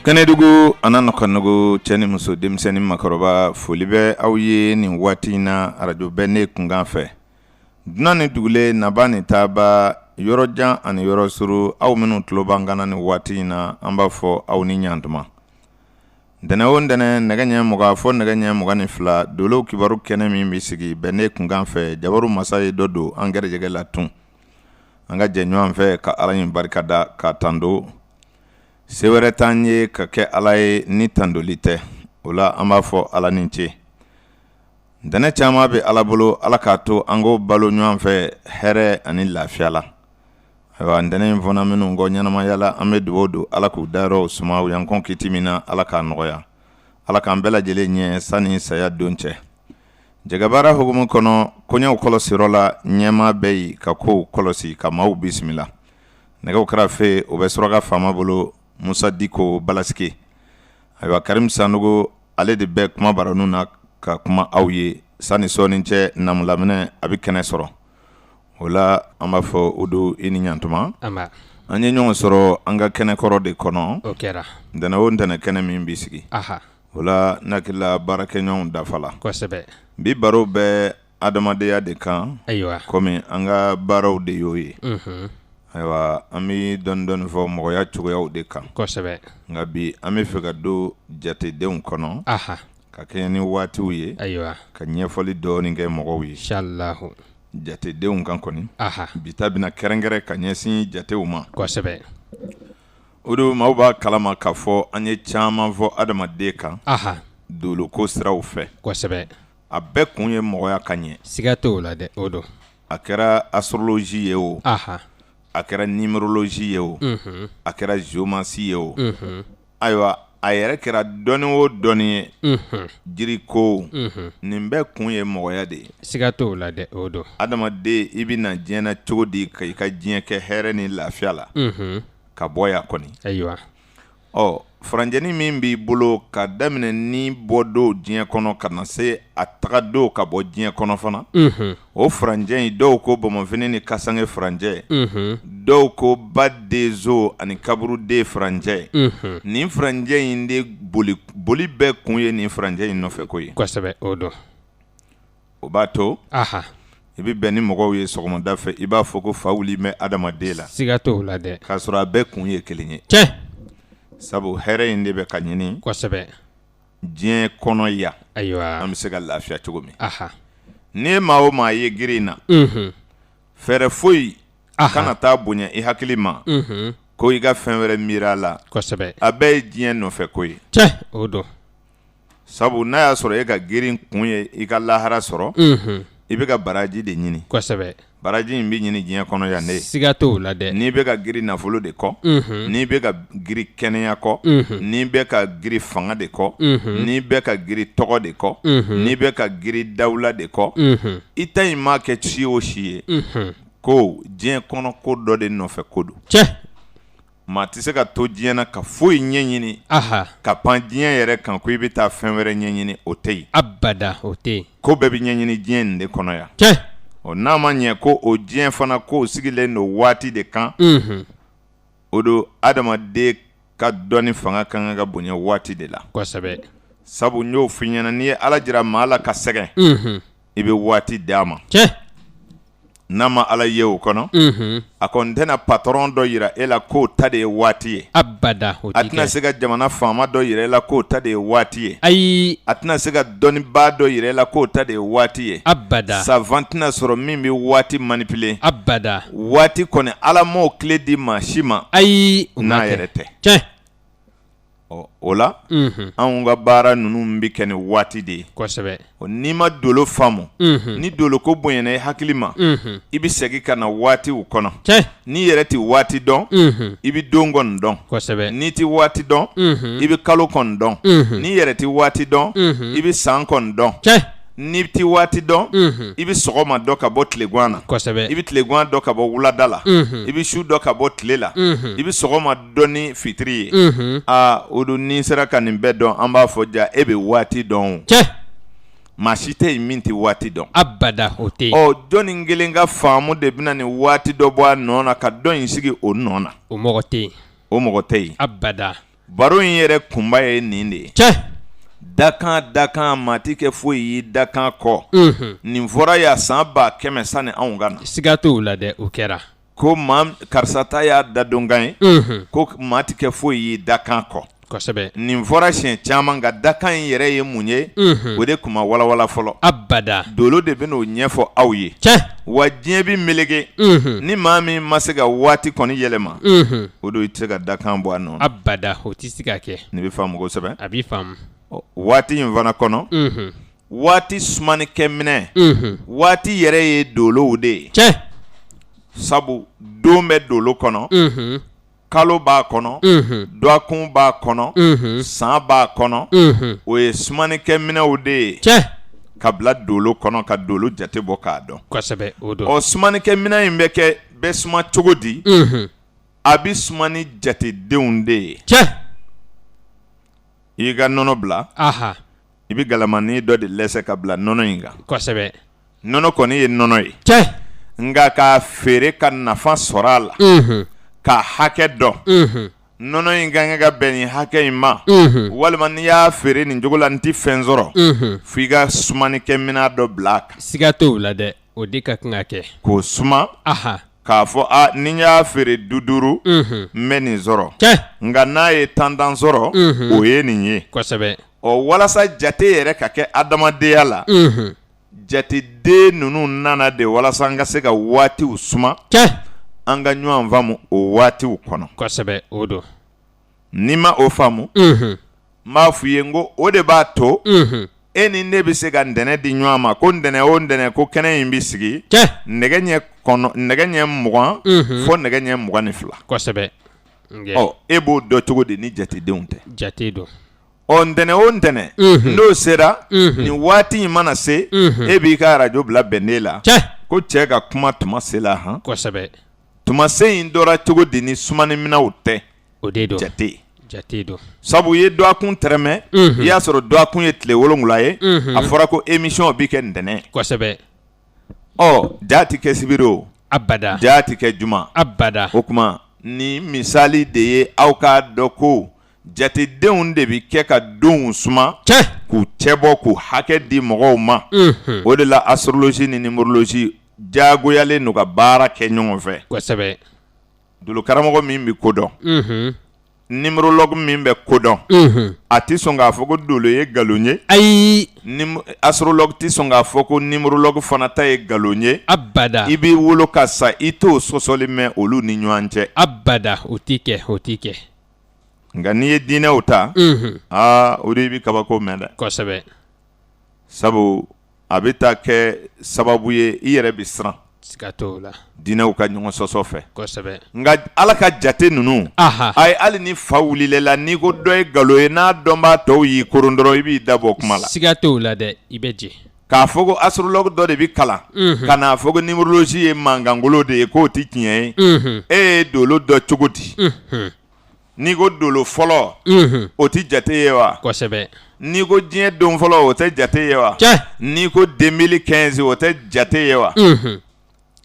Kanedugu ananokonugu cheni muso demseni makoroba folibe awye ni wati na radio bene kunganfe. Dunani dugule nabani taba yorojan ani yorosuru aw minu tlobangana ni wati na ambafo aw ni nyanduma. Dene wondene neganye muga fo neganye muga ni fla dolo kibaru kene mimbi sigi bene kunganfe jabaru masayi dodo angere jege latun. Anga jenyo fe ka alayin barikada ka tando. Sewere tanye ka ke alaye ni tandolite ola ambafo ala ninche. Dene chama be alabolo alakato ango balo nywanfe here ani lafiala. Ewa ndene mvona minu ngo nyanama yala amedu wodo alaku daro sumawu yankon kitimina alaka noya. Alaka mbela jele nye sani saya donche. Jagabara hugumu kono konya ukolosi rola nyema beyi kako ukolosi kama bismillah. Nega ukrafe ubesroga fama bolo Musa Diko Balaski. Aywa Karim Sanugo ale de be kuma baranu na ka kuma awye sani soninche namulamene abikene soro. Ola amafo udu ini nyantuma. Ama. Anye nyongo soro anga kene koro de kono. Okera. Dana wondene kene mimbisigi. Aha. Ola nakila barake nyong dafala. Kwasebe. Bi baro be adamadeya de kan. Aywa. Komi anga baro de yoye. Aywa ami don fo moya chugoya de kan. Kwasebe. Ngabi ami fega do jate de kono. Aha. Ka keni wati uye. Aywa. Ka nyefoli do ninge mogo wi. Inshallah. Jate de kan koni. Aha. Bitabina kerengere ka nyesi jate uma. Kwasebe. Odo mauba kalama ka fo anye chama fo adama de kan. Aha. Dolo ko sira u fe. Kwasebe. Abe kunye moya kanye. Sigato la de odo. Akera astrologie o. Aha. Akera numerologie o. Akera geomancie o. Aywa ayere kera doni o doni jiri ko nimbe kunye moya de. Sigato la de odo. Adama de ibina jena chodi ka ika jien ke here ni lafiya la. Ka boya koni. Aywa. Oh, franjeni mimbi bolo ka damine ni bodo jien kono kana se ataka do ka bo jien kono fana. O franjeni do ko bomo ni kasange franje. Do ko badezo ani kaburu de franje. Ni franje inde boli be kunye ni franje no fe koyi. Kwasebe odo. Obato. Aha. Ibi beni mogo ye sogoma dafe iba foko fauli me adama de la. Sigato la de. Kasura be kunye kelinye. Che. Sabu here inde be kanyini. Kwasebe. Jien kono ya. Aywa. Amisega lafiya chogomi. Aha. Ne mao ma ye girina. Fere foi. Kana ta bonya i hakili ma. Ko iga fenwere mirala. Kwasebe. Abe jien no fe koyi. Che. Odo. Sabu na ya soro ega girin kunye iga lahara soro. Ibe ka baraji de nyini. Kwasebe. Baraji imbi nyini jien kono ya ne. Sigato la de. Ni be ka giri nafolo de ko. Ni be ka giri kenya ko. Ni be ka giri fanga de ko. Ni be ka giri togo de ko. Ni be ka giri dawla de ko. Ita ima ke chi o shiye. Ko jien kono ko do de no fe kodo. Che. Ma ti se ka to jien na ka foi nyenyini. Aha. Ka pan jien yere kan ko ibi ta fenwere nyenyini otei. Abada ote. Ko bebi nyenyini jien de kono ya. Che. O nama nye ko o jien fana ko sigile no wati de kan. Odo adama de ka doni fanga kan ga bonya wati de la. Kwasebe. Sabu nyo finyana ni ala jira ma ala ka sege. Ibe wati dama. Che. Nama ala ye o kono. Akon dena patron do yira ela ko tade wati. Abada ote. Atina sega jamana fama do yira ela ko tade wati. Ai. Atina sega doni ba do yira ela ko tade wati. Abada. Savantina soro mimi wati manipule. Abada. Wati kone ala mo kle di ma shima. Ai. Na yerete. Che. Ola. Anunga bara nunu mbike ni wati de. Kwasebe. Nima dolo famu. Ni dolo ko bonyene hakilima. Ibi segi kana wati ukono. Che. Ni yereti wati don. Ibi dongon don. Kwasebe. Ni ti wati don. Ibi kalo kon don. Ni yereti wati don. Ibi sankon don. Che. Ni ti wati don. Ibi sogoma do ka bo tlegwana. Kwasebe. Ibi tlegwana do ka bo wuladala. Ibi shu do ka bo tlela. Ibi sogoma doni fitri. Odo ni sera kanimbe don amba foja ebe wati don. Che. Mashite iminti wati don. Abada ote. O Johnny ngelenga famu de bina ni wati do bwa nona ka don insigi o nona. O mogote. O mogote. Abada. baro in yɛrɛ kunba ye nin de ye dakan mati kɛ foyi yi dakan kɔ nin fɔra ya san 100 sani anw ka na siga t'o la dɛ o kɛra ko karisa ta y'a dadonkan ye ko mati kɛ foyi yi dakan kɔ kosɛbɛ nin fɔra siɲɛ caman nka dakan in yɛrɛ ye mun ye o de kuma walawala fɔlɔ abada dolo de bɛn'o ɲɛfɔ aw ye wa diɲɛ bi melege ni maa min ma se ka waati kɔni yɛlɛma o do i tɛ se ka dakan bɔ a nɔ abada o tɛ se ka kɛ ni bɛ faamu kosɛbɛ a b'i faamu waati in fana kɔnɔ waati sumanikɛ minɛ waati yɛrɛ ye dolow de ye sabu don bɛ dolo kɔnɔ kalo b'a kɔnɔ dɔgɔkun b'a kɔnɔ san b'a kɔnɔ o ye sumanikɛ minɛw de ye ka bila dolo kɔnɔ ka dolo jate bɔ k'a dɔn kosɛbɛ o don sumanikɛ minɛ in bɛ suma cogo di a bɛ suma ni jatedenw de ye i ka nɔnɔ bila i bɛ galamani dɔ de lɛsɛ ka bila nɔnɔ in kan kosɛbɛ nɔnɔ kɔni ye nɔnɔ ye nka k'a feere ka nafa sɔrɔ a la ka hakɛ dɔn nɔnɔ in ka ka bɛn nin hakɛ in ma walima n'i y'a feere nin cogo la n tɛ fɛn sɔrɔ f'i ka sumanikɛ minɛn dɔ bila a kan siga t'o la dɛ o de ka kan ka kɛ k'o suma k'a fɔ ni n y'a feere 50 n bɛ nin sɔrɔ nka n'a ye 10 sɔrɔ o ye nin ye kosɛbɛ walasa jate yɛrɛ ka kɛ adamadenya la jateden ninnu nana de walasa an ka se ka waatiw suma an ka ɲɔgɔn faamu o waatiw kɔnɔ kosɛbɛ o don n'i ma o faamu n b'a f'i ye n ko o de b'a to e ni ne bɛ se ka ntɛnɛn di ɲɔgɔn ma ko ntɛnɛn o ntɛnɛn ko kɛnɛ in bɛ sigi nɛgɛ ɲɛ 20 fo nɛgɛ ɲɛ 22 kosɛbɛ e b'o dɔn cogo di ni jatedenw tɛ jate don ntɛnɛn o ntɛnɛn n'o sera nin waati in mana se e b'i ka arajo bila bɛnden la ko cɛ ka kuma tuma se la kosɛbɛ tuma se in dɔra cogo di ni sumaniminɛw tɛ o de don jate don sabu i ye dɔgɔkun tɛrɛmɛ i y'a sɔrɔ dɔgɔkun ye tile 7 ye a fɔra ko émission bɛ kɛ ntɛnɛn kosɛbɛ jaa tɛ kɛ sibiri o abada jaa tɛ kɛ juma abada o tuma ni misali de ye aw k'a dɔn ko jatedenw de bɛ kɛ ka donw suma k'u cɛbɔ k'u hakɛ di mɔgɔw ma o de la astrologie ni numérologie jagoyalen n'u ka baara kɛ ɲɔgɔn fɛ kosɛbɛ dolokaramɔgɔ min bɛ ko dɔn numérologue min bɛ ko dɔn a tɛ sɔn k'a fɔ ko dolo ye nkalon ye ayi astrologue tɛ sɔn k'a fɔ ko numérologue fana ta ye nkalon ye abada i b'i wolo ka sa i t'o sɔsɔli mɛn olu ni ɲɔgɔn cɛ abada o t'i kɛ nka n'i ye diinɛw ta o de i bɛ kabako mɛn dɛ kosɛbɛ sabu a bɛ taa kɛ sababu ye i yɛrɛ bɛ siran siga t'o la diinɛw ka ɲɔgɔn sɔsɔ fɛ kosɛbɛ nka ala ka jate ninnu a ye hali ni fa wulilen la n'i ko dɔ ye nkalon ye n'a dɔnbaa tɔw y'i koron dɔrɔn i b'i dabɔ kuma la siga t'o la dɛ i bɛ jɛ k'a fɔ ko astrologue dɔ de bɛ kalan ka n'a fɔ ko numérologie ye mangangolo de ye k'o tɛ tiɲɛ ye e ye dolo dɔ cogo di n'i ko dolo fɔlɔ o tɛ jate ye wa kosɛbɛ n'i ko diɲɛ don fɔlɔ o tɛ jate ye wa n'i ko 2015 o tɛ jate ye wa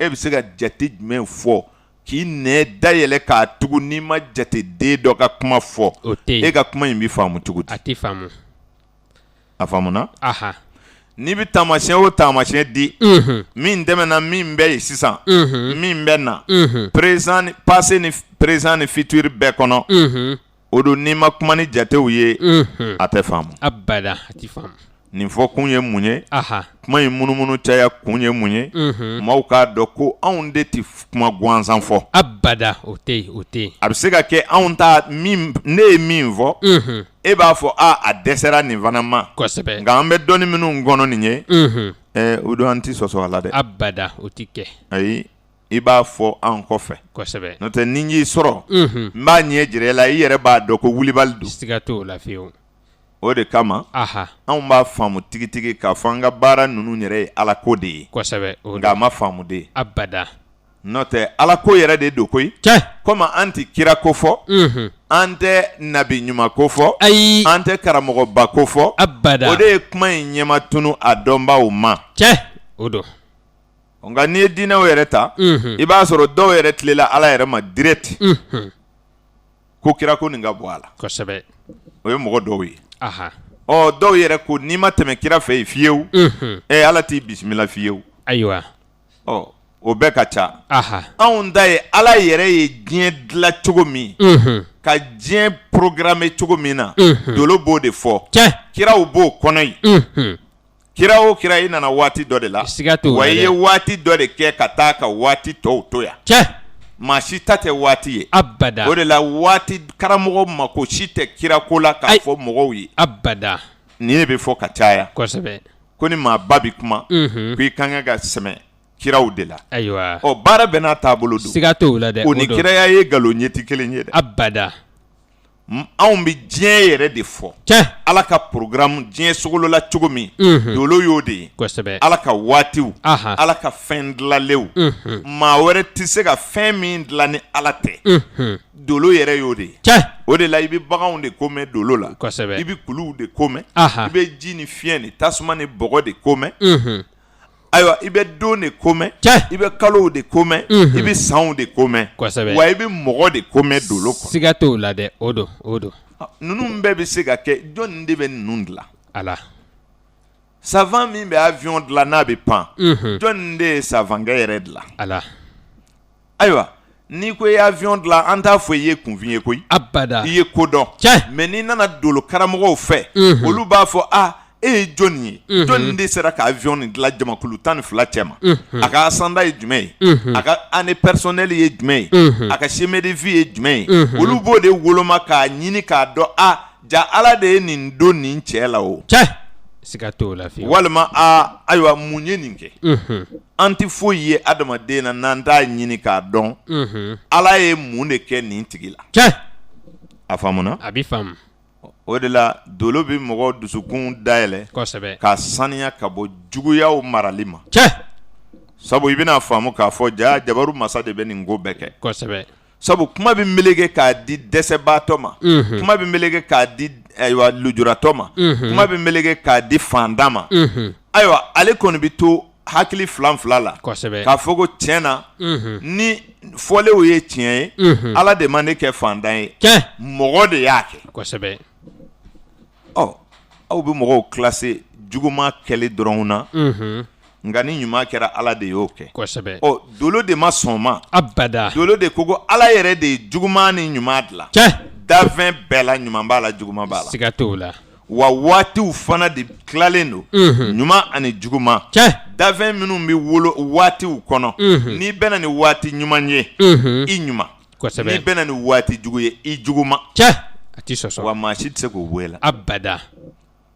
e bɛ se ka jate jumɛn fɔ k'i nɛ dayɛlɛ k'a tugu n'i ma jateden dɔ ka kuma fɔ e ka kuma in bɛ faamu cogo di a tɛ faamu a faamuna n'i bɛ taamasiyɛn o taamasiyɛn di min tɛmɛna min bɛ yen sisan min bɛ na présent passé ni présent ni futur bɛɛ kɔnɔ o don n'i ma kuma ni jatew ye a tɛ faamu abada a tɛ faamu nin fɔ kun ye mun ye kuma in munumunu caya kun ye mun ye maaw k'a dɔn ko anw de tɛ kuma gansan fɔ abada o tɛ yen a bɛ se ka kɛ anw ta ne ye min fɔ e b'a fɔ a dɛsɛra nin fana ma kosɛbɛ nka an bɛ dɔnni minnu kɔnɔ nin ye o don an tɛ sɔsɔ a la dɛ abada o tɛ kɛ ayi i b'a fɔ an kɔfɛ kosɛbɛ n'o tɛ ni y'i sɔrɔ n b'a ɲɛ jira i la i yɛrɛ b'a dɔn ko wulibali don siga t'o la fiyewu o de kama anw b'a faamu tigitigi k'a fɔ an ka baara ninnu yɛrɛ ye alako de ye kosɛbɛ nka a ma faamu de abada n'o tɛ alako yɛrɛ de don koyi komi an tɛ kira ko fɔ an tɛ nabi ɲuman ko fɔ ayi an tɛ karamɔgɔba ko fɔ abada o de ye kuma in ɲɛma tunu a dɔnbaaw ma o don nka n'i ye diinɛw yɛrɛ ta i b'a sɔrɔ dɔw yɛrɛ tilela ala yɛrɛ ma direct ko kira ko nin ka bɔ a la kosɛbɛ o ye mɔgɔ dɔw ye aha dɔw yɛrɛ ko n'i ma tɛmɛ kira fɛ yen fiyewu ala t'i bisimila fiyewu ayiwa o bɛɛ ka ca aha anw ta ye ala yɛrɛ ye diɲɛ dilan cogo min ka diɲɛ programme cogo min na dolo b'o de fɔ kiraw b'o kɔnɔ yen kira o kira i nana waati dɔ de la wa i ye waati dɔ de kɛ ka taa ka waati tɔw to yan maa si ta tɛ waati ye abada o de la waati karamɔgɔ mako si tɛ kira ko la k'a fɔ mɔgɔw ye abada nin de bɛ fɔ ka caya kosɛbɛ ko ni maa ba bɛ kuma ko i kan ka sɛmɛ kiraw de la ayiwa baara bɛɛ n'a taabolo don siga t'o la dɛ o ni kiraya ye nkalon ɲɛ tɛ kelen ye dɛ abada anw bɛ diɲɛ yɛrɛ de fɔ ala ka programme diɲɛ sogolola cogo min dolo y'o de ye kosɛbɛ ala ka waatiw ala ka fɛn dilanlenw maa wɛrɛ tɛ se ka fɛn min dilan ni ala tɛ dolo yɛrɛ y'o de ye o de la i bɛ baganw de ko mɛn dolo la kosɛbɛ i bɛ kuluw de ko mɛn i bɛ ji ni fiɲɛ ni tasuma ni bɔgɔ de ko mɛn ayiwa i bɛ don de ko mɛn i bɛ kalow de ko mɛn i bɛ sanw de ko mɛn wa i bɛ mɔgɔ de ko mɛn dolo kɔnɔ siga t'o la dɛ o don ninnu bɛɛ bɛ se ka kɛ jɔnni de bɛ ninnu dilan ala savant min bɛ avion dilan n'a bɛ pan jɔnni de ye savankɛ yɛrɛ dilan ala ayiwa n'i ko i ye avion dilan an t'a fɔ i ye kunfin ye koyi abada i ye ko dɔn mais n'i nana dolo karamɔgɔw fɛ olu b'a fɔ e ye jɔnni ye jɔnni de sera ka avion nin dilan jamakulu 12 cɛ ma a ka asanda ye jumɛn ye a ka année personnelle ye jumɛn ye a ka chemin de vie ye jumɛn ye olu b'o de woloma k'a ɲini k'a dɔn ja ala de ye nin don nin cɛ la o siga t'o la fiyewu walima ayiwa mun ye nin kɛ an tɛ foyi ye adamaden na n'an t'a ɲini k'a dɔn ala ye mun de kɛ nin tigi la a faamuna a bɛ faamu o de la dolo bɛ mɔgɔ dusukun dayɛlɛ kosɛbɛ k'a saniya ka bɔ juguyaw marali ma sabu i bɛna faamu k'a fɔ jabaru masa de bɛ nin ko bɛɛ kɛ kosɛbɛ sabu kuma bɛ meleke k'a di dɛsɛbaatɔ ma kuma bɛ meleke k'a di lujuratɔ ma kuma bɛ meleke k'a di fantan ma ayiwa ale kɔni bɛ to hakili fila la kosɛbɛ k'a fɔ ko tiɲɛ na ni fɔlenw ye tiɲɛ ye ala de ma ne kɛ fantan ye mɔgɔ de y'a kɛ kosɛbɛ aw bɛ mɔgɔw classé juguman kɛli dɔrɔn na nka ni ɲuman kɛra ala de y'o kɛ kosɛbɛ dolo de ma sɔn ma abada dolo de ko ala yɛrɛ de ye juguman ni ɲuman dilan dafɛn bɛɛ la ɲuman b'a la juguman b'a la siga t'o la wa waatiw fana de tilalen don ɲuman ani juguman dafɛn minnu bɛ wolo waatiw kɔnɔ n'i bɛna ni waati ɲuman ye i ɲuman n'i bɛna ni waati jugu ye i juguman a ti sɔsɔ wa maa si tɛ se k'o bɔ i la abada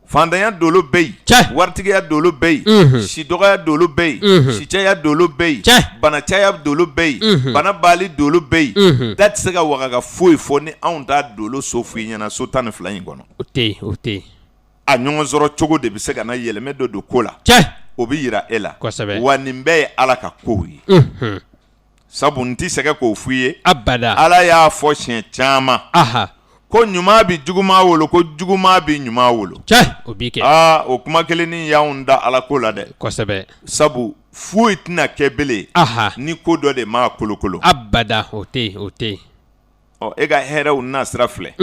fantanya dolo bɛ yen waritigiya dolo bɛ yen si dɔgɔya dolo bɛ yen si caya dolo bɛ yen bana caya dolo bɛ yen bana baali dolo bɛ yen da tɛ se ka waga ka foyi fɔ ni anw t'a dolo so f'i ɲɛna so 12 in kɔnɔ o tɛ yen a ɲɔgɔn sɔrɔ cogo de bɛ se ka na yɛlɛmɛ dɔ don ko la o bɛ yira e la kosɛbɛ wa nin bɛɛ ye ala ka kow ye sabu n tɛ sɛgɛ k'o f'i ye abada ala y'a fɔ siɲɛ caman ko ɲuman bɛ juguman wolo ko juguman bɛ ɲuman wolo o b'i kɛ o kuma kelen ni y'anw da ala ko la dɛ kosɛbɛ sabu foyi tɛna kɛ bele ni ko dɔ de m'a kolokolo abada o tɛ yen e ka hɛrɛw n'a sira filɛ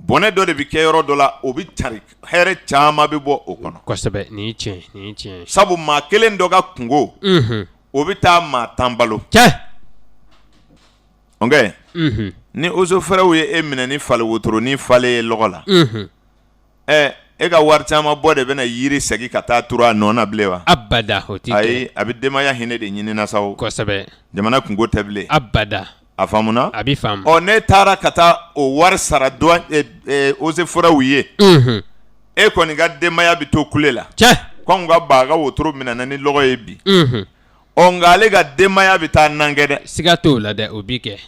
bɔnɛ dɔ de bɛ kɛ yɔrɔ dɔ la o bɛ cari hɛrɛ caman bɛ bɔ o kɔnɔ kosɛbɛ nin ye tiɲɛ sabu maa kelen dɔ ka kungo o bɛ taa maa 10 balo ni osofɛrɛw ye e minɛ ni fali wotoro ni fale ye lɔgɔ la e ka wari caman bɔ de bɛna yiri segin ka taa turu a nɔ na bilen wa abada o tɛ ayi a bɛ denbaya hinɛ de ɲini na sa kosɛbɛ jamana kungo tɛ bilen abada a faamuna a bɛ faamu ne taara ka taa o wari sara osofɛrɛw ye e kɔni ka denbaya bɛ to kule la k'anw ka ba ka wotoro minɛna ni lɔgɔ ye bi nka ale ka denbaya bɛ taa nankɛ dɛ siga t'o la dɛ o b'i kɛ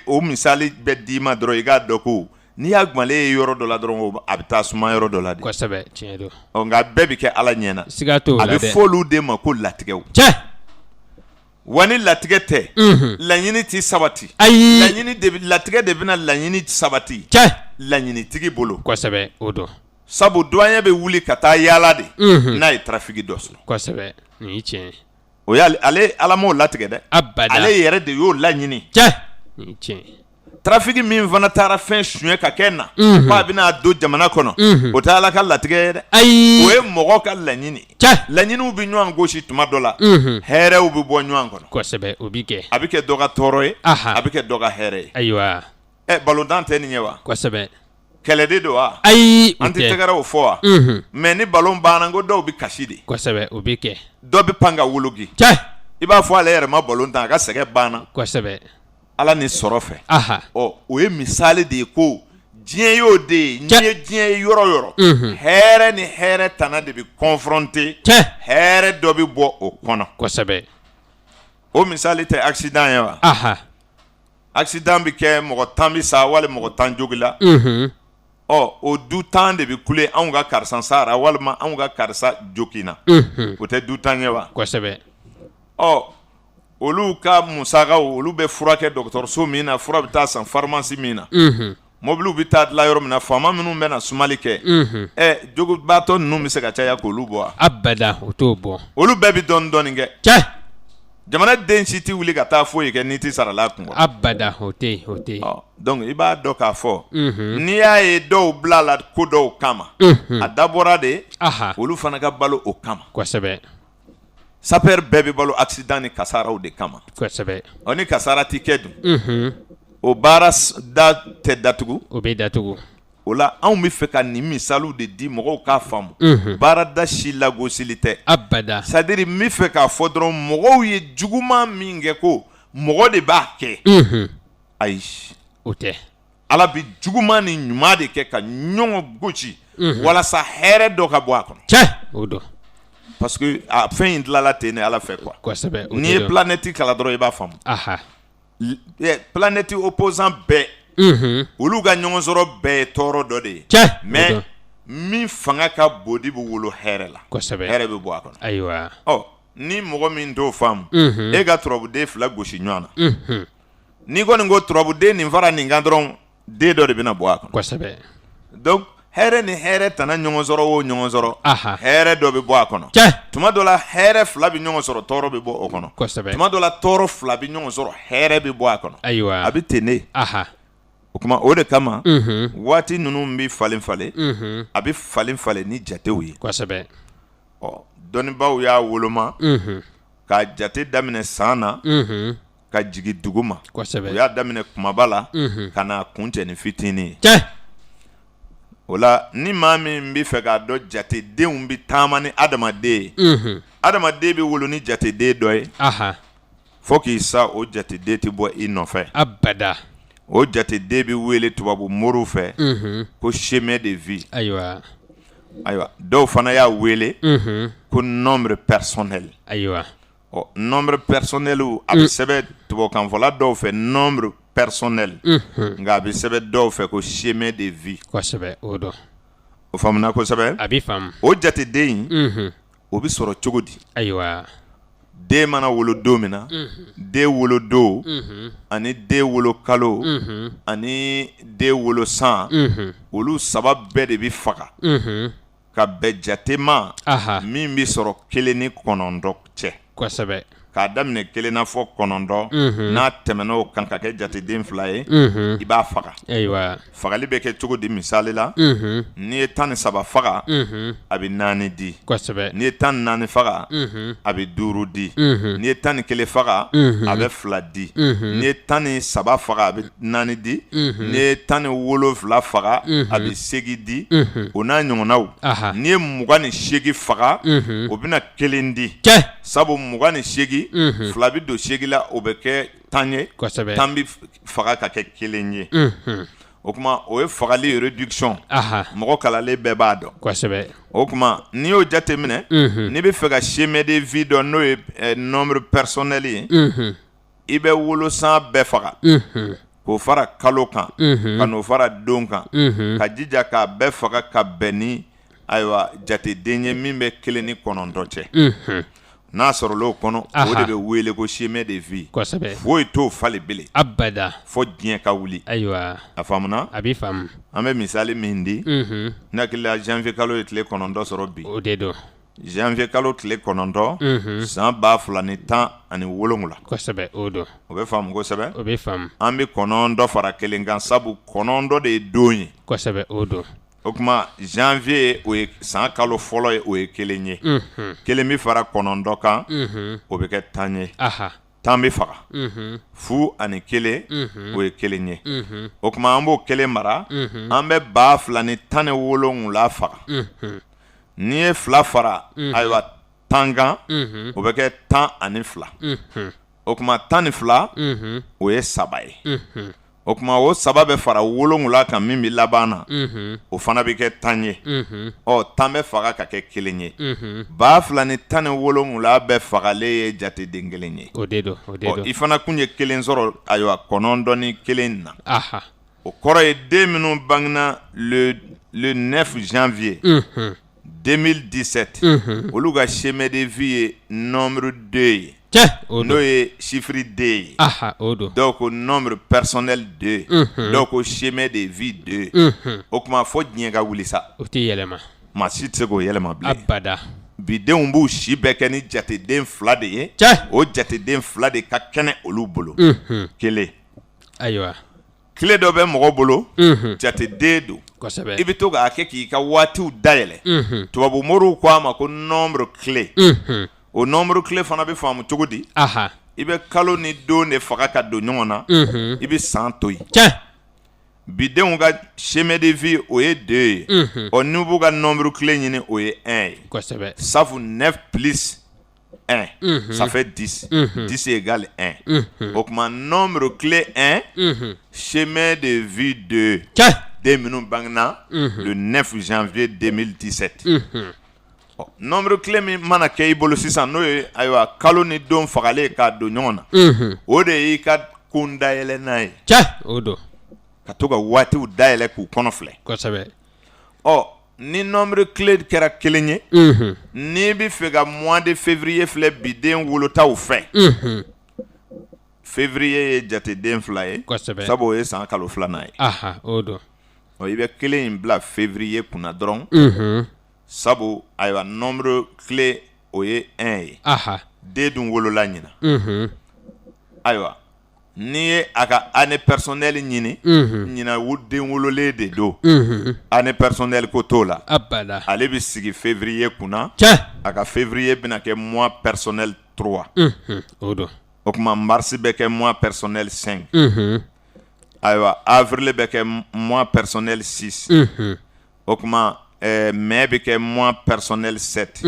o misali bɛ d'i ma dɔrɔn i k'a dɔn ko n'i y'a gumalen ye yɔrɔ dɔ la dɔrɔn a bɛ taa suma yɔrɔ dɔ la de kosɛbɛ tiɲɛ don nka bɛɛ bɛ kɛ ala ɲɛna siga t'o la dɛ a bɛ fɔ olu de ma ko latigɛw wa ni latigɛ tɛ laɲini tɛ sabati ayi latigɛ de bɛna laɲini sabati laɲinitigi bolo kosɛbɛ o don sabu douanier bɛ wuli ka taa yaala de n'a ye trafic dɔ sɔrɔ kosɛbɛ nin ye tiɲɛ ye o y'ale ala m'o latigɛ dɛ abada ale yɛrɛ de y'o laɲini tiɲɛ trafic min fana taara fɛn suɲɛ ka kɛ na k'a bɛna don jamana kɔnɔ o tɛ Ala ka latigɛ ye dɛ ayi o ye mɔgɔ ka laɲini laɲiniw bɛ ɲɔgɔn gosi tuma dɔ la hɛrɛw bɛ bɔ ɲɔgɔn kɔnɔ kosɛbɛ o bi kɛ a bɛ kɛ dɔ ka tɔɔrɔ ye a bɛ kɛ dɔ ka hɛrɛ ye ayiwa balontan tɛ nin ye wa kosɛbɛ kɛlɛ de don wa ayi an tɛ tɛgɛrɛ o fɔ wa mais ni balon banna ko dɔw bɛ kasi de kosɛbɛ o bi kɛ dɔ bɛ pan ka woloki i b'a fɔ ale yɛrɛ ma balon tan a ka sɛgɛ banna kosɛbɛ Ala ni sɔrɔ fɛ o ye misali de ye ko diɲɛ y'o de ye n'i ye diɲɛ ye yɔrɔ yɔrɔ hɛrɛ ni hɛrɛ tana de bɛ confronter hɛrɛ dɔ bɛ bɔ o kɔnɔ kosɛbɛ o misali tɛ accident ye wa accident bɛ kɛ mɔgɔ 10 bɛ sa wali mɔgɔ 10 jogila o du 10 de bɛ kule anw ka karisa sara walima anw ka karisa jogina o tɛ du 10 ye wa kosɛbɛ olu ka musakaw olu bɛ furakɛ dɔgɔtɔrɔso min na fura bɛ taa san pharmacie min na mobiliw bɛ taa dilan yɔrɔ min na faama minnu bɛ na sumali kɛ jogobaatɔ ninnu bɛ se ka caya k'olu bɔ wa abada o t'o bɔ olu bɛɛ bɛ dɔɔnin dɔɔnin kɛ jamana den si tɛ wuli ka taa foyi kɛ n'i tɛ sarala kun abada o tɛ donc i b'a dɔn k'a fɔ n'i y'a ye dɔw bila la ko dɔw kama a dabɔra de olu fana ka balo o kama kosɛbɛ sapeur bɛɛ bɛ balo accident ni kasaraw de kama kosɛbɛ ni kasara ti kɛ dun o baara da tɛ datugu o bɛ datugu o la anw bɛ fɛ ka nin misaliw de di mɔgɔw k'a faamu baarada si lagosili tɛ abada c'est à dire n bɛ fɛ k'a fɔ dɔrɔn mɔgɔw ye juguman min kɛ ko mɔgɔ de b'a kɛ ayi o tɛ Ala bɛ juguman ni ɲuman de kɛ ka ɲɔgɔn gosi walasa hɛrɛ dɔ ka bɔ a kɔnɔ o don parce que a fɛn in tilala ten ni Ala fɛ quoi kosɛbɛ n'i ye planète kala dɔrɔn i b'a faamu planète opposant bɛɛ olu ka ɲɔgɔn sɔrɔ bɛɛ ye tɔɔrɔ dɔ de ye mais min fanga ka bon de bɛ wolo hɛrɛ la kosɛbɛ hɛrɛ bɛ bɔ a kɔnɔ ayiwa ni mɔgɔ min t'o faamu e ka turabuden 2 gosi ɲɔgɔn na n'i kɔni ko turabuden nin fara nin kan dɔrɔn den dɔ de bɛna bɔ a kɔnɔ kosɛbɛ donc hɛrɛ ni hɛrɛ tana ɲɔgɔn sɔrɔ o ɲɔgɔn sɔrɔ hɛrɛ dɔ bɛ bɔ a kɔnɔ tuma dɔ la hɛrɛ 2 bɛ ɲɔgɔn sɔrɔ tɔɔrɔ bɛ bɔ o kɔnɔ kosɛbɛ tuma dɔ la tɔɔrɔ 2 bɛ ɲɔgɔn sɔrɔ hɛrɛ bɛ bɔ a kɔnɔ ayiwa a bɛ ten ne o kuma o de kama waati ninnu bɛ falen falen a bɛ falen falen ni jatew ye kosɛbɛ dɔnnibaaw y'a woloma ka jate daminɛ san na ka jigin dugu ma o y'a daminɛ kumaba la ka na kuncɛ ni fitinin ye o la ni maa min bɛ fɛ k'a dɔn jatedenw bɛ taama ni adamaden ye adamaden bɛ wolo ni jateden dɔ ye fo k'i sa o jateden tɛ bɔ i nɔfɛ abada o jateden bɛ wele tubabu moriw fɛ ko chemin de vie ayiwa dɔw fana y'a wele ko nombre personnel ayiwa nombre personnel a bɛ sɛbɛn tubabukanfɔla dɔw fɛ nombre personnel nka a bɛ sɛbɛn dɔw fɛ ko chemin de vie kosɛbɛ o dɔn o faamuna kosɛbɛ a bɛ faamu o jateden in o bɛ sɔrɔ cogo di ayiwa den mana wolo don min na den wolo don ani den wolo kalo ani den wolo san olu 3 bɛɛ de bɛ faga ka bɛn jate ma min bɛ sɔrɔ 1 ni 9 cɛ kosɛbɛ k'a daminɛ 1 na fɔ 9 n'a tɛmɛna o kan ka kɛ jateden 2 ye i b'a faga fagali bɛ kɛ cogo di misali la n'i ye 13 faga a bɛ 4 di n'i ye 14 faga a bɛ 5 di n'i ye 11 faga a bɛ 2 di n'i ye 13 faga a bɛ 4 di n'i ye 17 faga a bɛ 8 di o n'a ɲɔgɔnnaw n'i ye 28 faga o bɛna 1 di sabu 28 2 bɛ don 8 la o bɛ kɛ 10 ye 10 bɛ faga ka kɛ 1 ye o kuma o ye fagali réduction mɔgɔ kalalen bɛɛ b'a dɔn o kuma n'i y'o jate minɛ n'i bɛ fɛ ka chemin de vie dɔn n'o ye nombre personnel ye i bɛ wolosan bɛɛ faga k'o fara kalo kan ka n'o fara don kan ka jija k'a bɛɛ faga ka bɛn ni ayiwa jateden ye min bɛ 1 ni 9 cɛ n'a sɔrɔ l'o kɔnɔ o de bɛ wele ko chemin de vie foyi t'o falen bele abada fo diɲɛ ka wuli ayiwa a faamuna a bɛ faamu an bɛ misali min di ne hakili la janvier kalo ye tile 9 sɔrɔ bi o de don janvier kalo tile kɔnɔntɔn san 2017 kosɛbɛ o don o bɛ faamu kosɛbɛ o bɛ faamu an bɛ 9 fara kelen kan sabu 9 de ye don ye kosɛbɛ o don o kuma janvier o ye san kalo fɔlɔ ye o ye kelen ye kelen bi fara 9 kan o bɛ kɛ 10 ye tan bɛ faga fu ani kelen o ye kelen ye o kuma an b'o kelen mara an bɛ 2017 faga n'i ye 2 fara ayiwa 10 kan o bɛ kɛ 12 o kuma 12 o ye 3 ye o kuma o 3 bɛ fara 7 kan min bɛ laban na o fana bɛ kɛ 10 ye ɔ 10 bɛ faga ka kɛ kelen ye 2017 bɛ fagalen ye jateden kelen ye o de don i fana kun ye kelen sɔrɔ ayiwa 9 ni kelen na o kɔrɔ ye den minnu bangena le 9 janvier 2017 olu ka chemin de vie ye nombre 2 ye n'o ye chiffre 2 ye dɔw ko nombre personnel 2 dɔw ko chemin de vie 2 o kuma fɔ diɲɛ ka wuli sa o tɛ yɛlɛma maa si tɛ se k'o yɛlɛma bilen abada bidenw b'u si bɛɛ kɛ ni jateden 2 de ye o jateden 2 de ka kɛnɛ olu bolo kelen ayiwa tile dɔ bɛ mɔgɔ bolo jateden don kosɛbɛ i bɛ to k'a kɛ k'i ka waatiw dayɛlɛ tubabu moriw ko a ma ko nombre clé o nombre clé fana bɛ faamu cogo di i bɛ kalo ni don de faga ka don ɲɔgɔn na i bɛ san to yen bidenw ka chemin de vie o ye 2 ye n'u b'u ka nombre clé ɲini o ye 1 ye kosɛbɛ safu 9 plus 1 ça fait 10 10 égale 1 o kuma nombre clé 1 chemin de vie 2 den minnu bangena le 9 janvier 2017 nombre clé min mana kɛ i bolo sisan n'o ye ayiwa kalo ni don fagalen k'a don ɲɔgɔn na o de y'i ka kon dayɛlɛ n'a ye o don ka to ka waatiw dayɛlɛ k'u kɔnɔ filɛ kosɛbɛ ni nombre clé kɛra kelen ye n'i bɛ fɛ ka mois de février filɛ biden wolotaw fɛ février ye jateden 2 ye sabu o ye san kalo 2nan ye o don i bɛ kelen in bila février kunna dɔrɔn sabu ayiwa nombre clé o ye 1 ye den dun wolola ɲina ayiwa n'i ye a ka année personnelle ɲini ɲina den wololen de don année personnelle ko t'o la ale bɛ sigi février kunna a ka février bɛna kɛ mois personnel 3 o kuma mars bɛ kɛ mois personnel 5 ayiwa avril bɛ kɛ mois personnel 6 o kuma mai bɛ kɛ mois personnel 7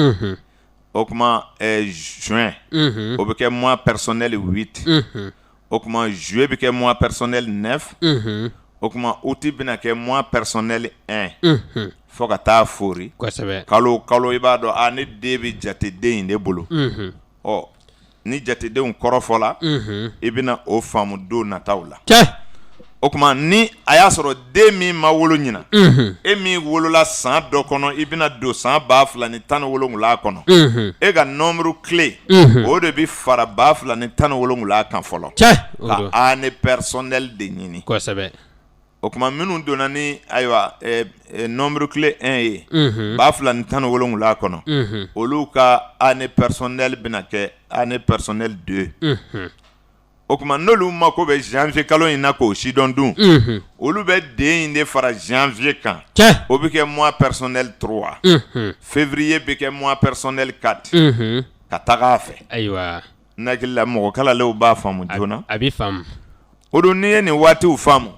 o kuma juin o bɛ kɛ mois personnel 8 o kuma juillet bɛ kɛ mois personnel 9 o kuma août bɛna kɛ mois personnel 1 fo ka taa fori kalo i b'a dɔn ne den bɛ jateden in de bolo ni jatedenw kɔrɔfɔla i bɛna o faamu don nataw la o kuma ni a y'a sɔrɔ den min ma wolo ɲina e min wolola san dɔ kɔnɔ i bɛna don san 2017 kɔnɔ e ka nombre clé o de bɛ fara 2017 kan fɔlɔ ka année personnelle de ɲini o kuma minnu donna ni ayiwa nombre clé 1 ye 2017 kɔnɔ olu ka année personnelle bɛna kɛ année personnelle 2 o kuma n'olu mako bɛ janvier kalo in na k'o sidɔn dun olu bɛ den in de fara janvier kan o bɛ kɛ mois personnel 3 février bɛ kɛ mois personnel 4 ka taga a fɛ ayiwa n hakili la mɔgɔ kalalew b'a faamu joona a bɛ faamu o don n'i ye nin waatiw faamu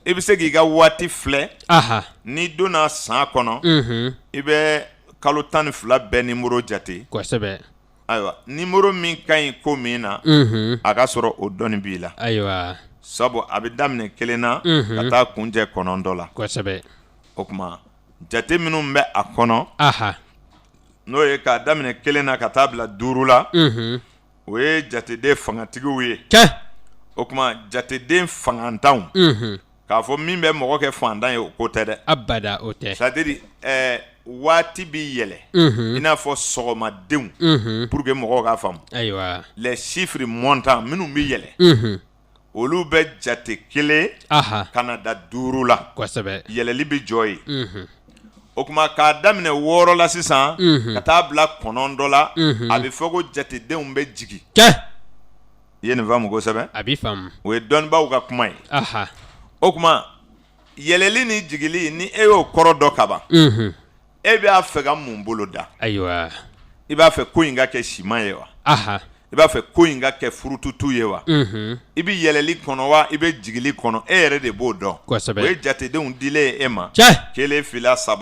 i bɛ se k'i ka waati filɛ n'i donna san kɔnɔ i bɛ kalo 12 bɛɛ nimoro jate kosɛbɛ ayiwa nimoro min ka ɲi ko min na a ka sɔrɔ o dɔnni b'i la ayiwa sabu a bɛ daminɛ 1 na ka taa kuncɛ 9 la kosɛbɛ o kuma jate minnu bɛ a kɔnɔ n'o ye k'a daminɛ 1 na ka taa bila 5 la o ye jateden fangatigiw ye o kuma jateden fangantanw k'a fɔ min bɛ mɔgɔ kɛ fantan ye o ko tɛ dɛ abada o tɛ c'est-à-dire waati bi yɛlɛ i n'a fɔ sɔgɔmadenw pour que mɔgɔw k'a faamu ayiwa les chiffres montants minnu bi yɛlɛ olu bɛ jate 1 ka na da 5 la kosɛbɛ yɛlɛli bi jɔ ye o kuma k'a daminɛ 6 la sisan ka taa bila 9 la a bɛ fɔ ko jatedenw bɛ jigi i ye nin faamu kosɛbɛ a b'i faamu o ye dɔnnibaaw ka kuma ye o kuma yɛlɛli ni jigili ni e y'o kɔrɔ dɔ ka ban e b'a fɛ ka mun bolo da ayiwa i b'a fɛ ko in ka kɛ siman ye wa i b'a fɛ ko in ka kɛ furututu ye wa i bɛ yɛlɛli kɔnɔ wa i bɛ jigili kɔnɔ e yɛrɛ de b'o dɔn o ye jatedenw dilen e ma 1 2 3 4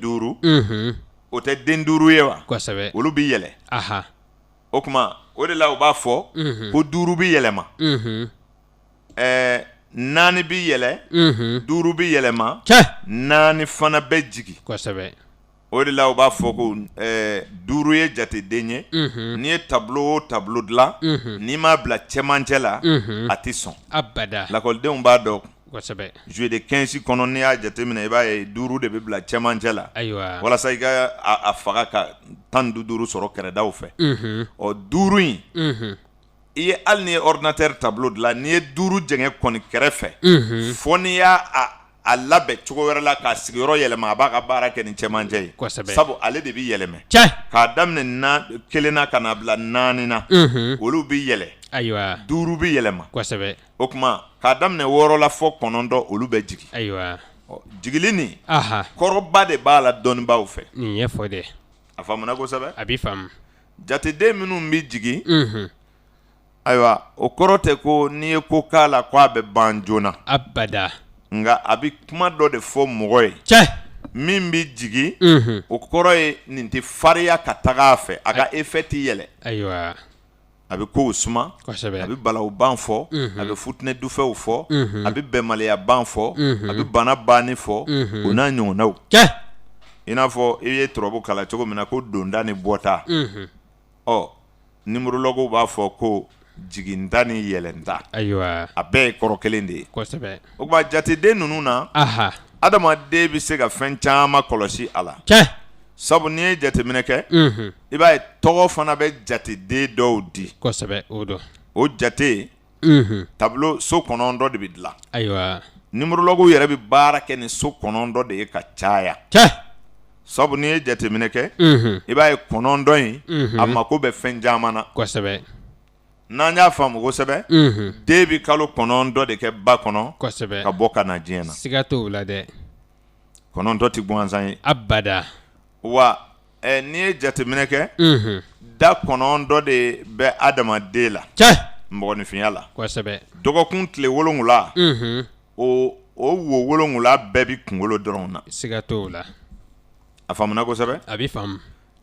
5 o tɛ den 5 ye wa olu bɛ yɛlɛ o kuma o de la u b'a fɔ ko 5 bɛ yɛlɛma 4 bɛ yɛlɛ 5 bɛ yɛlɛma 4 fana bɛ jigi o de la u b'a fɔ ko 5 ye jateden ye n'i ye tableau o tableau dilan n'i m'a bila cɛmancɛ la a tɛ sɔn lakɔlidenw b'a dɔn juillet de 15 kɔnɔ n'i y'a jateminɛ i b'a ye 5 de bɛ bila cɛmancɛ la walasa i ka a faga ka 15 sɔrɔ kɛrɛdaw fɛ ɔ 5 in i ye hali n'i ye ordinateur tableau dilan n'i ye 5 jɛngɛ kɔni kɛrɛfɛ fo n'i y'a a labɛn cogo wɛrɛ la k'a sigiyɔrɔ yɛlɛma a b'a ka baara kɛ ni cɛmancɛ ye sabu ale de bɛ yɛlɛmɛ k'a daminɛ 1 na ka na bila 4 na olu bɛ yɛlɛ 5 bɛ yɛlɛma o kuma k'a daminɛ 6 la fɔ 9 olu bɛ jigi jigili nin kɔrɔba de b'a la dɔnnibaaw fɛ a faamuna kosɛbɛ a b'i faamu jateden minnu bɛ jigi ayiwa o kɔrɔ tɛ ko n'i ye ko k'a la ko a bɛ ban joona nga a bɛ kuma dɔ de fɔ mɔgɔ ye min bɛ jigi o kɔrɔ ye nin tɛ fariya ka taga a fɛ a ka effet tɛ yɛlɛ a bɛ kow suma a bɛ balawu ban fɔ a bɛ futinɛ dufɛw fɔ a bɛ bɛnbaliya ban fɔ a bɛ bana banni fɔ o n'a ɲɔgɔnnaw i n'a fɔ i ye turabu kalan cogo min na ko donda ni bɔta ɔ numérologues b'a fɔ ko jiginta ni yɛlɛnta a bɛɛ ye kɔrɔ kelen de ye o kuma jateden ninnu na adamaden bɛ se ka fɛn caman kɔlɔsi a la sabu n'i ye jateminɛ kɛ i b'a ye tɔgɔ fana bɛ jateden dɔw di o jate tableau so 9 de bɛ dilan numérologues yɛrɛ bɛ baara kɛ ni so 9 de ye ka caya sabu n'i ye jateminɛ kɛ i b'a ye 9 in a mako bɛ fɛn caman na n'an y'a faamu kosɛbɛ den bɛ kalo 9 de kɛ ba kɔnɔ ka bɔ ka na diɲɛ na siga t'o la dɛ 9 tɛ gansan ye wa n'i ye jateminɛ kɛ da 9 de bɛ adamaden la mɔgɔninfinya la dɔgɔkun tile 7 o wo 7 bɛɛ bɛ kunkolo dɔrɔn na siga t'o la a faamuna kosɛbɛ a b'i faamu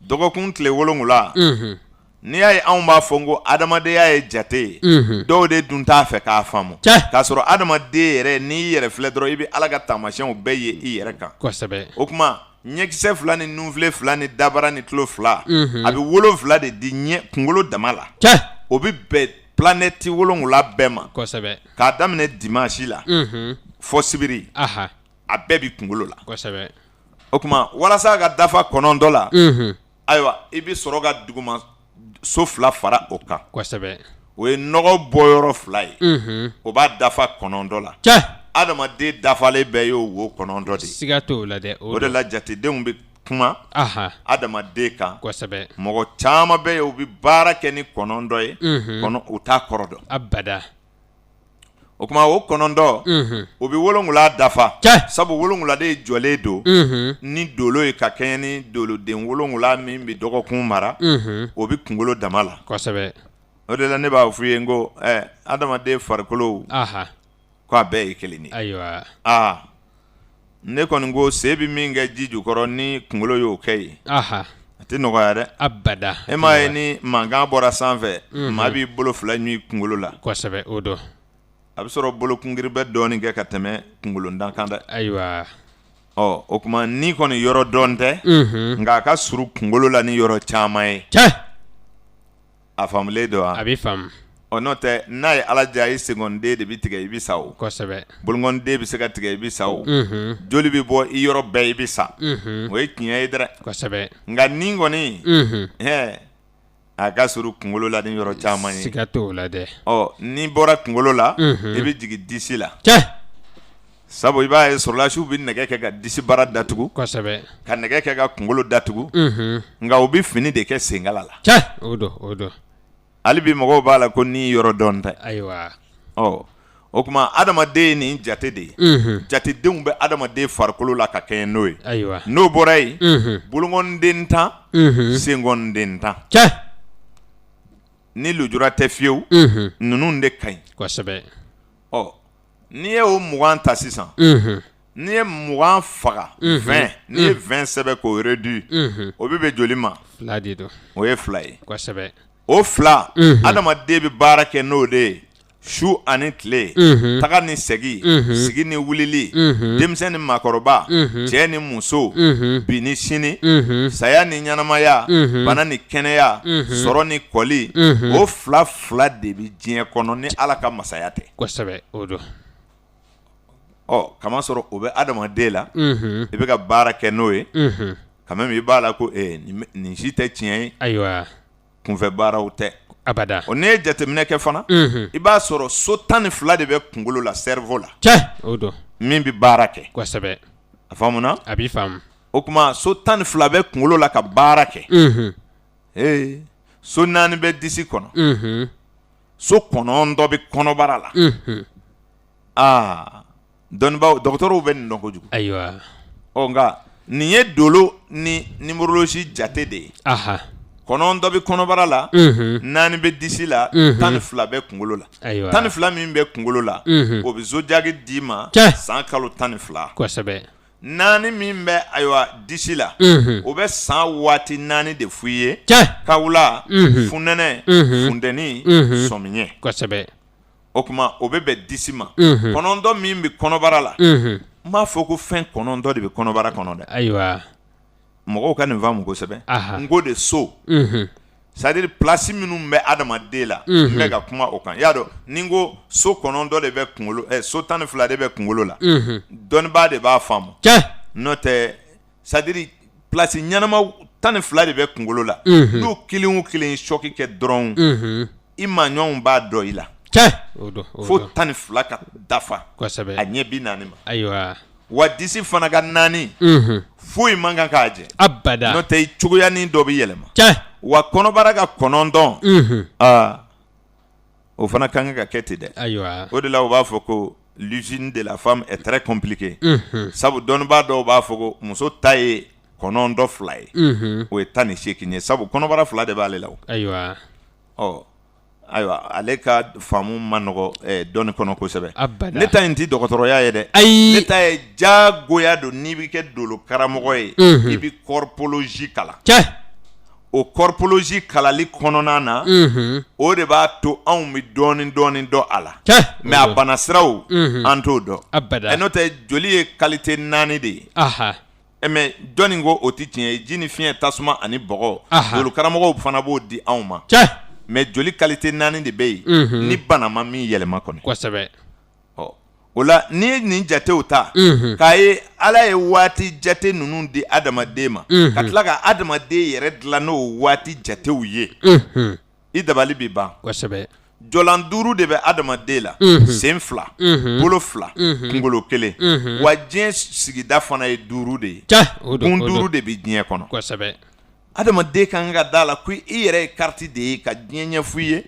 dɔgɔkun tile 7 n'i y'a ye anw b'a fɔ ko adamadenya ye jate ye dɔw de dun t'a fɛ k'a faamu k'a sɔrɔ adamaden yɛrɛ n'i yɛrɛ filɛ dɔrɔn i bɛ Ala ka taamasiyɛnw bɛɛ ye i yɛrɛ kan o kuma ɲɛkisɛ 2 ni nunfile 2 ni dabara ni tulo 2 a bɛ 7 de di kunkolo dama la o bɛ bɛn planète 7 bɛɛ ma k'a daminɛ dimanche la fɔ sibiri a bɛɛ bɛ kunkolo la o kuma walasa ka dafa 9 la ayiwa i bɛ sɔrɔ ka duguma so 2 fara o kan o ye nɔgɔ bɔyɔrɔ 2 ye o b'a dafa 9 la adamaden dafalen bɛɛ y'o wo 9 de siga t'o la dɛ o de la jatedenw bɛ kuma adamaden kan mɔgɔ caman bɛ yen u bɛ baara kɛ ni 9 ye u t'a kɔrɔ dɔn o kuma o 9 o bɛ 7 dafa sabu 7 de jɔlen don ni dolo ye ka kɛɲɛ ni doloden 7 min bɛ dɔgɔkun mara o bɛ kunkolo dama la o de la ne b'a f'i ye n ko adamaden farikolo ko a bɛɛ ye kelen ye ne kɔni ko se bɛ min kɛ ji jukɔrɔ ni kunkolo y'o kɛ ye a tɛ nɔgɔya dɛ e m'a ye ni mankan bɔra sanfɛ maa b'i bolo 2 ɲun kunkolo la a bɛ sɔrɔ bolokungiri bɛ dɔɔnin kɛ ka tɛmɛ kungolondan kan dɛ o kuma ni kɔni yɔrɔ dɔn tɛ nka a ka surun kunkolo la ni yɔrɔ caman ye a faamulen don wa a b'i faamu n'o tɛ n'a ye Ala diya i senkɔniden de bɛ tigɛ i bɛ sa o bolokɔniden bɛ se ka tigɛ i bɛ sa o joli bɛ bɔ i yɔrɔ bɛɛ i bɛ sa o ye tiɲɛ ye dɛ nka ni kɔni a ka surun kunkolo la ni yɔrɔ caman ye siga t'o la dɛ n'i bɔra kunkolo la i bɛ jigin disi la sabu i b'a ye sɔrɔlasiw bɛ nɛgɛ kɛ ka disi bara datugu kosɛbɛ ka nɛgɛ kɛ ka kunkolo datugu nka u bɛ fini de kɛ senkala la cɛ o don hali bi mɔgɔw b'a la ko ni yɔrɔ dɔn tɛ ayiwa o tuma adamaden ye nin jate de ye jatedenw bɛ adamaden farikolo la ka kɛɲɛ n'o ye ayiwa n'o bɔra yen bolokɔniden tan senkɔniden tan cɛ ni lujura tɛ fiyewu ninnu de ka ɲi kosɛbɛ n'i ye o 20 ta sisan n'i ye 20 faga 20 n'i ye 20 sɛbɛn k'o réduit o bɛ bɛn joli ma fila de don o ye 2 ye kosɛbɛ o 2 adamaden bɛ baara kɛ n'o de ye su ani tile taga ni segi sigi ni wulili denmisɛn ni maakɔrɔba cɛ ni muso bi ni sini saya ni ɲɛnamaya bana ni kɛnɛya sɔrɔ ni kɔli o 2 de bɛ diɲɛ kɔnɔ ni Ala ka masaya tɛ kosɛbɛ o don kamasɔrɔ o bɛ adamaden la i bɛ ka baara kɛ n'o ye quand même i b'a la ko nin si tɛ tiɲɛ ye ayiwa kunfɛ baaraw tɛ abada n'i ye jateminɛ kɛ fana i b'a sɔrɔ so 12 de bɛ kunkolo la cerveau la cɛ o don min bɛ baara kɛ kosɛbɛ a faamuna a b'i faamu o tuma so 12 bɛ kunkolo la ka baara kɛ so 4 bɛ disi kɔnɔ so 9 bɛ kɔnɔbara la dɔnnibaaw dɔgɔtɔrɔw bɛ nin dɔn kojugu ayiwa nka nin ye dolo ni numérologie jate de ye 9 bɛ kɔnɔbara la 4 bɛ disi la 12 bɛ kunkolo la 12 min bɛ kunkolo la o bɛ zodiaque d'i ma san kalo 12 kosɛbɛ 4 min bɛ disi la o bɛ san waati 4 de f'i ye kawula funɛnɛ funtɛni sɔmiɲɛ kosɛbɛ o kuma o bɛ bɛn disi ma 9 min bɛ kɔnɔbara la n m'a fɔ ko fɛn 9 de bɛ kɔnɔbara kɔnɔ dɛ ayiwa mɔgɔw ka nin faamu kosɛbɛ n ko de so c'est à dire place minnu bɛ adamaden la n bɛ ka kuma o kan y'a dɔn ni n ko so 9 de bɛ kunkolo so 12 de bɛ kunkolo la dɔnnibaa de b'a faamu n'o tɛ c'est à dire place ɲɛnama 12 de bɛ kunkolo la n'u kelen o kelen choc kɛ dɔrɔn i maaɲɔgɔnw b'a dɔn i la fo 12 ka dafa a ɲɛ 40 ma ayiwa wa disi fana ka 4 foyi man kan k'a jɛ abada n'o tɛ i cogoyanin dɔ bɛ yɛlɛma wa kɔnɔbara ka 9 o fana ka kan ka kɛ ten dɛ ayiwa o de la u b'a fɔ ko l'hygiène de la femme est très compliquée sabu dɔnnibaa dɔw b'a fɔ ko muso ta ye 9 2 ye o ye 18 ye sabu kɔnɔbara 2 de b'ale la ayiwa ayiwa ale ka faamu ma nɔgɔ dɔnni kɔnɔ kosɛbɛ ne ta in ti dɔgɔtɔrɔya ye dɛ ne ta ye jagoya don n'i bɛ kɛ dolo karamɔgɔ ye i bɛ corpologie kalan o corpologie kalali kɔnɔna na o de b'a to anw bɛ dɔɔnin dɔn a la mais a bana siraw an t'o dɔn n'o tɛ joli ye qualité 4 de ye mais jɔnni ko o ti tiɲɛ ye ji ni fiɲɛ tasuma ani bɔgɔ dolo karamɔgɔw fana b'o di anw ma mais joli qualité 4 de bɛ yen ni bana ma min yɛlɛma kɔni kosɛbɛ o la n'i ye nin jatew ta k'a ye Ala ye waati jate ninnu di adamaden ma ka tila ka adamaden yɛrɛ dilan n'o waati jatew ye i dabali bɛ ban kosɛbɛ jɔlan 5 de bɛ adamaden la sen 2 bolo 2 kunkolo 1 wa diɲɛ sigida fana ye 5 de ye kun 5 de bɛ diɲɛ kɔnɔ kosɛbɛ adamaden kan ka da la ko i yɛrɛ ye carte de ye ka diɲɛ ɲɛ f'i ye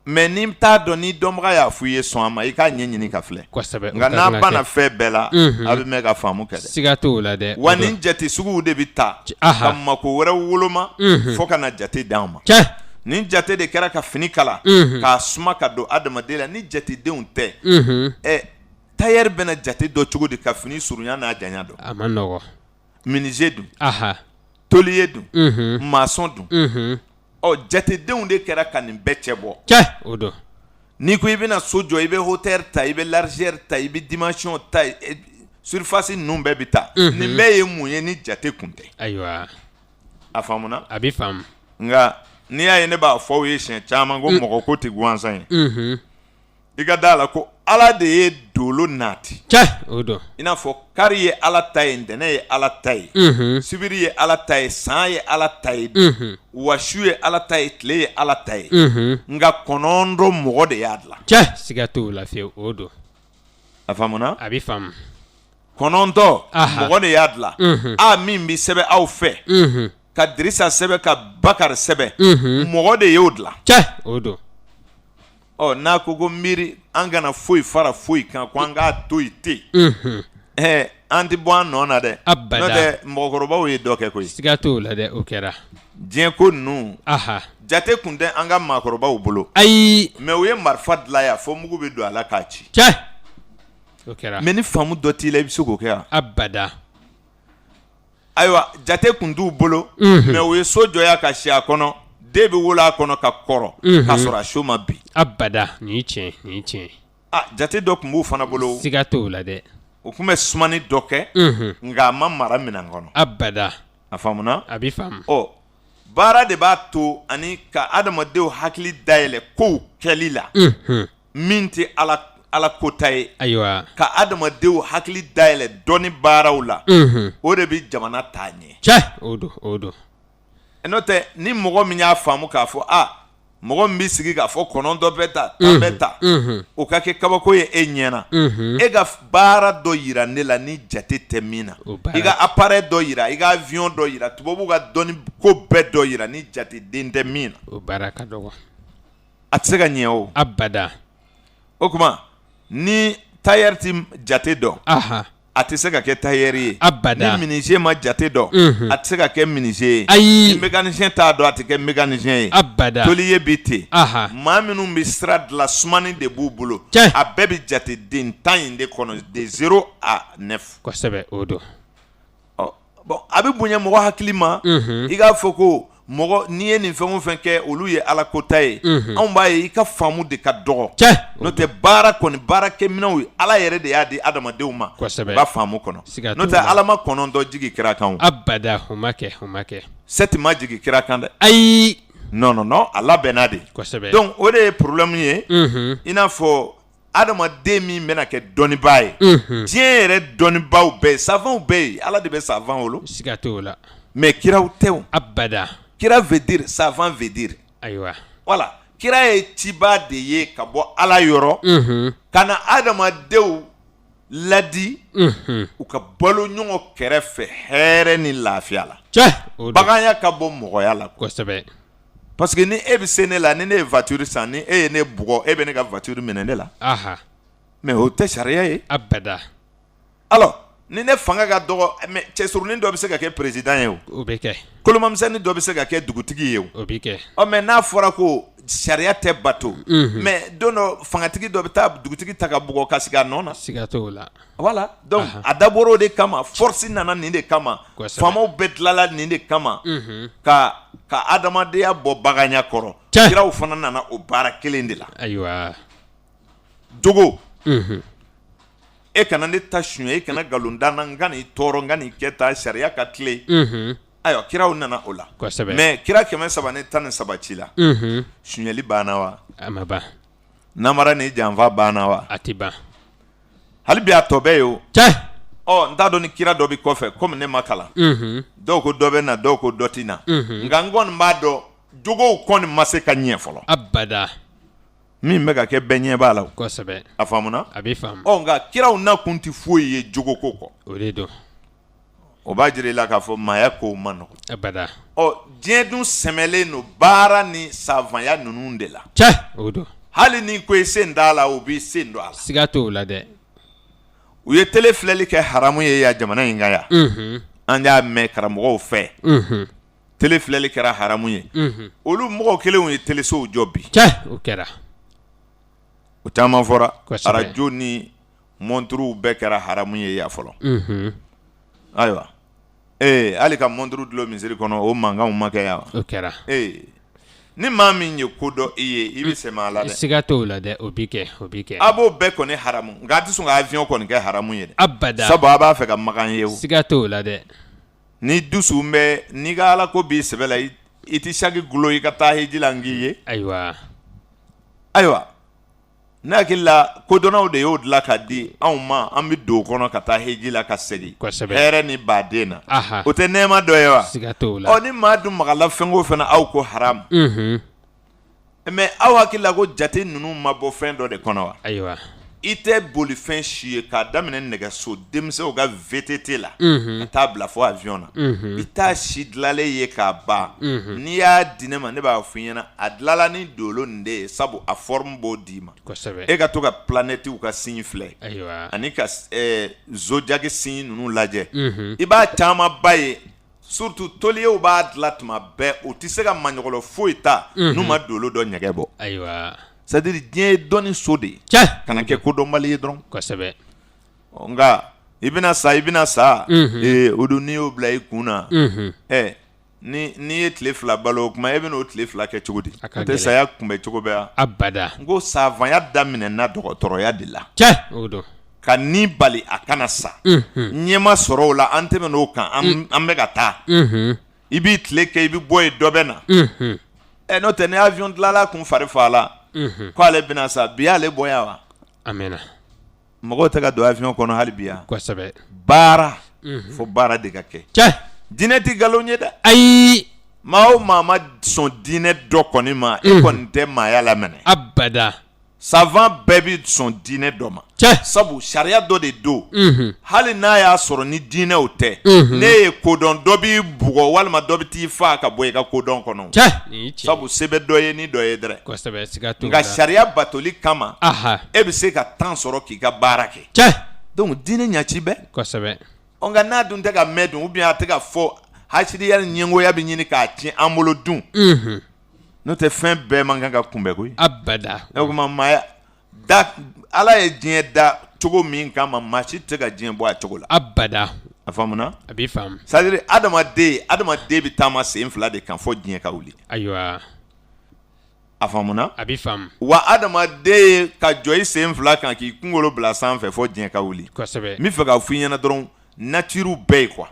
mais n'i t'a dɔn ni dɔnbaga y'a f'i ye sɔn a ma i k'a ɲɛ ɲini ka filɛ nka n'a banna fɛn bɛɛ la a bɛ mɛn ka faamu kɛ dɛ siga t'o la dɛ wa nin jate suguw de bɛ ta ka mako wɛrɛ woloma fo ka na jate d'an ma nin jate de kɛra ka fini kala k'a suma ka don adamaden la ni jatedenw tɛ tailleur bɛna jate dɔ cogo di ka fini surunya n'a janya dɔn a ma nɔgɔ menuisier dun tôlier dun maçon dun jatedenw de kɛra ka nin bɛɛ cɛ bɔ o don n'i ko i bɛna so jɔ i bɛ hauteur ta i bɛ largeur ta i bɛ dimension ta surface ninnu bɛɛ bɛ ta nin bɛɛ ye mun ye ni jate kun tɛ ayiwa a faamuna a bɛ faamu nka n'i y'a ye ne b'a fɔ aw ye siɲɛ caman ko mɔgɔ ko tɛ gansan ye i ka da la ko Ala de ye dolo nati o don i n'a fɔ kari ye Ala ta ye ntɛnɛn ye Ala ta ye sibiri ye Ala ta ye san ye Ala ta ye wasu ye Ala ta ye tile ye Ala ta ye nka 9 mɔgɔ de y'a dilan siga t'o la fiyewu o don a faamuna a bɛ faamu kɔnɔntɔ Aha. mɔgɔ de y'a dilan a min bi sɛbɛn aw fɛ ka Dirisa sɛbɛn ka Bakari sɛbɛn mɔgɔ de y'o dilan cɛ o don n'a ko ko miiri an kana foyi fara foyi kan ko an k'a to yen ten an ti bɔ an nɔ na dɛ Abada. n'o tɛ mɔgɔkɔrɔbaw ye dɔ kɛ koyi siga t'o la dɛ o kɛra diɲɛ ko ninnu aha jate kun tɛ an ka maakɔrɔbaw bolo ayi mais u ye marifa dilan yan fo mugu bɛ don a la k'a ci cɛ o kɛra mais ni faamu dɔ t'i la i bɛ se k'o kɛ yan abada ayiwa jate kun t'u bolo mais u ye so jɔya ka si a kɔnɔ den bɛ wolo a kɔnɔ ka kɔrɔ k'a sɔrɔ a so ma bin abada nin ye tiɲɛ jate dɔ kun b'u fana bolo siga t'o la dɛ u kun bɛ sumani dɔ kɛ nka a ma mara minɛn kɔnɔ abada a faamuna a bɛ faamu baara de b'a to ani ka adamadenw hakili dayɛlɛ kow kɛli la min tɛ ala kota ye ayiwa ka adamadenw hakili dayɛlɛ dɔnni baaraw la o de bɛ jamana taa ɲɛ cɛ o don n'o tɛ ni mɔgɔ min y'a faamu k'a fɔ mɔgɔ min bɛ sigi k'a fɔ kɔnɔntɔ bɛ ta tan bɛ ta o ka kɛ kabako ye e ɲɛna e ka baara dɔ yira ne la ni jate tɛ min na i ka appareil dɔ yira i ka avion dɔ yira tubabuw ka dɔnni ko bɛɛ dɔ yira ni jate den tɛ min na o baara ka dɔgɔ a tɛ se ka ɲɛ o abada o tuma ni tailleur ti jate dɔn aha a tɛ se ka kɛ tailleur ye abada ni menuisier ma jate dɔn a tɛ se ka kɛ menuisier ye ayi ni mécanicien t'a dɔn a tɛ kɛ mécanicien ye abada tôlier bɛ ten aha maa minnu bɛ sira dilan sumani de b'u bolo Cɛ. a bɛɛ bɛ jate den tan in de kɔnɔ de 0 à 9 kosɛbɛ o don bon a bɛ bonya mɔgɔ hakili ma i k'a fɔ ko mɔgɔ n'i ye nin fɛn o fɛn kɛ olu ye ala kota ye anw b'a ye i ka faamu de ka dɔgɔ cɛ n'o tɛ baara kɔni baarakɛminɛnw ye ala yɛrɛ de y'a di adamadenw ma Kosɛbɛ. u ka faamu kɔnɔ Siga n'o t'o tɛ la. ala ma kɔnɔntɔn jigi kira kan o abada o ma kɛ sɛti ma jigi kira kan dɛ ayi non a labɛnna de kosɛbɛ donc o de ye problème ye i n'a fɔ adamaden min bɛna kɛ dɔnnibaa ye diɲɛ yɛrɛ dɔnnibaaw bɛɛ ye savants bɛɛ ye ala de bɛ savant wolo siga t'o la mais kiraw tɛ o abada kira veut dire savant veut dire ayiwa voilà kira ye cibaa de ye ka bɔ ala yɔrɔ ka na adamadenw ladi u ka balo ɲɔgɔn kɛrɛfɛ hɛrɛ ni lafiya la cɛ o don baganya ka bɔ mɔgɔya la kosɛbɛ parce que ni e bɛ se ne la ni ne ye voiture san ni e ye ne bugɔ e bɛ ne ka voiture minɛ ne la aha mais o tɛ sariya ye abada alors ni ne fanga ka dɔgɔ mais cɛsurunin dɔ bɛ se ka kɛ président ye o o bɛ kɛ kolomamisɛnnin dɔ bɛ se ka kɛ dugutigi ye o bɛ kɛ mais n'a fɔra ko sariya tɛ bato mais don dɔ fangatigi dɔ bɛ taa dugutigi ta ka bugɔ ka sigi a nɔ na siga t'o la voilà donc a dabɔra o de kama force nana nin de kama Kosɛbɛ. faamaw bɛɛ tilala nin de kama ka adamadenya bɔ baganya kɔrɔ Cɛ. kiraw fana nana o baara kelen de la ayiwa jogo e kana ne ta suɲɛ e kana nkalon da n na n ka n'i tɔɔrɔ n ka n'i kɛ tan sariya ka tile ayiwa kiraw nana o la kosɛbɛ mais kira 313 ci la suɲɛli banna wa a ma ban namara ni janfa banna wa a tɛ ban hali bi a tɔ bɛɛ ye o cɛ n t'a dɔn ni kira dɔ bɛ kɔfɛ komi ne ma kalan dɔw ko dɔ bɛ na dɔw ko dɔ tɛ na nka n kɔni b'a dɔn jogow kɔni ma se ka ɲɛ fɔlɔ abada min bɛ ka kɛ bɛɛ ɲɛ b'a la o kosɛbɛ a faamuna a bɛ faamu nka kiraw na kun tɛ foyi ye jogo ko kɔ o de don o b'a jira i la k'a fɔ maaya kow ma nɔgɔn abada diɲɛ dun sɛmɛlen don baara ni savanya ninnu de la cɛ o don hali ni ko i sen t'a la o b'i sen don a la siga t'o la dɛ u ye tele filɛli kɛ haramu ye yan jamana in kan yan an y'a mɛn karamɔgɔw fɛ tele filɛli kɛra haramu ye olu mɔgɔw kelenw ye telesow jɔ bi cɛ o kɛra o caman fɔra Kosɛbɛ. arajo ni monturuw bɛɛ kɛra haramu ye yan fɔlɔ ayiwa hali ka monturu dulon misiri kɔnɔ o mankanw ma kɛ yan wa o kɛra ni maa min ye ko dɔ i ye i bɛ sɛmɛ a la dɛ siga t'o la dɛ o bɛ kɛ a b'o bɛɛ kɔni haramu nka a tɛ sɔn ka avion kɔni kɛ haramu ye dɛ abada sabu a b'a fɛ ka magan ye o siga t'o la dɛ ni dusu bɛ n'i ka ala ko b'i sɛbɛ la i tɛ saki gulo i ka taa hiji la n k'i ye ayiwa ne hakili la kodɔnnaw de y'o dilan ka di anw ma an bɛ don o kɔnɔ ka taa hiji la ka segin Kosɛbɛ. hɛrɛ ni baden na aha o tɛ nɛɛma dɔ ye wa siga t'o la ni maa dun magala fɛn o fɛn aw ko haramu mais aw hakili la ko jate ninnu ma bɔ fɛn dɔ de kɔnɔ wa ayiwa i tɛ bolifɛn si ye k'a daminɛ nɛgɛso denmisɛnw ka VTT la ka taa bila fo avion na i t'a si dilanlen ye k'a ban n'i y'a di ne ma ne b'a fɔ i ɲɛna a dilanla ni dolo nin de ye sabu a forme b'o d'i ma e ka to ka planètes ka signe filɛ ani ka zodiac signe ninnu lajɛ i b'a caman ba ye surtout toliyew b'a dilan tuma bɛɛ o tɛ se ka maɲɔgɔnlɔ foyi ta n'u ma dolo dɔ ɲɛgɛ bɔ c'est-à-dire diɲɛ ye dɔnni so de ye kana kɛ kodɔnbali ye dɔrɔn nka i bɛna sa o don n'i y'o bila i kun na n'i ye tile 2 balo o kuma e bɛna o tile 2 kɛ cogo di o tɛ saya kunbɛ cogo bɛ abada n ko savanya daminɛna dɔgɔtɔrɔya de la ka ni bali a kana sa ɲɛma sɔrɔ o la an tɛmɛna o kan an bɛ ka taa i b'i tile kɛ i bɛ bɔ yen dɔ bɛ na n'o tɛ ni avion dilanla kun fari faala ko ale bɛna sa bi ale bɔ yan wa amina mɔgɔw tɛ ka don avion kɔnɔ hali bi yan kosɛbɛ baara fo baara de ka kɛ diinɛ tɛ nkalon ye dɛ ayi maa o maa ma sɔn diinɛ dɔ kɔni ma e kɔni tɛ maaya laminɛ abada savant bɛɛ bɛ sɔn diinɛ dɔ ma sabu sariya dɔ de don hali n'a y'a sɔrɔ ni diinɛw tɛ ne ye kodɔn dɔ b'i bugɔ walima dɔ bɛ t'i faa ka bɔ i ka kodɔn kɔnɔ sabu se bɛ dɔ ye ni dɔ ye dɛrɛ nka sariya batoli kama e bɛ se ka temps sɔrɔ k'i ka baara kɛ donc diinɛ ɲaci bɛ nka n'a dun tɛ ka mɛn dun ou bien a tɛ ka fɔ hasidiya ni ɲɛngoya bɛ ɲini k'a tiɲɛ an bolo dun n'o tɛ fɛn bɛɛ man kan ka kunbɛn koyi abada o kuma maaya da ala ye diɲɛ da cogo min kama maa si tɛ ka diɲɛ bɔ a cogo la abada a faamuna a b'i faamu c'est-à-dire adamaden bɛ taama sen 2 de kan fɔ diɲɛ ka wuli ayiwa a faamuna a b'i faamu wa adamaden ka jɔ i sen 2 kan k'i kunkolo bila sanfɛ fɔ diɲɛ ka wuli kosɛbɛ n bɛ fɛ k'a fɔ i ɲɛna dɔrɔn nature bɛɛ ye quoi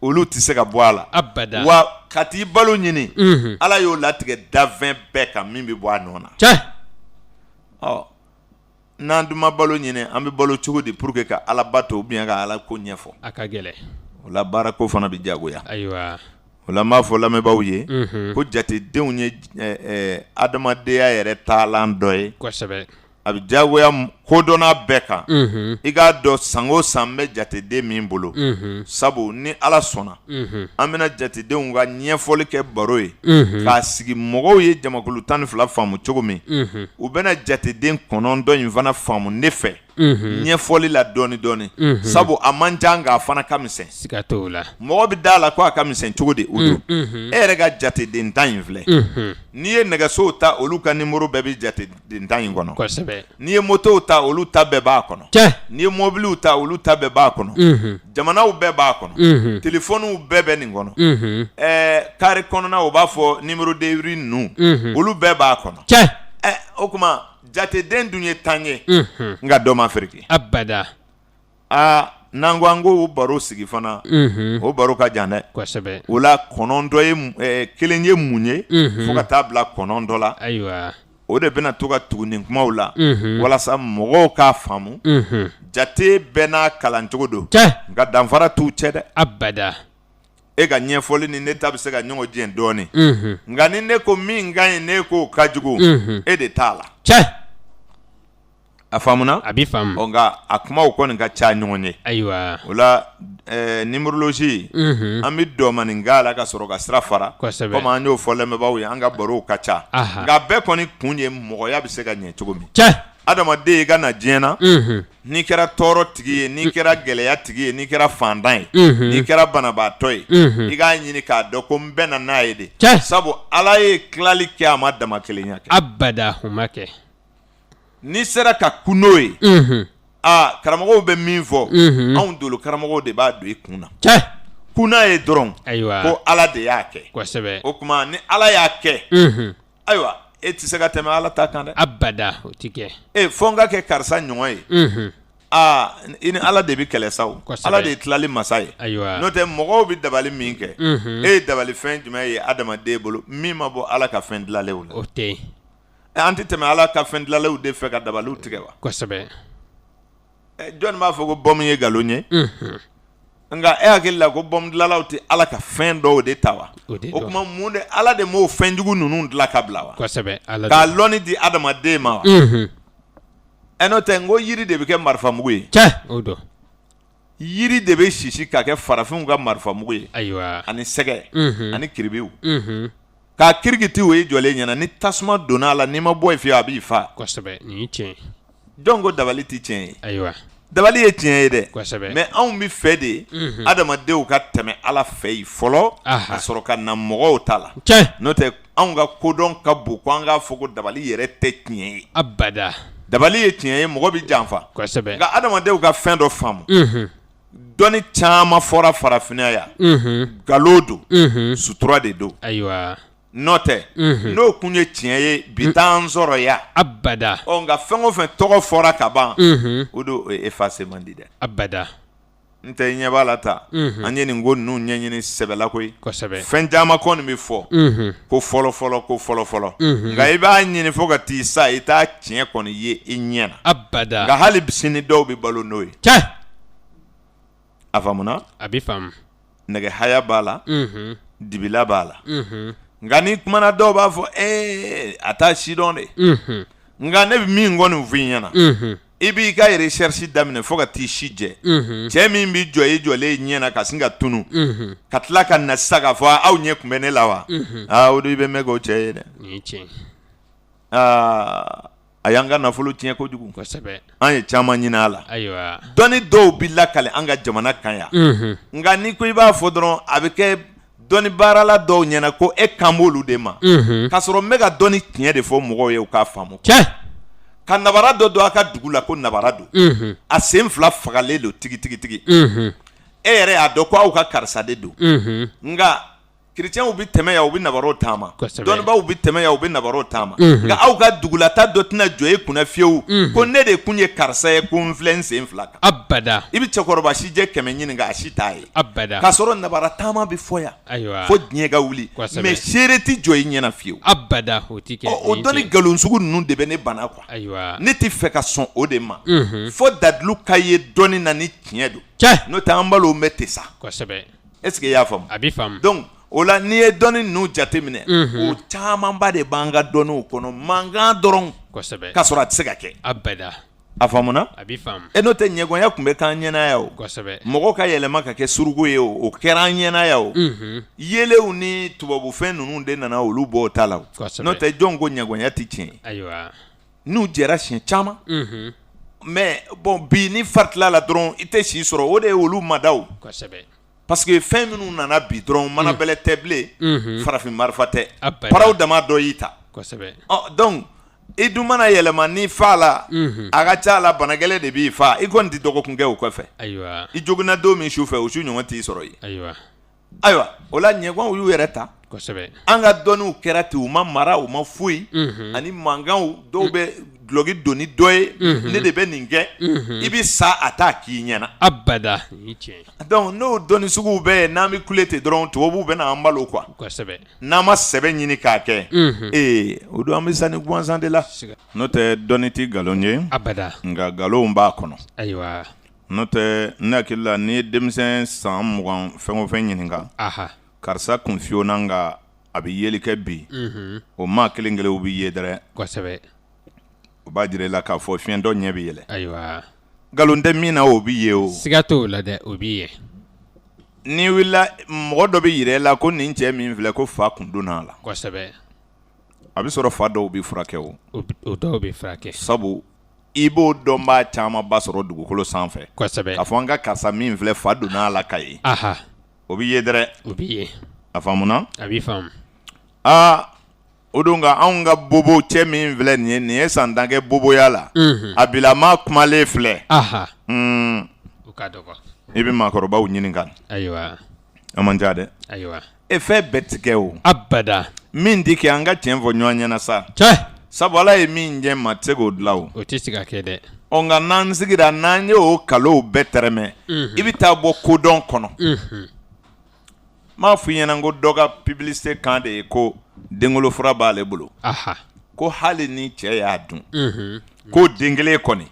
olu tɛ se ka bɔ a la abada wa ka t'i balo ɲini ala y'o latigɛ dafɛn bɛɛ kan min bɛ bɔ a nɔ na n'an dun ma balo ɲini an bɛ balo cogo di pour que ka ala bato ou bien ka ala ko ɲɛfɔ a ka gɛlɛn o la baara ko fana bɛ diyagoya ayiwa o la n b'a fɔ lamɛnbaaw ye ko jatedenw ye adamadenya yɛrɛ taalan dɔ ye kosɛbɛ a bɛ diyagoya kodɔnna bɛɛ kan i k'a dɔn san o san bɛ jateden min bolo sabu ni ala sɔnna an bɛna jatedenw ka ɲɛfɔli kɛ baro ye k'a sigi mɔgɔw ye jamakulu 12 faamu cogo min u bɛna jateden 9 in fana faamu ne fɛ ɲɛfɔli la dɔɔni dɔɔni sabu a man ca nka a fana ka misɛn siga t'o la mɔgɔ bɛ da la ko a ka misɛn cogo di o don e yɛrɛ ka jateden 10 in filɛ n'i ye nɛgɛsow ta olu ka numéro bɛɛ bɛ jateden 10 in kɔnɔ kosɛbɛ n'i ye motow ta olu ta bɛɛ b'a kɔnɔ n'i ye mobiliw ta olu ta bɛɛ b'a kɔnɔ jamanaw bɛɛ b'a kɔnɔ telefoniw bɛɛ bɛ nin kɔnɔ kari kɔnɔna u b'a fɔ numéro de riz ninnu olu bɛɛ b'a kɔnɔ o kuma jateden dun ye 10 ye nka dɔ ma fereke abada n'an ko an ko o baro sigi fana o baro ka jan dɛ kosɛbɛ o la 9 ye kelen ye mun ye fo ka taa bila 9 dɔ la ayiwa o de bɛna to ka tugu nin kumaw la walasa mɔgɔw k'a faamu jate bɛɛ n'a kalancogo don nka danfara t'u cɛ dɛ abada e ka ɲɛfɔli ni ne ta bɛ se ka ɲɔgɔn jɛn dɔɔni nka ni ne ko min ka ɲi ne k'o ka jugu e de t'a la a faamuna a b'i faamu nka a kumaw kɔni ka ca ɲɔgɔn ye ayiwa o la numérologie an bɛ dɔɔmanin k'a la ka sɔrɔ ka sira fara kosɛbɛ komi an y'o fɔ lamɛnbaaw ye an ka barow ka ca nka bɛɛ kɔni kun ye mɔgɔya bɛ se ka ɲɛ cogo min adamaden i ka na diɲɛ na n'i kɛra tɔɔrɔ tigi ye n'i kɛra gɛlɛya tigi ye n'i kɛra fantan ye n'i kɛra banabaatɔ ye i k'a ɲini k'a dɔn ko n bɛ na n'a ye de sabu ala ye tilali kɛ a ma dama kelenya kɛ abada o ma kɛ n'i sera ka kun n'o ye karamɔgɔw bɛ min fɔ anw dolo karamɔgɔw de b'a don i kun na kun n'a ye dɔrɔn ko ala de y'a kɛ kosɛbɛ o tuma ni ala y'a kɛ ayiwa e tɛ se ka tɛmɛ ala ta kan dɛ abada o tɛ kɛ fɔ n ka kɛ karisa ɲɔgɔn ye i ni ala de bɛ kɛlɛ sa o ala de ye tilali masa ye n'o tɛ mɔgɔw bɛ dabali min kɛ e ye dabali fɛn jumɛn ye adamaden bolo min ma bɔ ala ka fɛn dilanlenw la o tɛ an tɛ tɛmɛ ala ka fɛn dilanlenw de fɛ ka dabaliw tigɛ wa kosɛbɛ jɔn b'a fɔ ko bɔmu ye nkalon ye nka e hakili la ko bɔmu dilanlaw tɛ ala ka fɛn dɔw de ta wa o kuma mun de ala de m'o fɛn jugu ninnu dilan ka bila wa kosɛbɛ k'a lɔnni di adamaden ma wa n'o tɛ n ko yiri de bɛ kɛ marifamugu ye cɛ o don yiri de bɛ sisi k'a kɛ farafinw ka marifamugu ye ayiwa ani sɛgɛ ani kiribiw k'a kirikiti o ye jɔlen ɲɛna ni tasuma donna a la n'i ma bɔ yen fiyewu a b'i fa kosɛbɛ nin ye tiɲɛ jɔn ko dabali tɛ tiɲɛ ye ayiwa dabali ye tiɲɛ ye dɛ kosɛbɛ mais anw bɛ fɛ de adamadenw ka tɛmɛ Ala fɛ yen fɔlɔ ka sɔrɔ ka na mɔgɔw ta la cɛ n'o tɛ anw ka kodɔn ka bon ko an k'a fɔ ko dabali yɛrɛ tɛ tiɲɛ ye abada dabali ye tiɲɛ ye mɔgɔ bɛ janfa kosɛbɛ nka adamadenw ka fɛn dɔ faamu dɔnni caman fɔra farafinna yan nkalon don sutura de don ayiwa n'o tɛ n'o kun ye tiɲɛ ye bi t'an sɔrɔ yan abada nka fɛn o fɛn tɔgɔ fɔra ka ban o don o ye effacer man di dɛ abada n tɛ ɲɛ b'a la ta an ye nin ko ninnu ɲɛɲini sɛbɛla koyi kosɛbɛ fɛn caman kɔni bɛ fɔ ko fɔlɔ nka i b'a ɲini fo ka t'i sa i t'a tiɲɛ kɔni ye i ɲɛ na abada nka hali sini dɔw bɛ balo n'o ye cɛ a faamuna a bɛ faamu nɛgɛ haya b'a la dibila b'a la nka ni kumana dɔw b'a fɔ a t'a si dɔn de nka ne bɛ min kɔni fɔ i ɲɛna i b'i ka recherche daminɛ fo ka t'i si jɛ cɛ min bɛ jɔ i jɔlen ɲɛ na ka sin ka tunu ka tila ka na sisan k'a fɔ aw ɲɛ tun bɛ ne la wa o don i bɛ mɛn k'o cɛ ye dɛ nin ye tiɲɛ a y'an ka nafolo tiɲɛ kojugu kosɛbɛ an ye caman ɲini a la ayiwa dɔnni dɔw bɛ lakale an ka jamana kan yan nka ni ko i b'a fɔ dɔrɔn a bɛ kɛ dɔnni baarala dɔw ɲɛna ko e kan b'olu de ma k'a sɔrɔ n bɛ ka dɔnni tiɲɛ de fɔ mɔgɔw ye u k'a faamu cɛ ka nabara dɔ don a ka dugu la ko nabara don a sen fila fagalen don tigi e yɛrɛ y'a dɔn ko aw ka karisa de don nka chrétiens bɛ tɛmɛ yan u bɛ nabaraw taama dɔnnibaw bɛ tɛmɛ yan u bɛ nabaraw taama nka aw ka dugulata dɔ tɛna jɔ e kunna fiyewu ko ne de kun ye karisa ye ko n filɛ n sen fila kan abada i bɛ cɛkɔrɔba si jɛ 100 ɲini nka a si t'a ye abada k'a sɔrɔ nabara taama bɛ fɔ yan ayiwa fo diɲɛ ka wuli mais seere tɛ jɔ i ɲɛna fiyewu abada o ti kɛ o dɔnni nkalon sugu ninnu de bɛ ne bana quoi ayiwa ne tɛ fɛ ka sɔn o de ma fo dadilu ka ye dɔnni na ni tiɲɛ don cɛ n'o tɛ an balo bɛ ten sa kosɛbɛ est ce que i y'a faamu a bɛ faamu donc o la n'i ye dɔnni ninnu jateminɛ o camanba de b'an ka dɔnniw kɔnɔ mankan dɔrɔn kosɛbɛ k'a sɔrɔ a tɛ se ka kɛ abada a faamuna a bɛ faamu e n'o tɛ ɲɛgɔnya tun bɛ k'an ɲɛna yan o kosɛbɛ mɔgɔw ka yɛlɛma ka kɛ suruku ye o kɛra an ɲɛna yan o yelew ni tubabufɛn ninnu de nana olu bɔ o ta la o n'o tɛ jɔn ko ɲɛgɔnya tɛ tiɲɛ ayiwa n'u jɛra siɲɛ caman mais bon bi ni faritila la dɔrɔn i tɛ si sɔrɔ o de ye olu madaw kosɛbɛ parce que fɛn minnu nana bi dɔrɔn manabɛlɛ tɛ bilen farafin marifa tɛ paraw dama dɔ y'i ta kosɛbɛ donc i dun mana yɛlɛma ni fa la a ka ca la banagɛlɛ de b'i fa i kɔni tɛ dɔgɔkun kɛ o kɔfɛ ayiwa i joginna don min su fɛ o su ɲɔgɔn t'i sɔrɔ yen ayiwa o la ɲɛgɔnw y'u yɛrɛ ta kosɛbɛ an ka dɔnniw kɛra ten u ma mara u ma foyi ani mankanw dɔw bɛ duloki don ni dɔ ye ne de bɛ nin kɛ i bɛ sa a t'a k'i ɲɛna abada ni tiɲɛ donc n'o dɔnni suguw bɛ yen n'an bɛ kule ten dɔrɔn tubabuw bɛ na an balo quoi kosɛbɛ n'an ma sɛbɛn ɲini k'a kɛ o don an bɛ sa ni gansan de la n'o tɛ dɔnni tɛ nkalon ye abada nka nkalonw b'a kɔnɔ ayiwa n'o tɛ ne hakili la n'i ye denmisɛn san 20 fɛn o fɛn ɲininka karisa kun fiyona nka a bɛ yeli kɛ bi o maa kelen kelen u bɛ ye dɛrɛ kosɛbɛ o b'a jira i la k'a fɔ fiɲɛ dɔ ɲɛ bɛ yɛlɛ ayiwa nkalon tɛ min na o bɛ ye o siga t'o la dɛ o b'i ye n'i wulila mɔgɔ dɔ bɛ yira i la ko nin cɛ min filɛ ko fa kun donna a la kosɛbɛ a bɛ sɔrɔ fa dɔw bɛ furakɛ o dɔw bɛ furakɛ sabu i b'o dɔnbaa camanba sɔrɔ dugukolo sanfɛ kosɛbɛ k'a fɔ an ka karisa min filɛ fa donna a la ka ye o bɛ ye dɛrɛ o b'i ye a faamuna a b'i faamu o don nka anw ka bobo cɛ min filɛ nin ye san tan kɛ boboya la a bilama kumalen filɛ o ka dɔgɔ i bɛ maakɔrɔbaw ɲininka ayiwa a man ca dɛ ayiwa fɛn bɛɛ tɛ kɛ o abada min tɛ kɛ an ka tiɲɛ fɔ ɲɔgɔn ɲɛna sa cɛ sabu Ala ye min jɛ maa tɛ se k'o dilan o tɛ se ka kɛ dɛ nka n'an sigira n'an ye o kalow bɛɛ tɛrɛmɛ i bɛ taa bɔ kodɔn kɔnɔ m'a fɔ i ɲɛna ko dɔ ka publicité kan de ye ko denwolo fura b'ale bolo ko hali ni cɛ y'a dun ko den kelen kɔni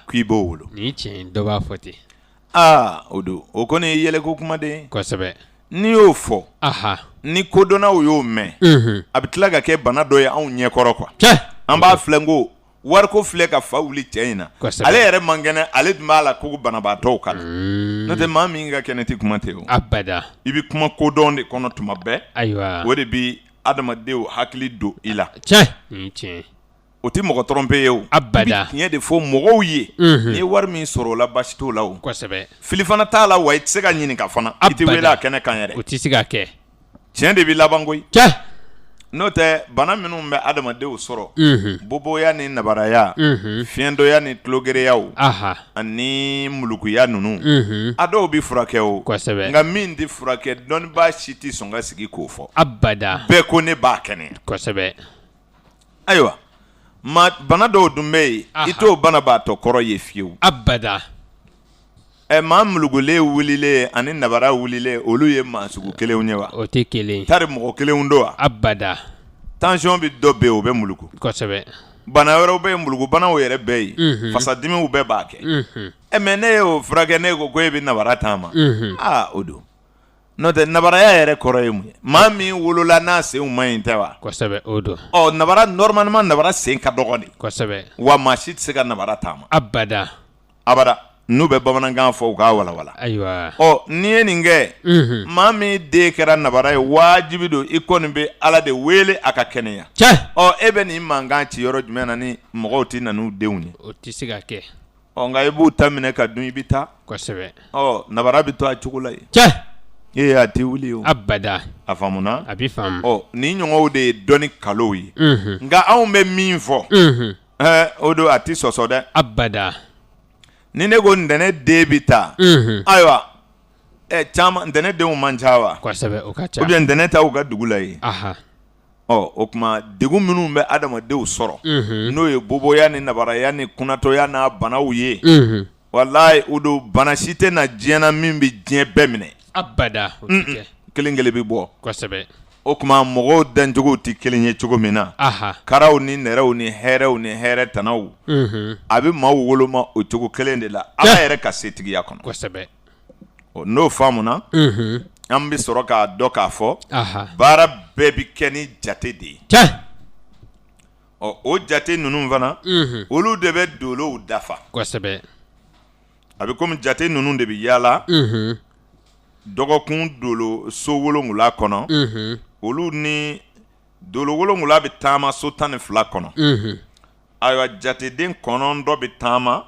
k'i b'o wolo ni tiɲɛ dɔ b'a fɔ ten o don o kɔni ye yɛlɛko kuma de ye kosɛbɛ n'i y'o fɔ ni kodɔnnaw y'o mɛn a bɛ tila ka kɛ bana dɔ ye anw ɲɛkɔrɔ quoi an b'a filɛ ko wariko filɛ ka fa wuli cɛ in na ale yɛrɛ man kɛnɛ ale dun b'a la ko banabaatɔw kala n'o tɛ maa min ka kɛnɛ tɛ kuma tɛ o abada i bɛ kuma kodɔn de kɔnɔ tuma bɛɛ ayiwa o de bi adamadenw hakili don i la tiɲɛ o tɛ mɔgɔ tɔrɔmpe ye o abada tiɲɛ de fɔ mɔgɔw ye n'i ye wari min sɔrɔ o la basi t'o la o kosɛbɛ fili fana t'a la wa i tɛ se ka ɲininka fana i tɛ wele a kɛnɛ kan yɛrɛ o tɛ se ka kɛ tiɲɛ de bɛ laban koyi n'o tɛ bana minnu bɛ adamadenw sɔrɔ boboya ni nabaraya fiɲɛdɔya ni tulogereyaw ani mulukuya ninnu a dɔw bɛ furakɛ o nka min tɛ furakɛ dɔnnibaa si tɛ sɔn ka sigi k'o fɔ abada bɛɛ ko ne b'a kɛnɛ kosɛbɛ ayiwa bana dɔw dun bɛ yen i t'o banabaatɔ kɔrɔ ye fiyewu abada maa mulugulen wulilen ani nabara wulilen olu ye maa sugu kelenw ye wa o tɛ kelen tari mɔgɔ kelenw don wa abada tension bɛ dɔ bɛ yen o bɛ mulugu kosɛbɛ bana wɛrɛw bɛ yen mulugubanaw yɛrɛ bɛɛ yen fasadimiw bɛɛ b'a kɛ mɛ ne y'o furakɛ ne ko e bɛ nabara taama o don n'o tɛ nabaraya yɛrɛ kɔrɔ ye mun ye maa min wolola n'a senw ma ɲi tɛ wa kosɛbɛ o don nabara normalement nabara sen ka dɔgɔ de kosɛbɛ wa maa si tɛ se ka nabara taama abada n'u bɛ bamanankan fɔ u k'a walawala ayiwa n'i ye nin kɛ maa min den kɛra nabara ye wajibi don i kɔni bɛ ala de wele a ka kɛnɛya e bɛ nin mankan ci yɔrɔ jumɛn na ni mɔgɔw tɛ na n'u denw ye o tɛ se ka kɛ nka i b'u ta minɛ ka dun i bɛ taa kosɛbɛ nabara bɛ to a cogo la yen a tɛ wuli o abada a faamuna a bɛ faamu nin ɲɔgɔnw de ye dɔnni kalo ye nka anw bɛ min fɔ o don a tɛ sɔsɔ dɛ abada ni ne ko ntɛnɛn den bɛ taa ayiwa caman ntɛnɛn denw man ca wa kosɛbɛ o ka ca ou bien ntɛnɛn ta u ka dugu la yen o tuma degun minnu bɛ adamadenw sɔrɔ n'o ye boboya ni nabaraya ni kunnatɔya n'a banaw ye walayi o don bana si tɛ na diɲɛ na min bɛ diɲɛ bɛɛ minɛ abada o tɛ kɛ kelen kelen bɛ bɔ kosɛbɛ o tuma mɔgɔw dancogo tɛ kelen ye cogo min na karaw ni nɛrɛw ni hɛrɛw ni hɛrɛ tanaw a bɛ maaw woloma o cogo kelen de la ala yɛrɛ ka setigiya kɔnɔ kosɛbɛ n'o faamuna an bɛ sɔrɔ k'a dɔn k'a fɔ baara bɛɛ bɛ kɛ ni jate de ye o jate ninnu fana olu de bɛ dolow dafa kosɛbɛ a bɛ komi jate ninnu de bɛ yaala dɔgɔkun dolo so 7 kɔnɔ olu ni dolo 7 bɛ taama so 12 kɔnɔ ayiwa jateden 9 bɛ taama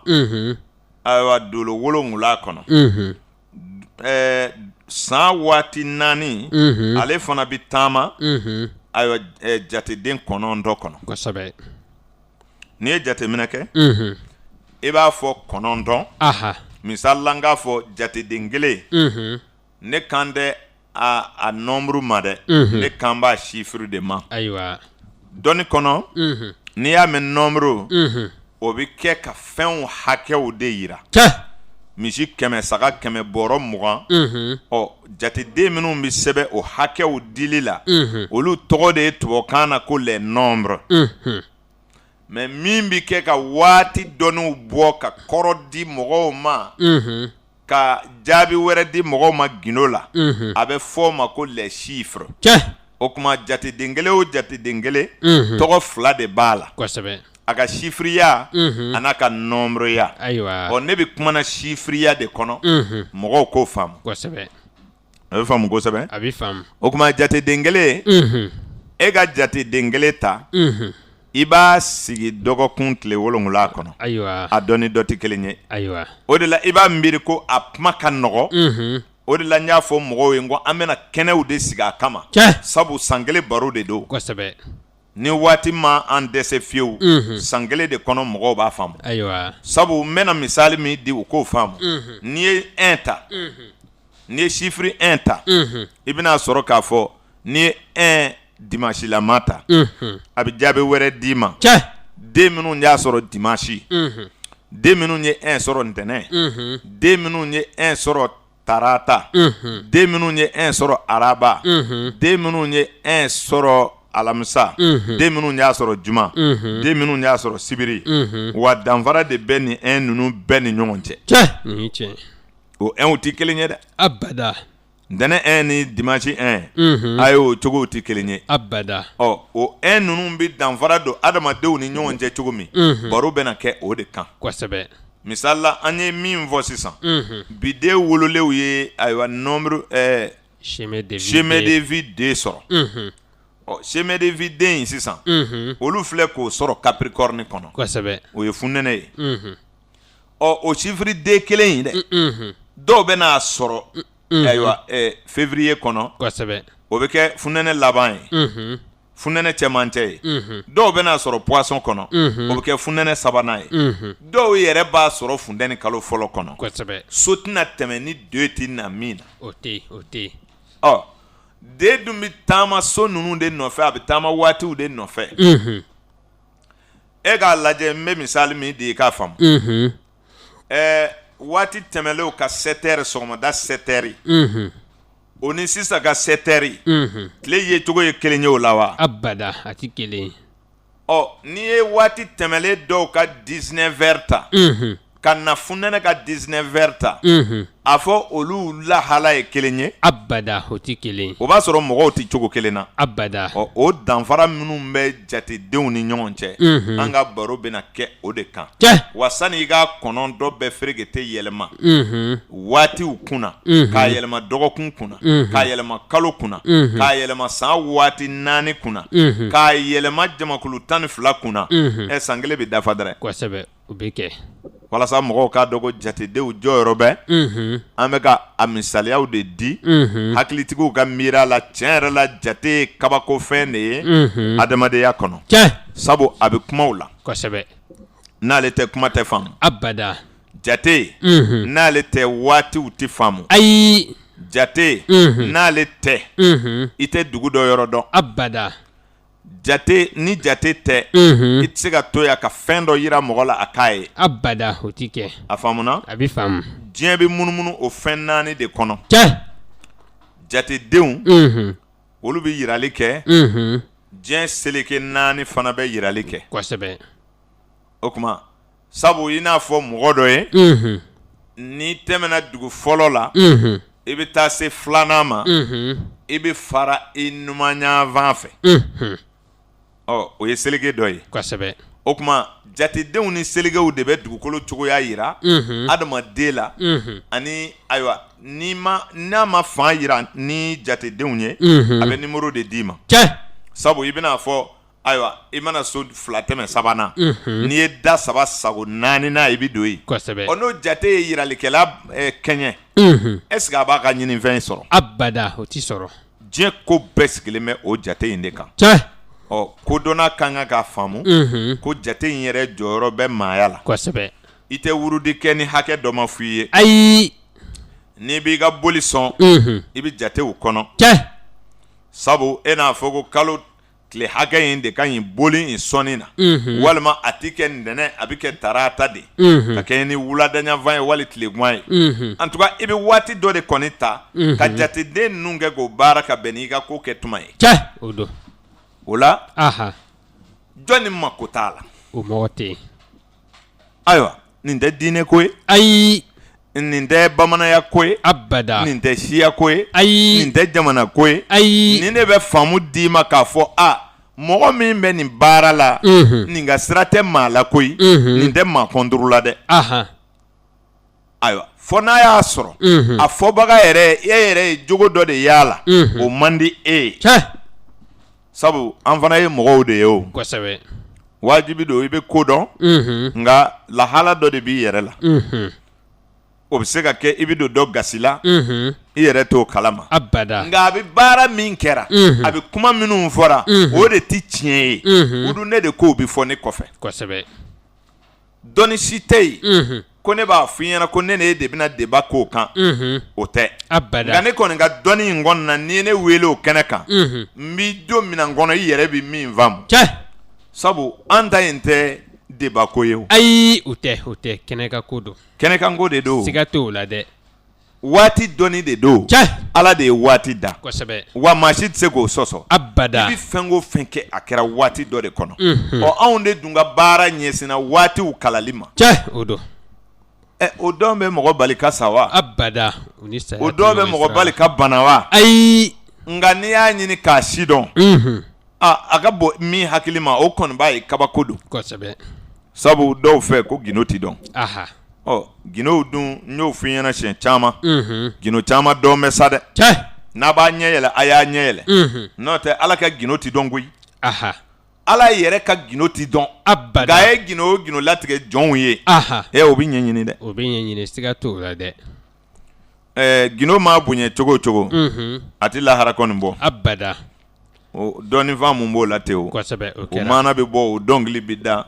ayiwa dolo 7 kɔnɔ san waati 4 ale fana bɛ taama ayiwa jateden 9 kɔnɔ kosɛbɛ n'i ye jateminɛ kɛ i b'a fɔ 9 misali la n k'a fɔ jateden 1 ne kan tɛ a nombre ma dɛ ne kan b'a chiffre de ma ayiwa dɔnni kɔnɔ n'i y'a mɛn nombre o bɛ kɛ ka fɛnw hakɛw de yira misi 100 saga 100 bɔrɔ 20 jateden minnu bɛ sɛbɛn o hakɛw dili la olu tɔgɔ de ye tubabukan na ko les nombres mais min bɛ kɛ ka waati dɔnniw bɔ ka kɔrɔ di mɔgɔw ma ka jaabi wɛrɛ di mɔgɔw ma gindo la a bɛ fɔ o ma ko les chiffres o tuma jateden kelen o jateden kelen tɔgɔ 2 de b'a la kosɛbɛ a ka chiffreya a n'a ka nombreya ayiwa ne bɛ kumana chiffreya de kɔnɔ mɔgɔw k'o faamu kosɛbɛ a bɛ faamu kosɛbɛ a bɛ faamu o tuma jateden kelen e ka jateden kelen ta i b'a sigi dɔgɔkun tile 7 kɔnɔ ayiwa a dɔ ni dɔ tɛ kelen ye ayiwa o de la i b'a miiri ko a kuma ka nɔgɔ o de la n y'a fɔ mɔgɔw ye n ko an bɛna kɛnɛw de sigi a kama sabu san kelen baro de don kosɛbɛ ni waati ma an dɛsɛ fiyewu san kelen de kɔnɔ mɔgɔw b'a faamu ayiwa sabu n bɛna misali min di u k'o faamu n'i ye 1 ta n'i ye chiffre 1 ta i bɛna sɔrɔ k'a fɔ n'i ye 1 dimanche lama ta a bɛ jaabi wɛrɛ d'i ma den minnu y'a sɔrɔ dimanche den minnu ye 1 sɔrɔ ntɛnɛn den minnu ye 1 sɔrɔ tarata den minnu ye 1 sɔrɔ araba den minnu ye 1 sɔrɔ alamisa den minnu y'a sɔrɔ juma den minnu y'a sɔrɔ sibiri wa danfara de bɛ nin 1 ninnu bɛɛ ni ɲɔgɔn cɛ o 1 tɛ kelen ye dɛ abada ntɛnɛn 1 ni dimanche 1 a y'o cogow tɛ kelen ye abada o 1 ninnu bɛ danfara don adamadenw ni ɲɔgɔn cɛ cogo min baro bɛna kɛ o de kan kosɛbɛ misali la an ye min fɔ sisan bi den wololenw ye ayiwa nombre chemin de vie 2 sɔrɔ chemin de vie den in sisan olu filɛ k'o sɔrɔ Capricorne kɔnɔ kosɛbɛ o ye funɛnɛ ye o chiffre den kelen in dɛ dɔw bɛ n'a sɔrɔ ayiwa février kɔnɔ kosɛbɛ o bɛ kɛ funɛnɛ laban ye funɛnɛ cɛmancɛ ye dɔw bɛ n'a sɔrɔ poisson kɔnɔ o bɛ kɛ funɛnɛ sabanan ye dɔw yɛrɛ b'a sɔrɔ funtɛni kalo fɔlɔ kɔnɔ kosɛbɛ so tɛna tɛmɛ ni 2 tɛ na min na o tɛ den dun bɛ taama so ninnu de nɔfɛ a bɛ taama waatiw de nɔfɛ e k'a lajɛ n bɛ misali min di i k'a faamu waati tɛmɛlenw ka 7 heures sɔgɔmada 7 heures o ni sisan ka 7 heures tile ye cogo ye kelen ye o la wa abada a tɛ kelen n'i ye waati tɛmɛlen dɔw ka 19 heures ta ka na funɛnɛ ka 19 heures ta a fɔ olu lahala ye kelen ye abada o tɛ kelen o b'a sɔrɔ mɔgɔw tɛ cogo kelen na abada o danfara minnu bɛ jatedenw ni ɲɔgɔn cɛ an ka baro bɛna kɛ o de kan wa sani i ka kɔnɔn dɔ bɛɛ fereke tɛ yɛlɛma waatiw kunna k'a yɛlɛma dɔgɔkun kunna k'a yɛlɛma kalo kunna k'a yɛlɛma san waati 4 kunna k'a yɛlɛma jamakulu 12 kunna san kelen bɛ dafa dɛrɛ kosɛbɛ o bɛ kɛ walasa mɔgɔw k'a dɔn ko jatedenw jɔyɔrɔ bɛ an bɛ ka a misaliyaw de di hakilitigiw ka miira la tiɲɛ yɛrɛ la jate ye kabakofɛn de ye adamadenya kɔnɔ sabu a bɛ kumaw la kosɛbɛ n'ale tɛ kuma tɛ faamu abada jate n'ale tɛ waatiw tɛ faamu ayi jate n'ale tɛ i tɛ dugu dɔ yɔrɔ dɔn abada jate ni jate tɛ i tɛ se ka to yan ka fɛn dɔ yira mɔgɔ la a k'a ye abada o tɛ kɛ a faamuna a bɛ faamu diɲɛ bɛ munumunu o fɛn 4 de kɔnɔ jatedenw olu bɛ yirali kɛ diɲɛ seleke 4 fana bɛ yirali kɛ kosɛbɛ o tuma sabu i n'a fɔ mɔgɔ dɔ ye n'i tɛmɛna dugu fɔlɔ la i bɛ taa se 2nan ma i bɛ fara i numanyanfan fɛ o ye seleke dɔ ye kosɛbɛ o tuma jatedenw ni selekew de bɛ dugukolo cogoya yira adamaden la ani ayiwa n'a ma fan yira ni jatedenw ye a bɛ nimero de d'i ma sabu i bɛna fɔ ayiwa i mana so 2 tɛmɛ 3nan n'i ye da 3 sago 4nan i bɛ don yen n'o jate ye yiralikɛla kɛɲɛ est-ce que a b'a ka ɲinifɛn sɔrɔ abada o tɛ sɔrɔ diɲɛ ko bɛɛ sigilen bɛ o jate in de kan kodɔnna kan ka faamu ko jate in yɛrɛ jɔyɔrɔ bɛ maaya la kosɛbɛ i tɛ wurudi kɛ ni hakɛ dɔ ma f'i ye ayi n'i b'i ka boli sɔn i bɛ jatew kɔnɔ sabu e n'a fɔ ko kalo tile hakɛ in de ka ɲi boli in sɔnni na walima a tɛ kɛ ntɛnɛn a bɛ kɛ tarata de ka kɛ ni wuladanyanfan ye wali tilegan ye en tout cas i bɛ waati dɔ de kɔni ta ka jateden ninnu kɛ k'o baara ka bɛn n'i ka ko kɛ tuma ye o don o la jɔn ni mako t'a la o mɔgɔ tɛ yen ayiwa nin tɛ diinɛ ko ye ayi nin tɛ bamananya ko ye abada nin tɛ siya ko ye ayi nin tɛ jamana ko ye ayi nin de bɛ faamu d'i ma k'a fɔ mɔgɔ min bɛ nin baara la nin ka sira tɛ maa la koyi nin tɛ maa kɔnturu la dɛ ayiwa fɔ n'a y'a sɔrɔ a fɔbaga yɛrɛ e yɛrɛ ye jogo dɔ de y'a la o man di e ye sabu an fana ye mɔgɔw de ye o kosɛbɛ wajibi don i bɛ ko dɔn nka lahala dɔ de b'i yɛrɛ la o bɛ se ka kɛ i bɛ don dɔ gasi la i yɛrɛ t'o kalama abada nka a bɛ baara min kɛra a bɛ kuma minnu fɔra o de tɛ tiɲɛ ye o dun ne de k'o bɛ fɔ ne kɔfɛ kosɛbɛ dɔnni si tɛ yen ko ne b'a f'i ɲɛna ko ne de bɛna débat k'o kan o tɛ abada nka ne kɔni ka dɔnni in kɔnɔna n'i ye ne wele o kɛnɛ kan n b'i don minan kɔnɔ i yɛrɛ bɛ min faamu sabu an ta in tɛ débat ko ye o ayi o tɛ kɛnɛka ko don kɛnɛkan ko de don siga t'o la dɛ waati dɔnni de don ala de ye waati da kosɛbɛ wa maa si tɛ se k'o sɔsɔ abada i bɛ fɛn o fɛn kɛ a kɛra waati dɔ de kɔnɔ anw de dun ka baara ɲɛsinna waatiw kalali ma o don o dɔn bɛ mɔgɔ bali ka sa wa abada uni saya o dɔn bɛ mɔgɔ bali ka bana wa ayi nka n'i y'a ɲini k'a si dɔn a ka bɔ min hakili ma o kɔni b'a ye kabako don kosɛbɛ sabu dɔw fɛ ko gindo ti dɔn aha gindow dun n y'o f'i ɲɛna siɲɛ caman gindo caman dɔn bɛ sa dɛ n'a b'a ɲɛ yɛlɛ a y'a ɲɛ yɛlɛ n'o tɛ ala ka gindo ti dɔn koyi aha ala yɛrɛ ka gindo ti dɔn abada nka a ye gindo o gindo latigɛ jɔnw ye o bɛ ɲɛɲini dɛ o bɛ ɲɛɲini siga t'o la dɛ gindo maa bonya cogo o cogo a ti lahara kɔni bɔ abada o dɔnnifan mun b'o la ten o kosɛbɛ o o kɛra maana bɛ bɔ o dɔnkili bɛ da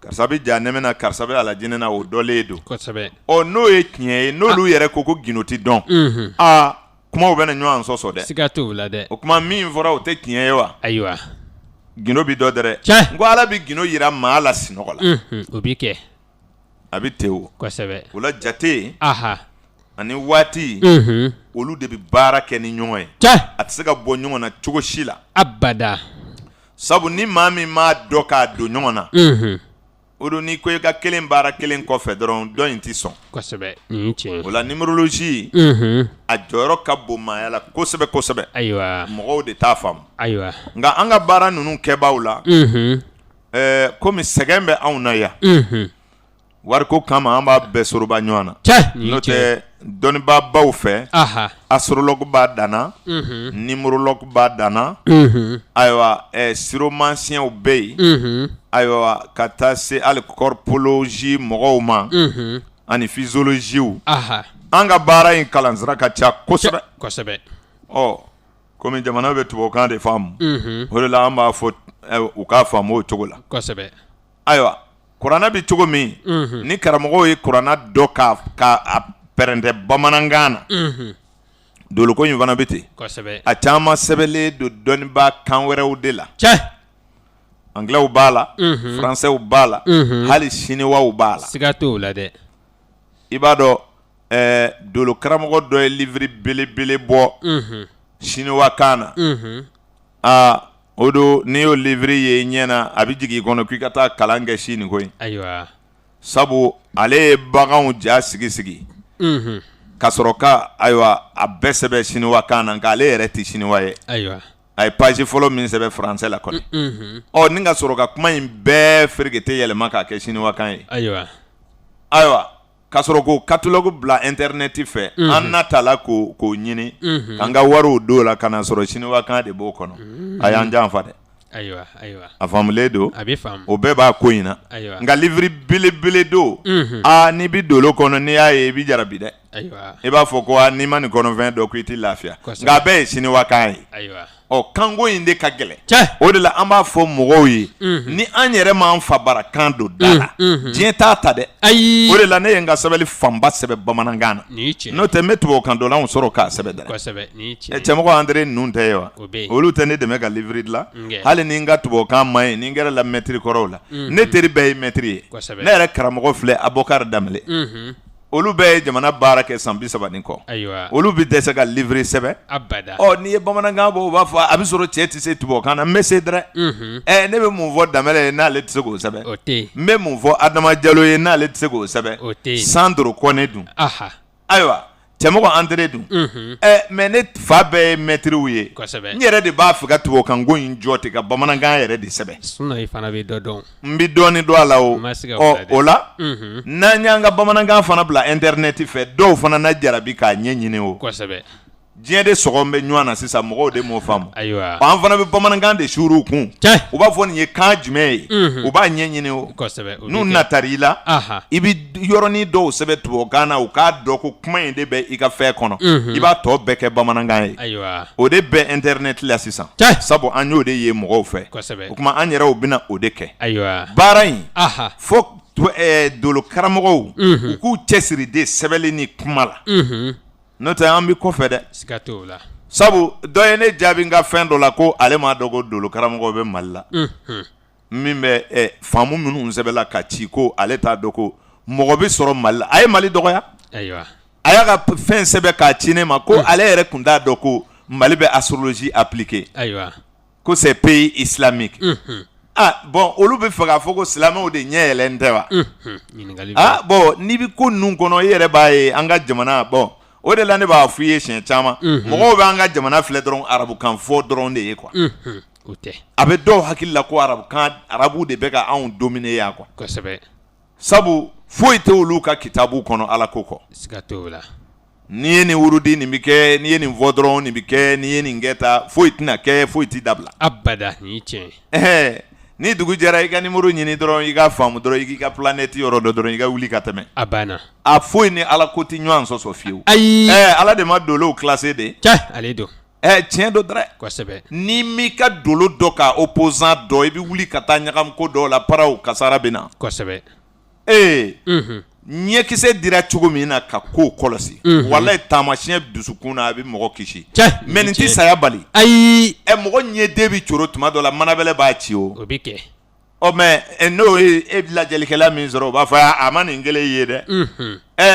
karisa bɛ ja nɛmɛ na karisa bɛ alajinɛ na o dɔlen don kosɛbɛ n'o ye tiɲɛ ye n'olu yɛrɛ ko gindo ti dɔn kumaw bɛ na ɲɔgɔn sɔsɔ dɛ siga t'o la dɛ o kuma min fɔra o tɛ tiɲɛ ye wa ayiwa gindo bi dɔ dɛrɛ n ko ala bɛ gindo yira maa la sinɔgɔ la o bi kɛ a bɛ ten o kosɛbɛ o la jate aha ani waati olu de bɛ baara kɛ ni ɲɔgɔn ye a tɛ se ka bɔ ɲɔgɔn na cogo si la abada sabu ni maa min m'a dɔn k'a don ɲɔgɔn na o don n'i ko i ka kelen baara kelen kɔfɛ dɔrɔn dɔ in tɛ sɔn kosɛbɛ nin tiɲɛ o la numérologie a jɔyɔrɔ ka bon maaya la kosɛbɛ kosɛbɛ ayiwa mɔgɔw de t'a faamu ayiwa nka an ka baara ninnu kɛbaaw la komi sɛgɛn bɛ anw na yan wariko kama an b'a bɛɛ soroba ɲɔgɔn na n'o tɛ dɔnnibaa baw fɛ astrologue b'a danna numérologue b'a danna ayiwa siromansiyɛnw bɛ yen ayiwa ka taa se hali corpologie mɔgɔw ma ani physiologie an ka baara in kalansira ka ca kosɛbɛ kosɛbɛ komi jamana bɛ tubabukan de faamu o de la an b'a fɔ u k'a faamu o cogo la kosɛbɛ ayiwa kuranɛ bɛ cogo min ni karamɔgɔw ye kuranɛ dɔ k'a pɛrɛntɛ bamanankan na doloko in fana bɛ ten a caman sɛbɛnlen don dɔnnibaa kan wɛrɛw de la anglɛw b'a la faransɛw b'a la hali siniwaw b'a la siga t'o la dɛ i b'a dɔn dolo karamɔgɔ dɔ ye livre belebele bɔ siniwakan na o don n'i y'o livre ye ɲɛ na a bɛ jigin i kɔnɔ k'i ka taa kalan kɛ sini ko in ayiwa sabu ale ye baganw ja sigi sigi ka sɔrɔ ka ayiwa a bɛɛ sɛbɛn siniwakan na nka ale yɛrɛ tɛ siniwa ye ayiwa a ye page fɔlɔ min sɛbɛn faransɛ la kɔni ni ka sɔrɔ ka kuma in bɛɛ fereke yɛlɛma k'a kɛ siniwakan ye ayiwa ka sɔrɔ ko catalogue bila internet fɛ an na tala k'o ɲini k'an ka wariw don la ka na sɔrɔ siniwakan de b'o kɔnɔ a y'an janfa dɛ a faamulen don o bɛɛ b'a ko in na nka livre belebele don n'i bɛ dolo kɔnɔ n'i y'a ye i bɛ jarabi dɛ i b'a fɔ ko n'i ma nin kɔnɔfɛn dɔ ko i tɛ lafiya nka a bɛɛ ye siniwakan ye kanko in de ka gɛlɛn o de la an b'a fɔ mɔgɔw ye ni an yɛrɛ m'an fa bara kan don da la diɲɛ t'a ta dɛ o de la ne ye n ka sɛbɛnni fanba sɛbɛn bamanankan na n'o tɛ n bɛ tubabukan dɔnlanw sɔrɔ k'a sɛbɛn dɛ cɛmɔgɔ Andre ninnu tɛ ye wa olu tɛ ne dɛmɛ ka livre dilan hali ni n ka tubabukan ma ɲi ni n kɛra la mɛtiri kɔrɔw la ne teri bɛɛ ye mɛtiri ye ne yɛrɛ karamɔgɔ filɛ Abubakar Danbɛlɛ olu bɛɛ ye jamana baara kɛ san 30 kɔ olu bɛ dɛsɛ ka livre sɛbɛn n'i ye bamanankan bɔ u b'a fɔ a bɛ sɔrɔ cɛ tɛ se tubabukan na n bɛ se dɛrɛ ne bɛ mun fɔ Danbɛlɛ ye n'ale tɛ se k'o sɛbɛn n bɛ mun fɔ Adama Jalo ye n'ale tɛ se k'o sɛbɛn Sandro Kɔne dun ayiwa cɛmɔgɔ Andre dun mɛ ne fa bɛɛ ye mɛtiriw ye n yɛrɛ de b'a fɛ ka tubabukanko in jɔ ten ka bamanankan yɛrɛ de sɛbɛn n bɛ dɔɔnin dɔn a la o la n'an y'an ka bamanankan fana bila internet fɛ dɔw fana na jarabi k'a ɲɛ ɲini o diɲɛ de sɔgɔ bɛ ɲɔgɔn na sisan mɔgɔw de m'o faamu an fana bɛ bamanankan de suuru u kun u b'a fɔ nin ye kan jumɛn ye u b'a ɲɛ ɲini o n'u natari i la i bɛ yɔrɔnin dɔw sɛbɛn tubabukan na u k'a dɔn ko kuma in de bɛ i ka fɛn kɔnɔ i b'a tɔ bɛɛ kɛ bamanankan ye o de bɛ internet la sisan sabu an y'o de ye mɔgɔw fɛ o tuma an yɛrɛw bɛna o de kɛ baara in fo dolo karamɔgɔw u k'u cɛsiri de sɛbɛnni ni kuma la n'o tɛ an bɛ kɔfɛ dɛ sabu dɔ ye ne jaabi n ka fɛn dɔ la ko ale m'a dɔn ko dolo karamɔgɔw bɛ Mali la min bɛ faamu minnu sɛbɛnla ka ci ko ale t'a dɔn ko mɔgɔ bɛ sɔrɔ Mali la a ye Mali dɔgɔya a y'a ka fɛn sɛbɛn k'a ci ne ma ko ale yɛrɛ tun t'a dɔn ko Mali bɛ astrologie appliquée ko c'est pays islamique bon olu bɛ fɛ k'a fɔ ko silamɛw de ɲɛ yɛlɛn tɛ wa ɲininkali bon n'i bɛ ko ninnu kɔnɔ i yɛrɛ b'a ye an ka jamana bon o de la ne b'a fɔ i ye siɲɛ caman mɔgɔw bɛ an ka jamana filɛ dɔrɔn arabukan fɔ dɔrɔn de ye quoi o tɛ a bɛ dɔw hakili la ko arabu de bɛ ka anw dominer yan quoi kosɛbɛ sabu foyi tɛ olu ka kitabu kɔnɔ ala ko kɔ siga t'o la n'i ye nin wurudi nin bɛ kɛ n'i ye nin fɔ dɔrɔn nin bɛ kɛ n'i ye nin kɛ ta foyi tɛna kɛ foyi t'i dabila abada nin ye tiɲɛ ni dugu jɛra i ka numéro ɲini dɔrɔn i ka faamu dɔrɔn i k'i ka planète yɔrɔ dɔ dɔrɔn i ka wuli ka tɛmɛ a banna a foyi ni ala ko tɛ ɲɔgɔn sɔsɔ fiyewu ayi ala de ma dolow classé de cɛ ale don tiɲɛ dɔ dɛrɛ kosɛbɛ n'i m'i ka dolo dɔ ka opposant dɔ i bɛ wuli ka taa ɲagami ko dɔw la paraw kasara bɛ na kosɛbɛ ɲɛkisɛ dira cogo min na ka ko kɔlɔsi walayi taamasiyɛn dusukun na a bɛ mɔgɔ kisi mais nin tɛ saya bali ayi mɔgɔ ɲɛden bɛ coro tuma dɔ la manabɛlɛ b'a ci o bɛ kɛ mais n'o ye lajɛlikɛla min sɔrɔ o b'a fɔ a ma nin kelen ye dɛ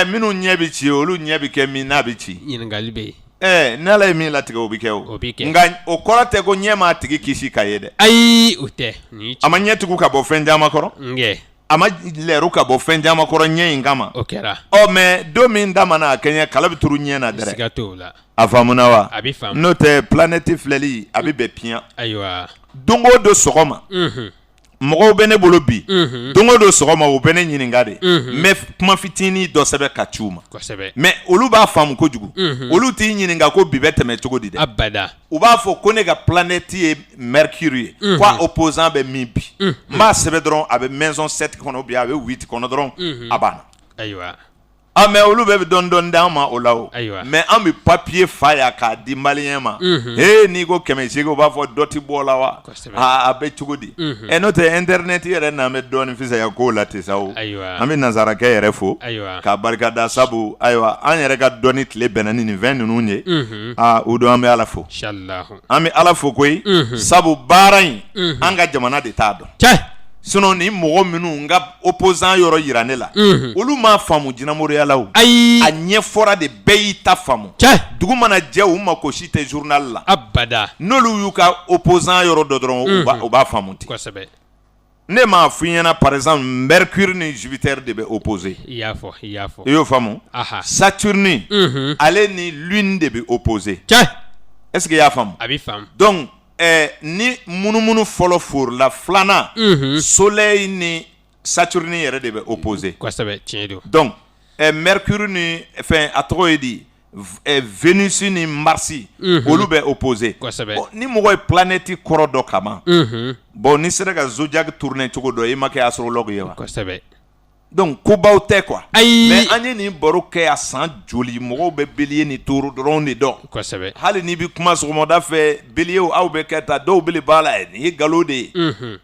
minnu ɲɛ bɛ ci olu ɲɛ bɛ kɛ min n'a bɛ ci ɲininkali bɛ yen n'ala ye min latigɛ o bɛ kɛ o bɛ kɛ nka o kɔrɔ tɛ ko ɲɛ m'a tigi kisi ka ye dɛ ayi o tɛ a ma ɲɛtigiw ka bɔ fɛn caman kɔrɔ a ma lɛru ka bɔ fɛn caman kɔrɔ ɲɛ in kama o kɛra mais don min da mana a kɛɲɛ kala bɛ turu ɲɛ na dɛrɛ siga t'o la a faamuna wa a bɛ faamu n'o tɛ planète filɛli a bɛ bɛn piyan ayiwa don o don sɔgɔma mɔgɔw bɛ ne bolo bi don o don sɔgɔma o bɛ ne ɲininka de mais kuma fitinin dɔ sɛbɛn ka ci u ma kosɛbɛ mais olu b'a faamu kojugu olu t'i ɲininka ko bi bɛ tɛmɛ cogo di dɛ abada u b'a fɔ ko ne ka planète ye Mercure ye ko a opposant bɛ min bi n b'a sɛbɛn dɔrɔn a bɛ maison 7 kɔnɔ ou bien a bɛ 8 kɔnɔ dɔrɔn a banna ayiwa mais olu bɛɛ bɛ dɔɔni d'an ma o la o ayiwa mais an bɛ papier fa yan k'a di maliyɛn ma n'i ko 800 u b'a fɔ dɔ tɛ bɔ o la wa a bɛ cogo di n'o tɛ internet yɛrɛ n'an bɛ dɔɔni fisaya k'o la ten sa o an bɛ nansarake yɛrɛ fo k'a barikada sabu ayiwa an yɛrɛ ka dɔɔni tile bɛnna ni nin fɛn ninnu ye o don an bɛ ala fo an bɛ ala fo koyi sabu baara in an ka jamana de t'a dɔn sinon ni mɔgɔ minnu n ka opposant yɔrɔ yira ne la olu m'a faamu jinɛmoriya la o a ɲɛfɔra de bɛɛ y'i ta faamu dugu mana jɛ u mako si tɛ journal la abada n'olu y'u ka opposant yɔrɔ dɔ dɔrɔn u b'a faamu ten kosɛbɛ ne m'a f'i ɲɛna par exemple Mercure ni Jupiter de bɛ opposé i y'a fɔ i y'o faamu Saturne ale ni Lune de bɛ opposé est-ce que i y'a faamu a bɛ faamu donc ni munumunu fɔlɔ forila filanan soleil ni Saturne yɛrɛ de bɛ opposé kosɛbɛ tiɲɛ don donc Mercure ni fɛn a tɔgɔ ye di Venus ni Mars olu bɛ opposé kosɛbɛ ni mɔgɔ ye planète kɔrɔ dɔ kaban bon ni sera ka zodiac tourner cogo dɔ i ma kɛ astrologue ye wa kosɛbɛ donc kobaw tɛ quoi ayi mais an ye nin baro kɛ a san joli mɔgɔw bɛ bélier ni taureau dɔrɔn de dɔn kosɛbɛ hali n'i bɛ kuma sɔgɔmada fɛ bélier aw bɛ kɛ ta dɔw bɛ b'a la nin ye nkalon de ye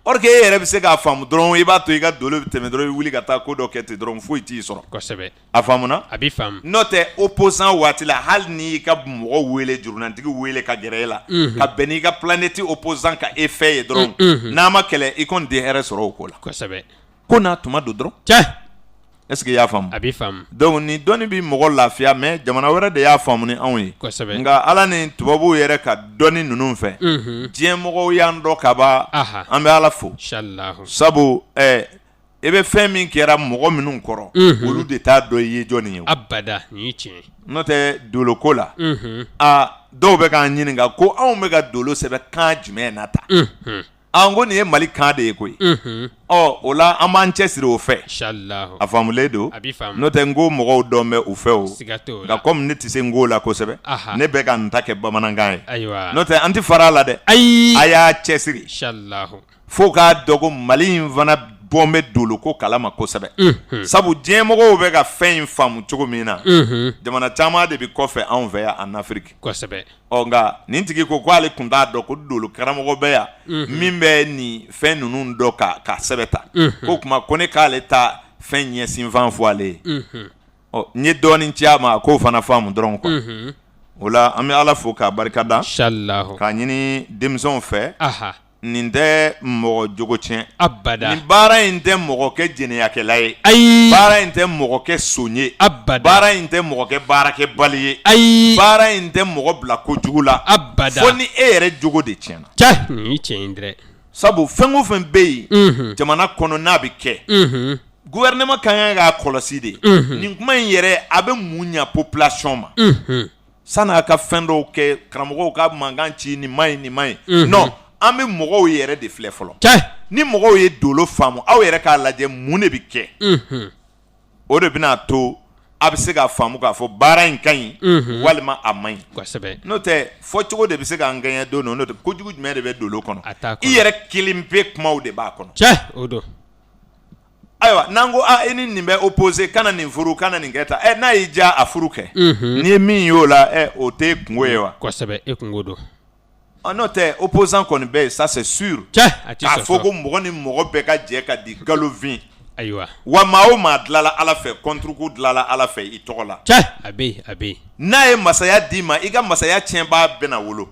or que e yɛrɛ bɛ se k'a faamu dɔrɔn i b'a to i ka dolo bɛ tɛmɛ dɔrɔn i wuli ka taa ko dɔ kɛ ten dɔrɔn foyi t'i sɔrɔ kosɛbɛ a faamuna a bɛ faamu n'o tɛ opposant waati la hali n'i ka mɔgɔ wele jurunantigi wele ka gɛrɛ e la ka bɛn n'i ka planète opposant ka e fɛ ye dɔrɔn n'a ma kɛlɛ i kɔni tɛ hɛrɛ sɔrɔ o ko la kosɛbɛ ko n'a tuma don dɔrɔn est-ce que i y'a faamu a bɛ faamu donc ni dɔnni bɛ mɔgɔ lafiya mais jamana wɛrɛ de y'a faamu ni anw ye kosɛbɛ nka ala ni tubabuw yɛrɛ ka dɔnni ninnu fɛ diɲɛ mɔgɔw y'an dɔn ka ban an bɛ ala fo sabu i bɛ fɛn min kɛra mɔgɔ minnu kɔrɔ olu de t'a dɔn i ye jɔnni ye abada nin ye tiɲɛ n'o tɛ doloko la dɔw bɛ k'an ɲininka ko anw bɛ ka dolo sɛbɛn kan jumɛn na ta an ko nin ye Mali kan de ye koyi o la an b'an cɛsiri o fɛ a faamulen don n'o tɛ n ko mɔgɔw dɔn bɛ u fɛ o nka comme ne tɛ se n ko la kosɛbɛ ne bɛ ka n ta kɛ bamanankan ye n'o tɛ an tɛ fara a la dɛ a y'a cɛsiri fo k'a dɔn ko Mali in fana bɔn bɛ doloko kalama kosɛbɛ sabu diɲɛ mɔgɔw bɛ ka fɛn in faamu cogo min na jamana caman de bɛ kɔfɛ anw fɛ yan en Afrique kosɛbɛ nka nin tigi ko k'ale tun t'a dɔn ko dolo karamɔgɔ bɛ yan min bɛ nin fɛn ninnu dɔn ka sɛbɛn ta ko kuma ko ne k'ale ta fɛn ɲɛsinfan fɔ ale ye n ye dɔɔnin ci a ma k'o fana faamu dɔrɔn quoi o la an bɛ ala fo k'a barikada k'a ɲini denmisɛnw fɛ nin tɛ mɔgɔ jogo tiɲɛ abada nin baara in tɛ mɔgɔ kɛ jɛnɛyakɛla ye baara in tɛ mɔgɔ kɛ son ye baara in tɛ mɔgɔ kɛ baarakɛbali ye baara in tɛ mɔgɔ bila kojugu la abada fo ni e yɛrɛ jogo de tiɲɛna nin ye tiɲɛ ye dɛ sabu fɛn o fɛn bɛ yen jamana kɔnɔ n'a bɛ kɛ gouvernement kan ka kɔlɔsi de nin kuma in yɛrɛ a bɛ mun ɲɛ population ma san'a ka fɛn dɔw kɛ karamɔgɔw ka mankan ci nin ma ɲi non an bɛ mɔgɔw yɛrɛ de filɛ fɔlɔ ni mɔgɔw ye dolo faamu aw yɛrɛ k'a lajɛ mun de bɛ kɛ o de bɛna to a bɛ se k'a faamu k'a fɔ baara in ka ɲi walima a man ɲi n'o tɛ fɔ cogo de bɛ se k'an gɛɲɛ don n'o tɛ kojugu jumɛn de bɛ dolo kɔnɔ i yɛrɛ kelen pe kumaw de b'a kɔnɔ o don ayiwa n'an ko e ni nin bɛ opposé kana nin furu kana nin kɛ tan n'a y'i diya a furu kɛ n'i ye min y'o la o t'e kungo ye wa kosɛbɛ e kungo don n'o tɛ opposant kɔni bɛ yen ça c'est sûr k'a fɔ ko mɔgɔ ni mɔgɔ bɛɛ ka jɛ ka di galon ayiwa wa maa o maa dilala ala fɛ contre coup dilala ala fɛ i tɔgɔ la a bɛ yen n'a ye masaya d'i ma i ka masaya tiɲɛbaa bɛna wolo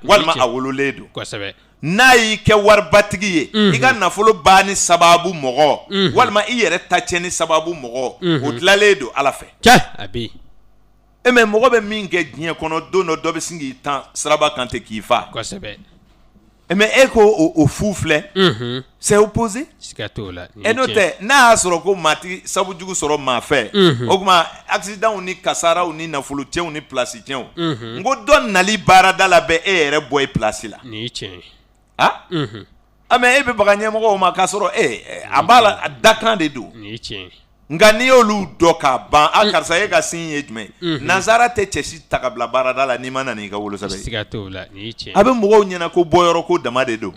walima a wololen don kosɛbɛ n'a y'i kɛ waribatigi ye i ka nafolo banni sababu mɔgɔ walima i yɛrɛ ta tiɲɛni sababu mɔgɔ o dilalen don ala fɛ a bɛ yen mais mɔgɔ bɛ min kɛ diɲɛ kɔnɔ don dɔ bɛ sin k'i tan siraba kan ten k'i fa kosɛbɛ mais e ko o fu filɛ c'est opposé siga t'o la n'o tɛ n'a y'a sɔrɔ ko maatigi sabu jugu sɔrɔ maa fɛ o tuma accidentw ni kasaraw ni nafolo tiɲɛw ni place tiɲɛw n ko dɔ nali baarada la bɛ e yɛrɛ bɔ i place la nin ye tiɲɛ ye mais e bɛ baga ɲɛmɔgɔw ma k'a sɔrɔ a b'a la dakan de don nin ye tiɲɛ nka n'i y'olu dɔ k'a ban karisa e ka sin ye jumɛn nansara tɛ cɛsi ta ka bila baarada la n'i ma na n'i ka wolosɛbɛn ye siga t'o la nin ye tiɲɛ a bɛ mɔgɔw ɲɛna ko bɔyɔrɔ ko dama de don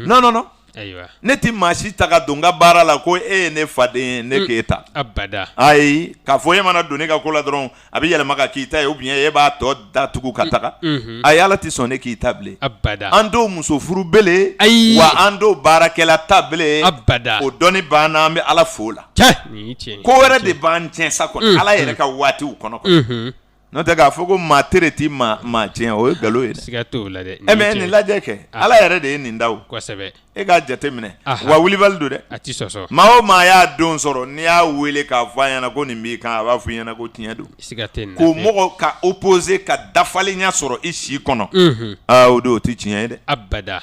non ayiwa ne ti maa si ta ka don n ka baara la ko e ye ne faden ye ne k'e ta abada ayi k'a fɔ e mana don ne ka ko la dɔrɔn a bɛ yɛlɛma ka k'i ta ye ou bien e b'a tɔ datugu ka taga ayi ala tɛ sɔn ne k'i ta bilen abada an t'o muso furu bele ayi wa an t'o baarakɛla ta bele abada o dɔnni banna an bɛ ala fo la nin ye tiɲɛ ko wɛrɛ de b'an tiɲɛ sa kɔni ala yɛrɛ ka waatiw kɔnɔ n'o tɛ k'a fɔ ko maa tere ti maa tiɲɛ o ye nkalon ye dɛ siga t'o la dɛ mais nin lajɛ kɛ ala yɛrɛ de ye nin da o kosɛbɛ e k'a jate minɛ wa wulibali don dɛ a ti sɔsɔ maa o maa y'a don sɔrɔ n'i y'a wele k'a fɔ a ɲɛna ko nin b'i kan a b'a fɔ i ɲɛna ko tiɲɛ don siga tɛ nin na ko mɔgɔ ka opposé ka dafalenya sɔrɔ i si kɔnɔ o don o ti tiɲɛ ye dɛ abada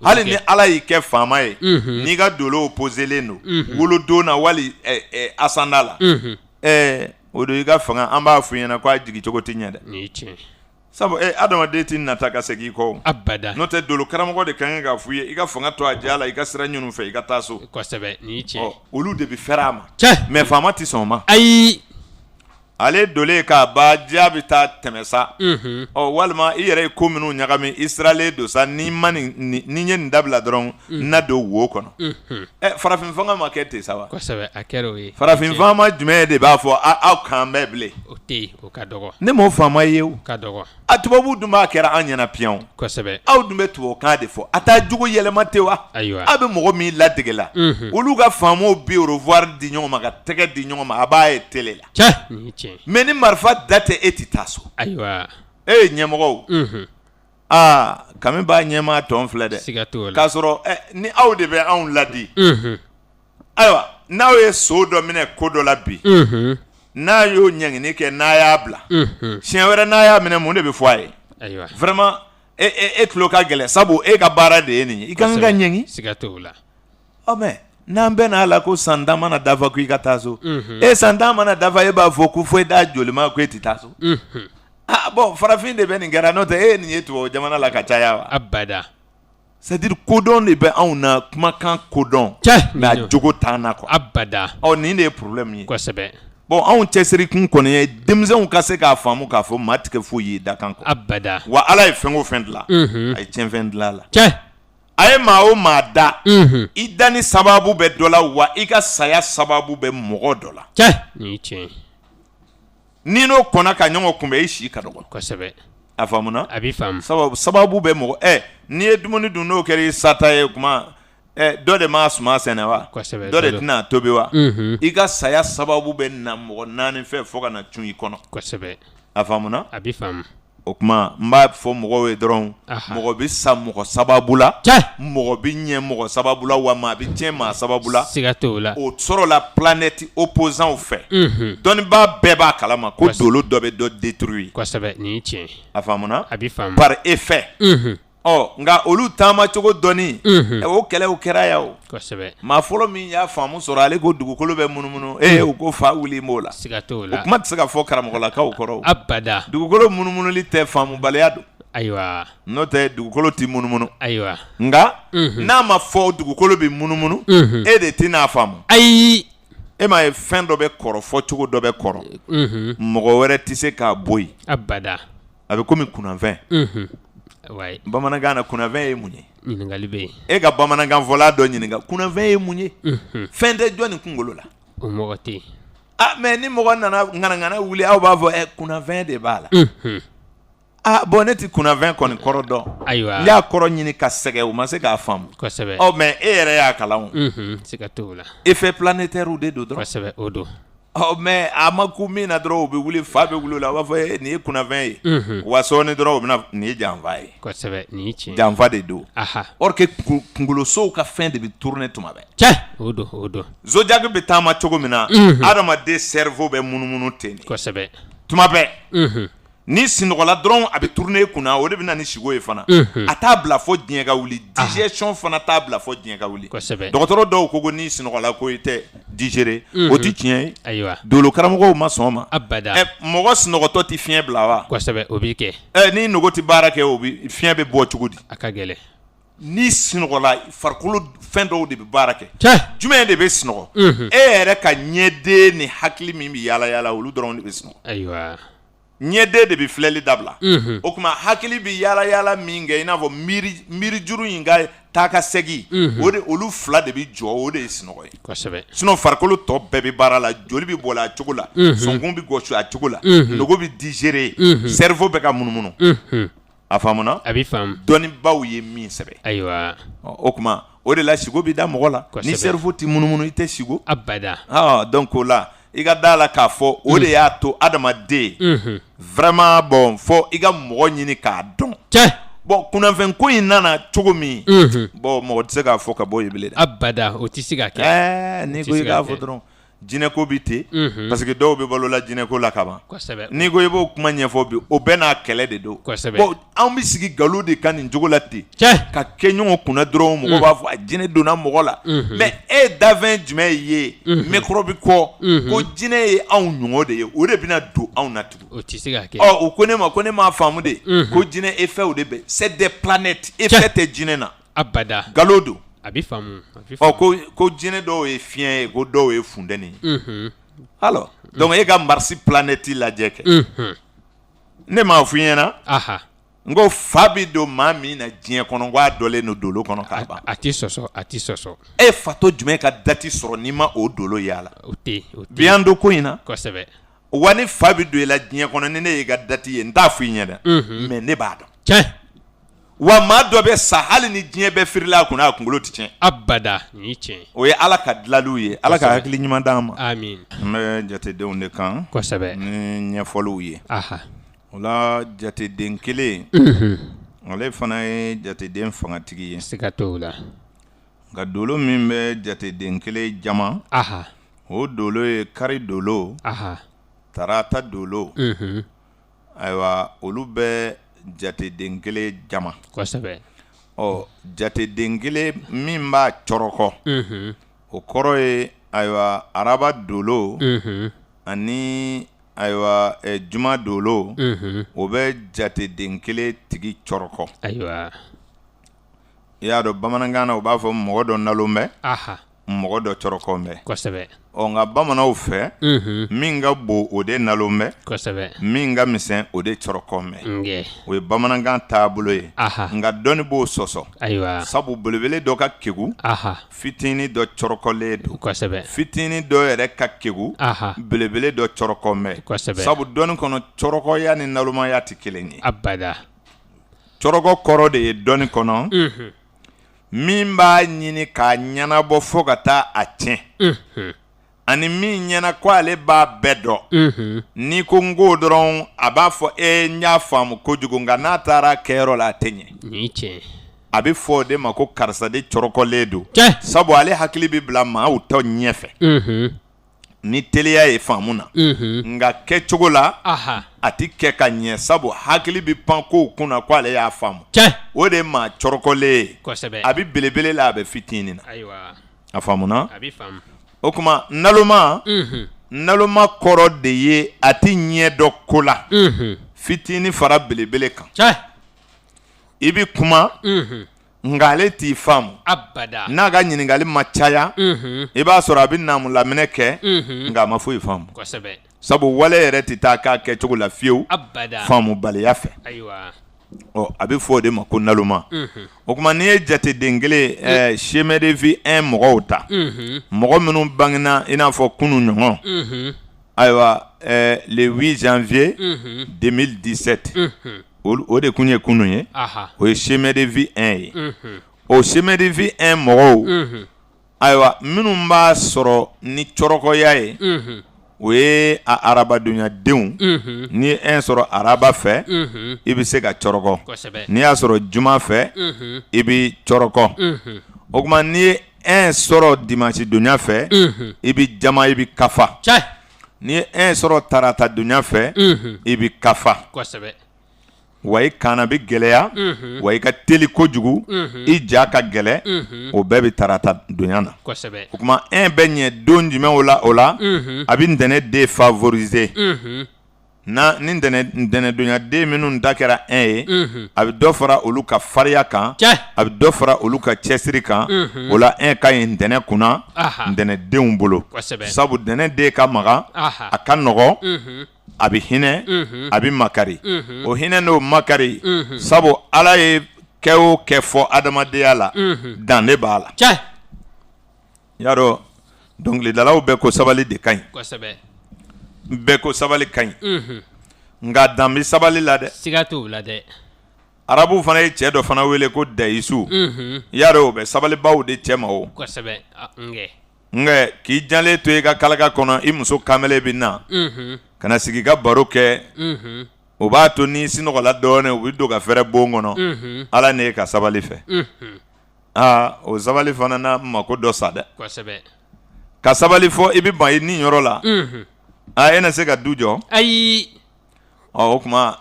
hali ni ala y'i kɛ faama ye n'i ka dolo opposé-len don wolodon na wali asanda la o don i ka fanga an b'a fɔ i ɲɛna ko a jigi cogo tɛ ɲɛ dɛ nin ye tiɲɛ sabu adamaden tɛ nata ka segin i kɔ abada n'o tɛ dolo karamɔgɔ de ka kan k'a fɔ i ye i ka fanga to a diya la i ka sira ɲin'u fɛ i ka taa so kosɛbɛ nin ye tiɲɛ olu de bɛ fɛrɛ a ma mais faama tɛ sɔn o ma ayi ale dolen k'a ba diya bɛ taa tɛmɛ sa walima i yɛrɛ ye ko minnu ɲagami i siralen don sa ni ye nin dabila dɔrɔn na don wo kɔnɔ farafin fanga ma kɛ ten sa wa kosɛbɛ a kɛra o ye farafin fama jumɛn de b'a fɔ aw kan bɛɛ bilen o tɛ yen o ka dɔgɔ ne m'o faama ye o ka dɔgɔ a tubabu dun b'a kɛra an ɲɛna piyan kosɛbɛ aw dun bɛ tubabukan de fɔ a t'a jogo yɛlɛma tɛ wa ayiwa aw bɛ mɔgɔ min ladege la olu ka faamaw bɛ au revoir di ɲɔgɔn ma ka tɛgɛ di ɲɔgɔn ma a b'a ye télé la nin ye tiɲɛ mais ni marifa da tɛ e tɛ taa so ayiwa e ye ɲɛmɔgɔw kami b'a ɲɛmaa tɔn filɛ dɛ siga t'o la k'a sɔrɔ ni aw de bɛ anw ladi ayiwa n'aw ye so dɔ minɛ ko dɔ la bi n'a y'o ɲɛngini kɛ n'a y'a bila siɲɛ wɛrɛ n'a y'a minɛ mun de bɛ fɔ a ye ayiwa vraiment e tulo ka gɛlɛn sabu e ka baara de ye nin ye i ka kan ka ɲɛngi siga t'o la mais n'an bɛɛ n'a la ko san 10 mana dafa ko i ka taa so san 10 mana dafa e b'a fɔ ko fo i t'a joli ma ko e tɛ taa so bon farafin de bɛ nin kɛra n'o tɛ nin ye tubabu jamana la ka caya wa abada c'est à dire kodɔn de bɛ anw na kumakan kodɔn mais a jogo t'an na quoi abada nin de ye problème ye kosɛbɛ bon anw cɛsiri kun kɔni ye denmisɛnw ka se k'a faamu k'a fɔ maa tigɛ foyi ye dakan kɔ abada wa ala ye fɛn o fɛn dilan a ye tiɲɛfɛn dilan a la a ye maa o maa da i dani sababu bɛ dɔ la wa i ka saya sababu bɛ mɔgɔ dɔ la nin ye tiɲɛ ni n'o kɔnna ka ɲɔgɔn kunbɛn i si ka dɔgɔ kosɛbɛ a faamuna a b'i faamu sababu bɛ mɔgɔ n'i ye dumuni dun n'o kɛra i sata ye kuma dɔ de m'a suma sɛnɛ wa dɔ de tɛna tobi wa i ka saya sababu bɛ na mɔgɔ 4 fɛ fo ka na cun i kɔnɔ kosɛbɛ a faamuna a b'i faamu o kuma n b'a fɔ mɔgɔw ye dɔrɔn mɔgɔ bɛ sa mɔgɔ sababu la mɔgɔ bɛ ɲɛ mɔgɔ sababu la wa maa bɛ tiɲɛ maa sababu la siga t'o la o sɔrɔla planète opposant fɛ dɔnnibaa bɛɛ b'a kalama ko dolo dɔ bɛ dɔ détruire kosɛbɛ nin ye tiɲɛ a faamuna a b'i faamu par effet nga olu taama cogo dɔni o kɛlɛ o kɛra ya o kosɛbɛ maa fɔlɔ min y'a faamu sɔrɔ ale ko dugukolo bɛ munumunu o ko fa wuli m'o la siga t'o la o kuma tɛ se ka fɔ karamɔgɔlakaw kɔrɔ abada dugukolo munumunuli tɛ faamubaliya don ayiwa n'o tɛ dugukolo tɛ munumunu ayiwa nga n'a ma fɔ dugukolo bɛ munumunu e de tɛ n'a faamu ayi e ma ye fɛn dɔ bɛ kɔrɔ fɔ cogo dɔ bɛ kɔrɔ mɔgɔ wɛrɛ tɛ se k'a bɔ yen abada a bɛ komi kunafɛn wayi bamanankan na kunafɛn ye mun ye ɲininkali bɛ yen e ka bamanankan fɔla dɔ ɲininka kunafɛn ye mun ye fɛn tɛ jɔn ni kunkolo la o mɔgɔ tɛ yen mɛ ni mɔgɔ nana ŋanaŋana wuli aw b'a fɔ kunafɛn de b'a la bɔn ne tɛ kunafɛn kɔni kɔrɔ dɔn ayiwa n y'a kɔrɔ ɲini ka sɛgɛ u ma se k'a faamu kosɛbɛ mɛ e yɛrɛ y'a kalan siga t'o la effet planétaire de don dɔrɔn kosɛbɛ o don mɛ a ma ku min na dɔrɔn u bɛ wuli fa bɛ wuli o la a b'a fɔ nin ye kunafɛn ye wa sɔɔni dɔrɔn u bɛna nin ye janfa ye kosɛbɛ nin ye tiɲɛ janfa de don or que kunkolosow ka fɛn de bɛ tourner tuma bɛɛ cɛ o don zodiac bɛ taama cogo min na adamaden cerveau bɛ munumunu ten de kosɛbɛ tuma bɛɛ ni sinɔgɔla dɔrɔn a bɛ tourner kunna o de bɛ na ni sigo ye fana a t'a bila fo diɲɛ ka wuli digestion fana t'a bila fo diɲɛ ka wuli kosɛbɛ dɔgɔtɔrɔ dɔw ko ni sinɔgɔla ko i tɛ digérer o tɛ tiɲɛ ye ayiwa dolo karamɔgɔw ma sɔn ma abada mɔgɔ sinɔgɔtɔ tɛ fiɲɛ bila wa kosɛbɛ o b'i kɛ ni nogo tɛ baara kɛ o bɛ fiɲɛ bɛ bɔ cogo di a ka gɛlɛn ni sinɔgɔla farikolo fɛn dɔw de bɛ baara kɛ cɛ jumɛn de bɛ sinɔgɔ e yɛrɛ ka ɲɛden ni hakili min bɛ yaala yaala olu dɔrɔn de bɛ sinɔgɔ ayiwa ɲɛden de bɛ filɛli dabila o tuma hakili bɛ yaala yaala min kɛ i n'a fɔ miiri juru in ka taa ka segin o de olu fila de bɛ jɔ o de ye sinɔgɔ ye kosɛbɛ sinon farikolo tɔ bɛɛ bɛ baara la joli bɛ bɔla a cogo la sɔnkun bɛ gɔsi a cogo la nogo bɛ digérer cerveau bɛ ka munumunu a faamuna a bɛ faamu dɔnnibaw ye min sɛbɛn ayiwa o tuma o de la sigo bɛ da mɔgɔ la ni cerveau tɛ munumunu i tɛ sigo abada donc o la i ka da la k'a fɔ o de y'a to adamaden vraiment bon fo i ka mɔgɔ ɲini k'a dɔn bon kunnafɛn ko in nana cogo min bon mɔgɔ tɛ se k'a fɔ ka bɔ yen bilen dɛ abada o tɛ se ka kɛ n'i ko i k'a fɔ dɔrɔn jinɛko bɛ ten parce que dɔw bɛ balo la jinɛko la kaban n'i ko i b'o kuma ɲɛfɔ bi o bɛɛ n'a kɛlɛ de don bon anw bɛ sigi nkalon de kan nin cogo la ten ka kɛ ɲɔgɔn kunna dɔrɔn mɔgɔw b'a fɔ a jinɛ donna mɔgɔ la mais e dafɛn jumɛn ye microbe kɔ ko jinɛ ye anw ɲɔgɔn de ye o de bɛna don anw na tugun o tɛ se ka kɛ o ko ne m'a faamu de ko jinɛ effet o de bɛ c'est des planètes effet tɛ jinɛ na abada nkalon don a bɛ faamu ko jinɛ dɔw ye fiɲɛ ye ko dɔw ye funtɛni alors donc e ka Mars planète lajɛ kɛ ne m'a f'i ɲɛna n ko fa bɛ don maa min na diɲɛ kɔnɔ k'a dɔlen don dolo kɔnɔ k'a ban a tɛ sɔsɔ e fatɔ jumɛn ka date sɔrɔ n'i ma o dolo yala o tɛ bi an don ko in na kosɛbɛ wa ni fa bɛ don i la diɲɛ kɔnɔ ni ne y'i ka date ye n t'a f'i ɲɛ dɛ mais ne b'a dɔn wa maa dɔ bɛ sa hali ni diɲɛ bɛɛ firila a kunna a kunkolo tɛ tiɲɛ abada nin ye tiɲɛ o ye ala ka dilaliw ye ala ka hakili ɲuman d'an ma amin n bɛ jatedenw de kan kosɛbɛ ni ɲɛfɔliw ye o la jateden kelen ale fana ye jateden fangatigi ye siga t'o la nka dolo min bɛ jateden kelen jama o dolo ye kari dolo tarata dolo ayiwa olu bɛ jateden kelen jama kosɛbɛ jateden kelen min b'a cɔrɔkɔ o kɔrɔ ye ayiwa araba dolo ani ayiwa juma dolo o bɛ jateden kelen tigi cɔrɔkɔ ayiwa i y'a dɔn bamanankan na u b'a fɔ mɔgɔ dɔ nalon bɛ mɔgɔ dɔ cɔrɔkɔ bɛ kosɛbɛ nka bamananw fɛ min ka bon o de nalon bɛ kosɛbɛ min ka misɛn o de cɔrɔkɔ bɛ o ye bamanankan taabolo ye nka dɔnni b'o sɔsɔ ayiwa sabu belebele dɔ ka kegu fitinin dɔ cɔrɔkɔlen don kosɛbɛ fitinin dɔ yɛrɛ ka kegu belebele dɔ cɔrɔkɔ bɛ kosɛbɛ sabu dɔnni kɔnɔ cɔrɔkɔya ni nalomaya tɛ kelen ye abada cɔrɔkɔ kɔrɔ de ye dɔnni kɔnɔ min b'a ɲini k'a ɲɛnabɔ fo ka taa a tiɲɛ ani min ɲɛna ko ale b'a bɛɛ dɔn n'i ko n ko dɔrɔn a b'a fɔ n y'a faamu kojugu nka n'a taara kɛyɔrɔ la a tɛ ɲɛ a bɛ fɔ o de ma ko karisa de cɔrɔkɔlen don sabu ale hakili bɛ bila maaw tɔ ɲɛfɛ ni teliya ye faamu na nga kɛ cogo la a ti kɛ ka ɲɛ sabu hakili bi pan ko kunna ko ale y'a faamu o de ma cɔrɔkɔlen a bi belebele la a bɛ fitinin na a faamuna o kuma naloma kɔrɔ de ye a ti ɲɛ dɔ ko la fitinin fara belebele kan i bi kuma nga ale t'i faamu n'a ka ɲininkali ma caya i b'a sɔrɔ a bɛ naamu laminɛ kɛ nga a ma foyi faamu sabu wale yɛrɛ tɛ taa k'a kɛcogo la fiyewu faamu baliya fɛ a bɛ fɔ o de ma ko naloma o kuma n'i ye jateden kelen semedevi 1 mɔgɔw ta mɔgɔ minnu bangena i n'a fɔ kunu ɲɔgɔn ayiwa le 8 janvier 2017 o de kun ye kunu ye o ye semedevi 1 ye o semedevi 1 mɔgɔw ayiwa minnu b'a sɔrɔ ni cɔrɔkɔya ye o ye a arabadonya denw ni ye 1 sɔrɔ araba fɛ i bɛ se ka cɔrɔkɔ n'i y'a sɔrɔ juma fɛ i bɛ cɔrɔkɔ o kuma n'i ye 1 sɔrɔ dimanche donya fɛ i bɛ jama i bɛ kafa n'i ye 1 sɔrɔ tarata donya fɛ i bɛ kafa wa i kaana bɛ gɛlɛya wa i ka teli kojugu i ja ka gɛlɛ o bɛɛ bɛ tarata donya na o kuma 1 bɛ ɲɛ don jumɛn o la a bɛ ntɛnɛn den favoriser na ni ntɛnɛn donya den minnu da kɛra 1 ye a bɛ dɔ fara olu ka fariya kan a bɛ dɔ fara olu ka cɛsiri kan o la 1 ka ɲi ntɛnɛn kunna ntɛnɛn denw bolo sabu ntɛnɛn den ka magan a ka nɔgɔ a bɛ hinɛ a bɛ makari o hinɛ n'o makari sabu ala ye kɛ o kɛ fɔ adamadenya la dan de b'a la y'a dɔn dɔnkilidalaw bɛɛ ko sabali de ka ɲi bɛɛ ko sabali ka ɲi nka dan bɛ sabali la dɛ arabuw fana ye cɛ dɔ fana wele ko dayisu y'a dɔn o bɛ sabalibaw de cɛ ma o nka k'i jalen to i ka kalaka kɔnɔ i muso kamalen bɛ na kana sigi ka baro kɛ o b'a to ni sinɔgɔla dɔɔnin u bɛ don ka fɛrɛ bon kɔnɔ ala ne ye ka sabali fɛ o sabali fana na mako dɔ sa dɛ ka sabali fɔ i bɛ ban i ni yɔrɔ la e na se ka du jɔ o kuma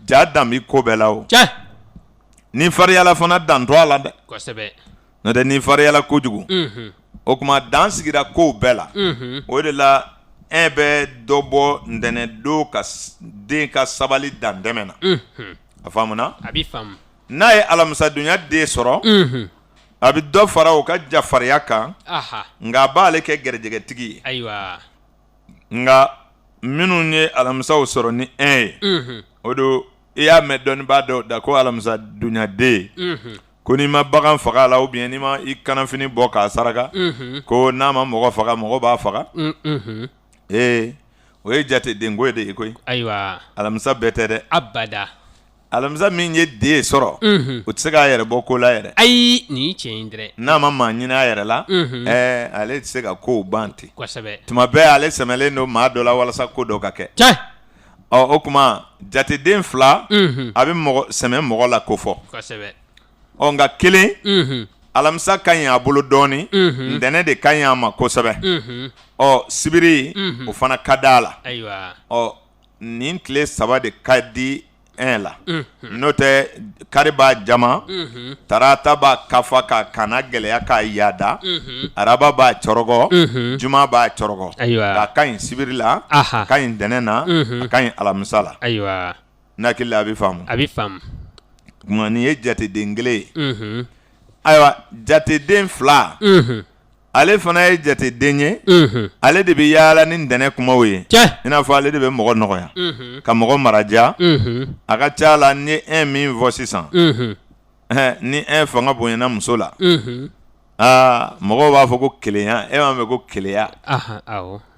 ja dan bɛ ko bɛɛ la o ni fariyala fana dan to a la dɛ n'o tɛ ni fariyala kojugu o kuma dan sigira kow bɛɛ la o de la 1 bɛ dɔ bɔ ntɛnɛn don ka den ka sabali dan dɛmɛ na a faamuna n'a ye alamisadonya den sɔrɔ a bɛ dɔ fara o ka jafariya kan nka a b'ale kɛ gɛrɛjɛgɛtigi ye nka minnu ye alamisaw sɔrɔ ni 1 ye o don i y'a mɛn dɔnnibaa dɔw da ko alamisadonya den ko n'i ma bagan faga la ou bien n'i ma i kanafini bɔ k'a saraka ko n'a ma mɔgɔ faga mɔgɔ b'a faga o ye jateden ko ye de ye koyi alamisa bɛɛ tɛ dɛ alamisa min ye den sɔrɔ o tɛ se k'a yɛrɛ bɔ ko la yɛrɛ n'a ma maa ɲini a yɛrɛ la ale tɛ se ka kow ban ten tuma bɛɛ ale sɛmɛlen don maa dɔ la walasa ko dɔ ka kɛ o kuma jateden 2 a bɛ sɛmɛ mɔgɔ la ko fɔ nka 1 alamisa ka ɲi a bolo dɔɔnin ntɛnɛn de ka ɲi a ma kosɛbɛ sibiri o fana ka d'a la nin tile 3 de ka di 1 la n'o tɛ kari b'a jama tarata b'a kafa k'a kana gɛlɛya k'a yaada araba b'a cɔrɔgɔ juma b'a cɔrɔgɔ a ka ɲi sibiri la a ka ɲi ntɛnɛn na a ka ɲi alamisa la n'akili la a bɛ faamu kuma nin ye jateden 1 ye ayiwa jateden 2 ale fana ye jateden ye ale de bɛ yaala ni ntɛnɛn kumaw ye i n'a fɔ ale de bɛ mɔgɔ nɔgɔya ka mɔgɔ maraja a ka ca la ni 1 min fɔ sisan ni 1 fanga bonyana muso la mɔgɔw b'a fɔ ko kelenya e m'a mɛn ko keleya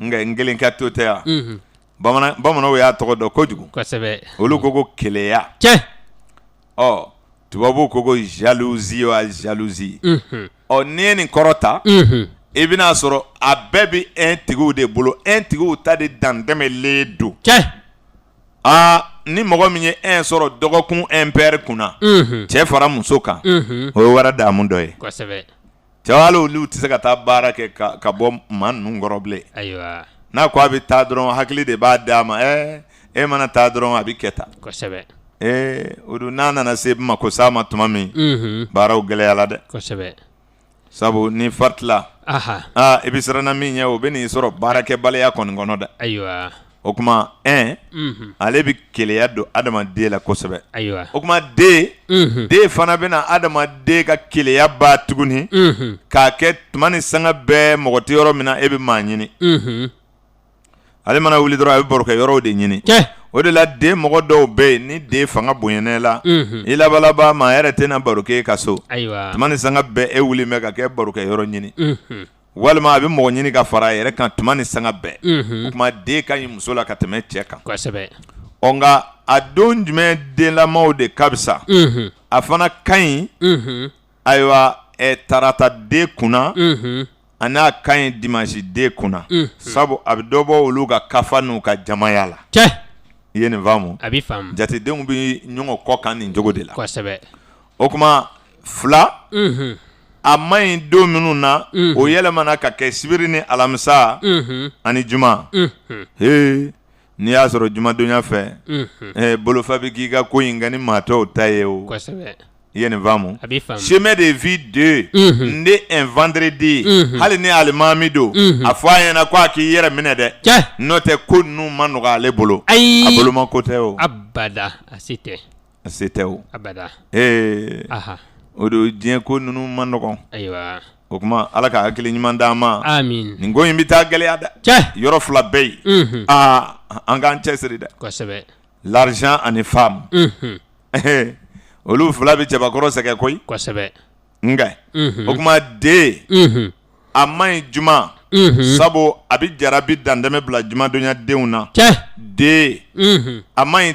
nka n kelen ka to tɛ yan bamananw y'a tɔgɔ dɔn kojugu olu ko ko keleya tubabu ko ko jalousie wa jalousie n'i ye nin kɔrɔ ta i bɛna sɔrɔ a bɛɛ bɛ 1 tigiw de bolo 1 tigiw ta de dandɛmɛlen don ni mɔgɔ min ye 1 sɔrɔ dɔgɔkun impair kunna cɛ fara muso kan o ye wɛrɛ daamu dɔ ye cɛ hali olu tɛ se ka taa baara kɛ ka bɔ maa ninnu kɔrɔ bilen n'a ko a bɛ taa dɔrɔn hakili de b'a d'a ma e mana taa dɔrɔn a bɛ kɛ tan kosɛbɛ o don n'a nana se mako s'a ma tuma min baaraw gɛlɛyala dɛ kosɛbɛ sabu ni faritila i bɛ siranna min ɲɛ o bɛ n'i sɔrɔ baarakɛbaliya kɔni kɔnɔ dɛ ayiwa o kuma ale bɛ keleya don adamaden la kosɛbɛ ayiwa o kuma den fana bɛna adamaden ka keleya ba tuguni k'a kɛ tuma ni sanga bɛɛ mɔgɔ tɛ yɔrɔ min na e bɛ maa ɲini ale mana wuli dɔrɔn a bɛ barokɛ yɔrɔw de ɲini o de la den mɔgɔ dɔw bɛ yen ni den fanga bonyana la i labalaba maa yɛrɛ tɛna barokɛ ka so tuma ni sanga bɛɛ e wuli mɛ ka kɛ barokɛ yɔrɔ ɲini walima a bɛ mɔgɔ ɲini ka fara a yɛrɛ kan tuma ni sanga bɛɛ o kuma den ka ɲi muso la ka tɛmɛ cɛ kan nka a don jumɛn denlamaw de ka bisa a fana ka ɲi ayiwa tarata den kunna a n'a ka ɲi dimanche den kunna sabu a bɛ dɔ bɔ olu ka kafa n'u ka jamaya la i ye nin faamu jatedenw bɛ ɲɔgɔn kɔ kan nin cogo de la o kuma fila a ma ɲi don minnu na o yɛlɛmana ka kɛ sibiri ni alamisa ani juma n'i y'a sɔrɔ jumadonya fɛ bolofa bɛ k'i ka ko in kɛ ni maa tɔw ta ye o i ye nin faamu chemin de vie 2 ne un vendredi hali ni alimami don a fɔ a ɲɛna ko a k'i yɛrɛ minɛ dɛ n'o tɛ ko ninnu ma nɔgɔ ale bolo a bolo ma ko tɛ o abada a se tɛ o o don diɲɛ ko ninnu ma nɔgɔn o kuma ala ka hakili ɲuman d'an ma nin ko in bɛ taa gɛlɛya dɛ yɔrɔ fila bɛ yen an k'an cɛsiri dɛ l'argent ani femme olu fila bɛ cɛbakɔrɔ sɛgɛn koyi nka o kuma den a ma ɲi juma sabu a bɛ jarabi dantɛmɛ bila jumadonya denw na den a ma ɲi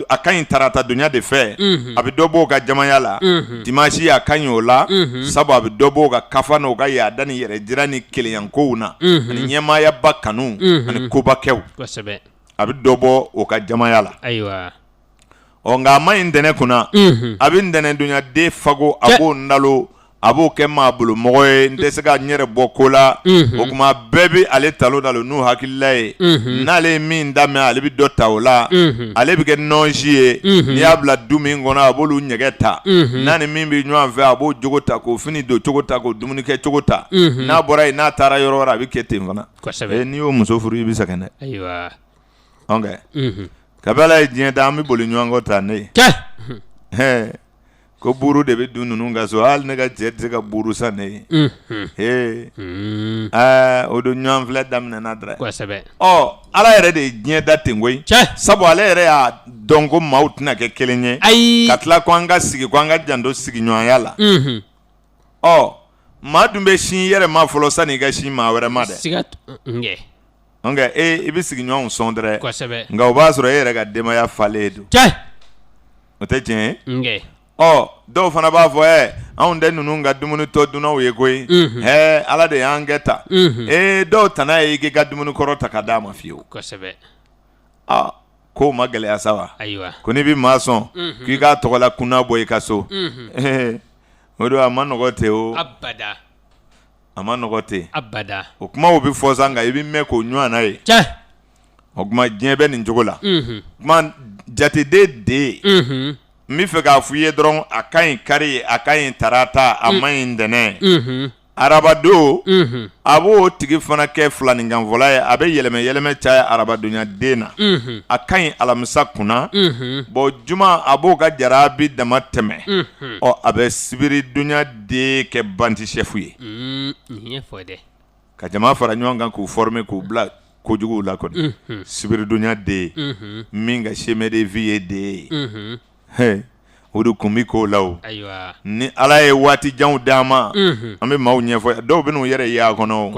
a ka ɲi taratadonya de fɛ a bɛ dɔ bɔ o ka jamaya la dimanche a ka ɲi o la sabu a bɛ dɔ bɔ o ka kafa n'o ka yaada ni yɛrɛ jira ni keleyankow na ani ɲɛmaayaba kanu ani kobakɛw a bɛ dɔ bɔ o ka jamaya la nka a ma ɲi ntɛnɛn kunna a bɛ ntɛnɛndonya den fago a b'o nalo a b'o kɛ maa bolo mɔgɔ ye n tɛ se ka n yɛrɛ bɔ ko la o kuma bɛɛ bɛ ale talo n'u hakilila ye n'ale ye min daminɛ ale bɛ dɔ ta o la ale bɛ kɛ nɔnsi ye n'i y'a bila du min kɔnɔ a b'olu ɲɛgɛ ta n'a ni min bɛ ɲɔgɔn fɛ a b'o jogo ta k'o fini don cogo ta k'o dumuni kɛ cogo ta n'a bɔra yen n'a taara yɔrɔ wɛrɛ a bɛ kɛ ten fana n'i y'o muso furu i bɛ sɛgɛn dɛ kabi ala ye diɲɛ da an bɛ boli ɲɔgɔn kɔ ta ne ye ko buru de bɛ dun ninnu ka so hali ne ka cɛ tɛ se ka buru san ne ye o don ɲɔgɔn filɛ daminɛna dɛ ala yɛrɛ de ye diɲɛ da ten koyi sabu ale yɛrɛ y'a dɔn ko maaw tɛna kɛ kelen ye ka tila ko an ka sigi ko an ka janto sigiɲɔgɔnya la maa dun bɛ sin yɛrɛ ma fɔlɔ sanni i ka sin maa wɛrɛ ma dɛ nka i bɛ sigiɲɔgɔnw sɔn dɛrɛ nka o b'a sɔrɔ e yɛrɛ ka denbaya falen don o tɛ tiɲɛ ye dɔw fana b'a fɔ anw tɛ ninnu ka dumuni tɔ dunnaw ye koyi ala de y'an kɛ ta dɔw tana ye k'i ka dumuni kɔrɔ ta ka d'a ma fiyewu ko ma gɛlɛya sa wa ko n'i bɛ maa sɔn k'i k'a tɔgɔla kunna bɔ i ka so o don a ma nɔgɔ ten o a ma nɔgɔ ten o kumaw bɛ fɔ sa nka i bɛ mɛn k'o ɲɔgɔn na ye o kuma diɲɛ bɛ nin cogo la kuma jateden den n bɛ fɛ k'a fɔ i ye dɔrɔn a ka ɲi kari a ka ɲi tarata a ma ɲi ntɛnɛn arabadon a b'o tigi fana kɛ filaninkanfɔla ye a bɛ yɛlɛmɛ yɛlɛmɛ caya arabadonya den na a ka ɲi alamisa kunna bon juma a b'o ka jarabi dama tɛmɛ a bɛ sibiridonya den kɛ bantisɛfu ye ka jama fara ɲɔgɔn kan k'u former k'u bila kojuguw la kɔni sibiridonya den min ka chemin de vie ye den ye o de kun bɛ k'o la o ni ala ye waati janw d'an ma an bɛ maaw ɲɛfɔ dɔw bɛ n'u yɛrɛ ye a kɔnɔ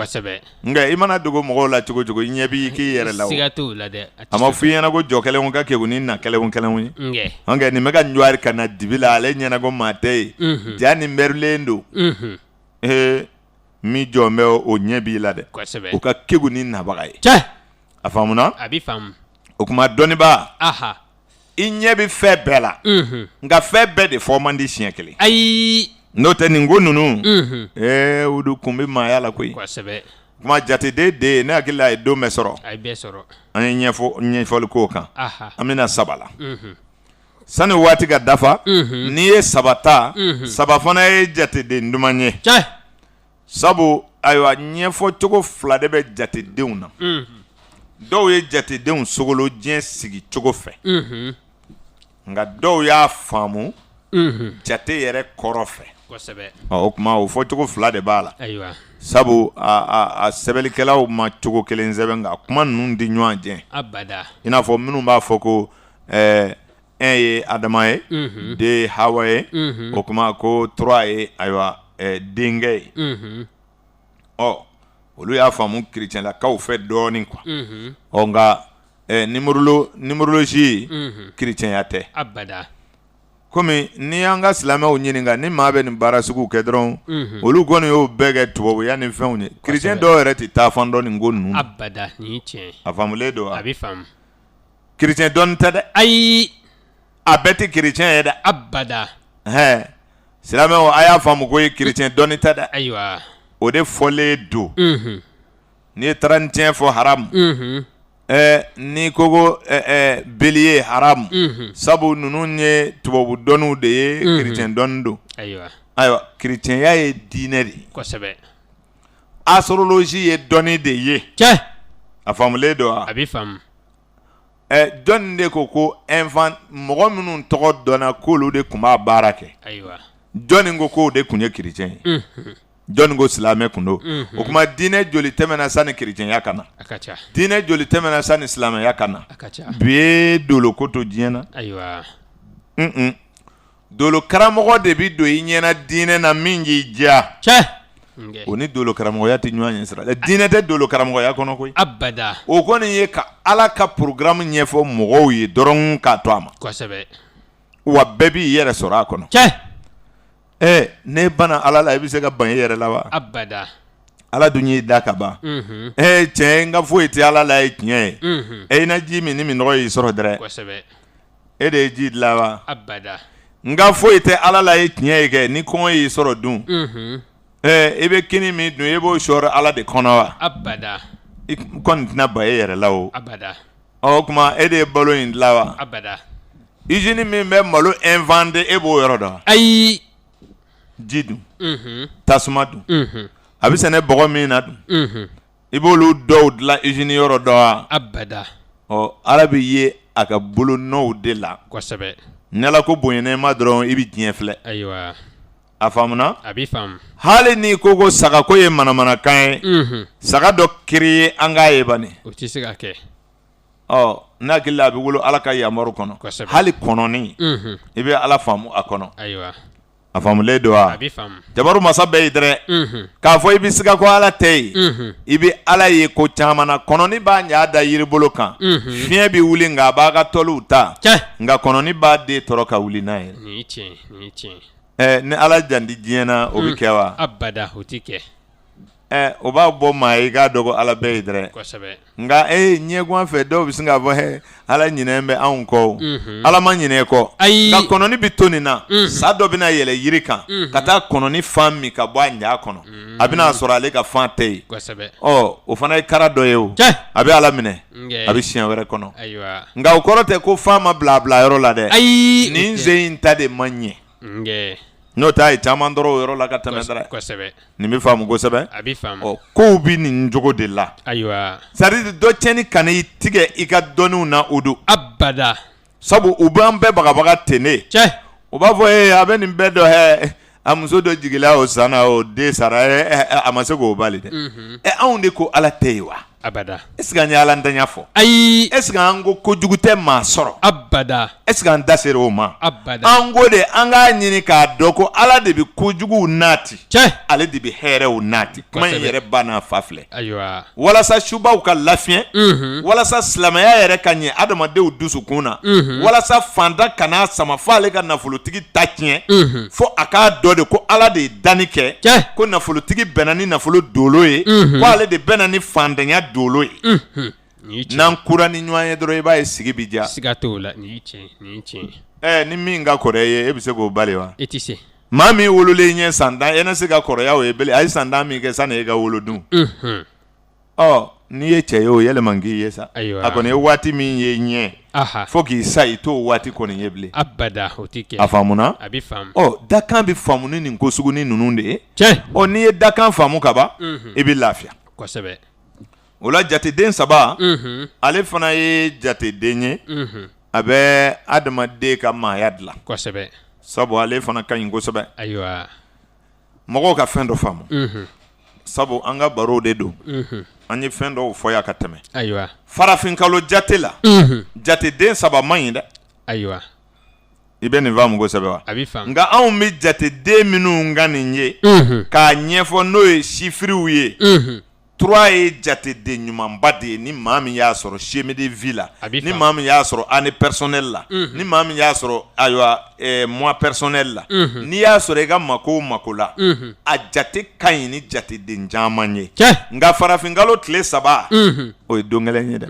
nka i mana dogo mɔgɔw la cogo cogo i ɲɛ b'i k'i yɛrɛ la o a ma fɔ i ɲɛna ko jɔ kɛlɛnw ka kɛ ni na kɛlɛnw ye nka nin bɛ ka ɲɔwari ka na dibi la ale ɲɛna ko maa tɛ ye ja nin mɛrilen don min jɔn bɛ o ɲɛ b'i la dɛ o ka kegu ni nabaga ye a faamuna o kuma dɔnnibaa i ɲɛ bɛ fɛn bɛɛ la nka fɛn bɛɛ de fɔ man di siɲɛ kelen n'o tɛ nin ko ninnu o de kun bɛ maaya la koyi kuma jateden de ne hakili la ye don bɛɛ sɔrɔ ay bɛɛ sɔrɔ an ye ɲɛfɔli k'o kan aha an bɛna saba la sani waati ka dafa n'i ye saba ta saba fana ye jateden duman ye sabu ayiwa ɲɛfɔ cogo fila de bɛ jatedenw na dɔw ye jatedenw sogolo diɲɛ sigi cogo fɛ nka dɔw y'a faamu jate yɛrɛ kɔrɔ fɛ kosɛbɛ o kuma o fɔ cogo fila de b'a la ayiwa sabu a sɛbɛnnikɛlaw ma cogo kelen sɛbɛn nka kuma ninnu di ɲɔgɔn jɛn abada i n'a fɔ minnu b'a fɔ ko un ye Adama ye deux ye Hawa ye o kuma ko trois ye ayiwa denkɛ ye olu y'a faamu chrétienlakaw fɛ dɔɔnin quoi nka numérologie chrétienya tɛ abada komi ni y'an ka silamɛw ɲininka ni maa bɛ nin baara sugu kɛ dɔrɔn olu kɔni y'o bɛɛ kɛ tubabuya ni fɛnw ye chrétien dɔw yɛrɛ tɛ taa fan dɔn nin ko ninnu abada ni tiɲɛ a faamulen don wa a bɛ faamu chrétien dɔnni tɛ dɛ ayi a bɛɛ tɛ chrétien ye dɛ abada silamɛw a y'a faamu ko ye chrétien dɔnni tɛ dɛ ayiwa o de fɔlen don n'i ye tarantiɲɛ fɔ haramu ni kogo beli ye haramu sabu ninnu ye tubabu dɔnniw de ye chrétien dɔnni don ayiwa chrétienya ye diinɛ de ye kosɛbɛ astrologie ye dɔnni de ye a faamulen don wa a bɛ faamu dɔnni de ko mɔgɔ minnu tɔgɔ dɔnna k'olu de tun b'a baara kɛ ayiwa jɔnni ko k'o de tun ye chrétien ye jɔnni ko silamɛ kun don o kuma diinɛ joli tɛmɛna sani chrétienya ka na diinɛ joli tɛmɛna sani silamɛya ka na bi ye dolo ko to diɲɛ na ayiwa dolo karamɔgɔ de bi don i ɲɛna diinɛ na min y'i diya o ni dolo karamɔgɔya tɛ ɲɔgɔn ɲɛ sira la diinɛ tɛ dolo karamɔgɔya kɔnɔ koyi abada o kɔni ye ka ala ka programme ɲɛfɔ mɔgɔw ye dɔrɔn k'a to a ma kosɛbɛ wa bɛɛ b'i yɛrɛ sɔrɔ a kɔnɔ ne bana ala la i bɛ se ka ban i yɛrɛ la wa abada ala dun y'i da ka ban tiɲɛ n ka foyi tɛ ala la ye tiɲɛ ye i na ji min ni minɔgɔ y'i sɔrɔ dɛrɛ kosɛbɛ e de ye ji dilan wa abada n ka foyi tɛ ala la ye tiɲɛ ye kɛ ni kɔngɔ y'i sɔrɔ dun i bɛ kini min dun i b'o sɔrɔ ala de kɔnɔ wa abada i kɔni tɛna ban e yɛrɛ la o abada o kuma e de ye balo in dilan wa abada usine min bɛ malo inventer e b'o yɔrɔ dɔn ayi ji dun tasuma dun a bɛ sɛnɛ bɔgɔ min na dun i b'olu dɔw dilan usine yɔrɔ dɔn wa abada ala bɛ ye a ka bolonɔw de la kosɛbɛ ni ala ko bonyana ma dɔrɔn i bɛ diɲɛ filɛ ayiwa a faamuna a bɛ faamu hali ni ko sagako ye manamanakan ye saga dɔ créer an k'a ye bani o tɛ se ka kɛ n'a hakili a bɛ wolo ala ka yamaru kɔnɔ hali kɔnɔni i bɛ ala faamu a kɔnɔ ayiwa a faamulen don wa a bɛ faamu jabaru masa bɛɛ ye dɛrɛ k'a fɔ i bɛ siga ko ala tɛ yen i bɛ ala ye ko caman na kɔnɔni b'a ɲa da yiri bolo kan fiɲɛ bɛ wuli nka a b'a ka tɔliw ta nka kɔnɔni b'a den tɔɔrɔ ka wuli n'a ye nin ye tiɲɛ nin ye tiɲɛ ni ala jandi diɲɛ na o bɛ kɛ wa abada o tɛ kɛ o b'a bɔ maa ye i k'a dɔn ko ala bɛɛ ye dɛrɛ kosɛbɛ nka ɲɛguwan fɛ dɔw bɛ sin k'a fɔ ala ɲinɛ bɛ anw kɔ ala ma ɲinɛ kɔ nka kɔnɔni bɛ to nin na sa dɔ bɛna yɛlɛ yiri kan ka taa kɔnɔni fan min ka bɔ a ɲa kɔnɔ a bɛna sɔrɔ ale ka fan tɛ yen kosɛbɛ o fana ye kara dɔ ye o a bɛ ala minɛ a bɛ siɲɛ wɛrɛ kɔnɔ ayiwa nka o kɔrɔ tɛ ko fan ma bila a bila yɔrɔ la dɛ ayi nin sen in ta de ma ɲɛ n'o ta ye caman dɔrɔn o yɔrɔ la ka tɛmɛ dɛrɛ kosɛbɛ nin bɛ faamu kosɛbɛ a bɛ faamu kow bɛ nin cogo de la ayiwa c'est-à-dire dɔ tiɲɛni kana i tigɛ i ka dɔnniw na o don abada sabu u b'an bɛɛ bagabaga tene u b'a fɔ a bɛ nin bɛɛ dɔ a muso dɔ jigila o san na o den sara a ma se k'o bali dɛ anw de ko ala tɛ yen wa abada est-ce que an ye ala ntanya fɔ ayi est-ce que an ko kojugu tɛ maa sɔrɔ abada est-ce que an da sera o ma abada an ko de an k'a ɲini k'a dɔn ko ala de bɛ kojuguw naati ale de bɛ hɛrɛw naati kuma in yɛrɛ ba n'a fa filɛ ayiwa walasa subaw ka lafiɲɛ walasa silamɛya yɛrɛ ka ɲɛ adamadenw dusukun na walasa fantan kana sama fo ale ka nafolotigi ta tiɲɛ fo a k'a dɔn de ko ala de ye danni kɛ ko nafolotigi bɛnna ni nafolo dolo ye ko ale de bɛnna ni fantanya dolo ye n'an kura ni ɲɔgɔn ye dɔrɔn i b'a ye sigi bi diya siga t'o la nin ye tiɲɛ nin ye tiɲɛ ni min ka kɔrɔ ye e bɛ se k'o bali wa e tɛ se maa min wololen ɲɛ san 10 e na se ka kɔrɔya o ye bele a ye san 10 min kɛ sanni e ka wolo dun n'i ye cɛ ye o yɛlɛma k'i ye sa a kɔni ye waati min ye ɲɛ fo k'i sa i t'o waati kɔni ye bilen abada o tɛ kɛ a faamuna a bɛ faamu dakan bɛ faamu ni nin ko sugu ni ninnu de ye n'i ye dakan faamu ka ban i bɛ lafiya kosɛbɛ o la jateden 3 ale fana ye jateden ye a bɛ adamaden ka maaya dilan kosɛbɛ sabu ale fana ka ɲi kosɛbɛ ayiwa mɔgɔw ka fɛn dɔ faamu sabu an ka baro de don an ye fɛn dɔw fɔ yan ka tɛmɛ ayiwa farafinkalo jate la jateden 3 man ɲi dɛ ayiwa i bɛ nin faamu kosɛbɛ wa a bɛ faamu nka anw bɛ jateden minnu ka nin ye k'a ɲɛfɔ n'o ye sifiriw ye 3 ye jateden ɲumanba de ye ni maa min y'a sɔrɔ chemin de vie la ni maa min y'a sɔrɔ année personnelle la ni maa min y'a sɔrɔ ayiwa mois personnel la n'i y'a sɔrɔ i ka mako o mako la a jate ka ɲi ni jateden caman ye nka farafinkalo tile 3 o ye don gɛlɛn ye dɛ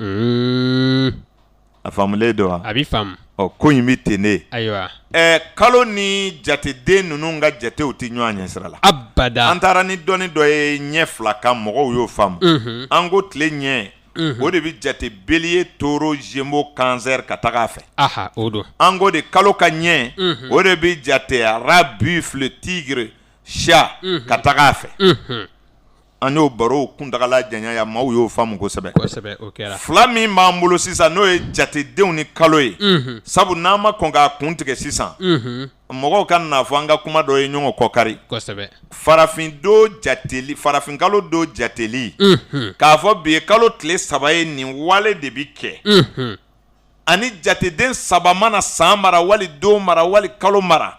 a faamulen don wa a bɛ faamu ko in bɛ ten de ayiwa kalo ni jateden ninnu ka jatew tɛ ɲɔgɔn ɲɛ sira la abada an taara ni dɔnni dɔ ye ɲɛ 2 kan mɔgɔw y'o faamu an ko tile ɲɛ o de bɛ jate bélier taureau gémeaux cancer ka taga a fɛ o don an ko de kalo ka ɲɛ o de bɛ jate rat buffle tigre chat ka taga a fɛ an y'o baro kuntagala janya ya maaw y'o faamu kosɛbɛ o kɛra 2 min b'an bolo sisan n'o ye jatedenw ni kalo ye sabu n'an ma kɔn k'a kun tigɛ sisan mɔgɔw ka n'a fɔ an ka kuma dɔ ye ɲɔgɔn kɔ kari kosɛbɛ farafinkalo do jateli k'a fɔ bi ye kalo tile 3 ye nin wale de bi kɛ ani jateden 3 mana san mara wali don mara wali kalo mara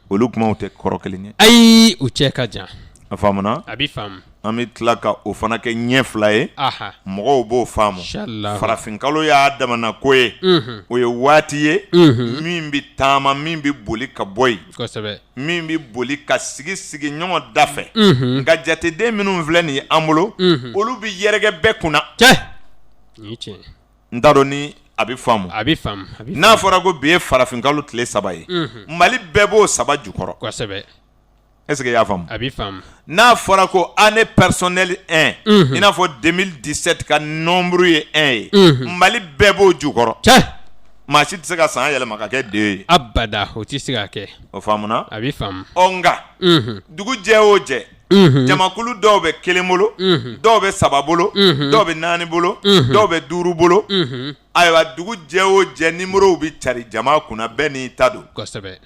olu kumaw tɛ kɔrɔ kelen ye ayi u cɛ ka jan a faamuna a bɛ faamu an bɛ tila ka o fana kɛ ɲɛ 2 ye mɔgɔw b'o faamu farafinkalo y'a damana ko ye o ye waati ye min bɛ taama min bɛ boli ka bɔ yen kosɛbɛ min bɛ boli ka sigi ɲɔgɔn da fɛ nka jateden minnu filɛ nin ye an bolo olu bɛ yɛrɛkɛ bɛɛ kunna n t'a dɔn ni a bɛ faamu n'a fɔra ko bi ye farafinkalo tile 3 ye Mali bɛɛ b'o 3 jukɔrɔ kosɛbɛ est-ce que y'a faamu a bɛ faamu n'a fɔra ko année personnelle 1 i n'a fɔ 2017 ka nombre ye 1 ye Mali bɛɛ b'o jukɔrɔ maa si tɛ se ka san yɛlɛma ka kɛ 2 ye abada o tɛ se ka kɛ o faamuna a bɛ faamu nka dugu jɛ o jɛ jamakulu dɔw bɛ 1 bolo dɔw bɛ 3 bolo dɔw bɛ 4 bolo dɔw bɛ 5 bolo ayiwa dugu jɛ o jɛ numérow bɛ cari jama kunna bɛɛ n'i ta don kosɛbɛ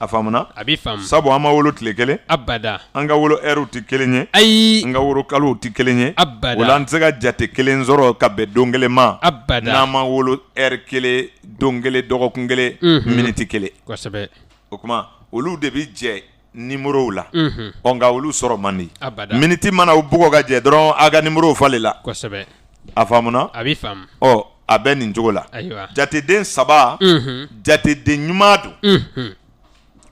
a faamuna a bɛ faamu sabu an ma wolo tile kelen abada an ka wolo heure tɛ kelen ye ayi an ka wolo kalo tɛ kelen ye abada o la an tɛ se ka jate kelen sɔrɔ ka bɛn don kelen ma abada n'an ma wolo heure kelen don kelen dɔgɔkun kelen minute kelen kosɛbɛ o kuma olu de bɛ jɛ numérow la nka olu sɔrɔ man di minute mana o bugɔ ka jɛ dɔrɔn a ka numérow falen la kosɛbɛ a faamuna a bɛ faamu a bɛ nin cogo la ayiwa jateden 3 jateden ɲuman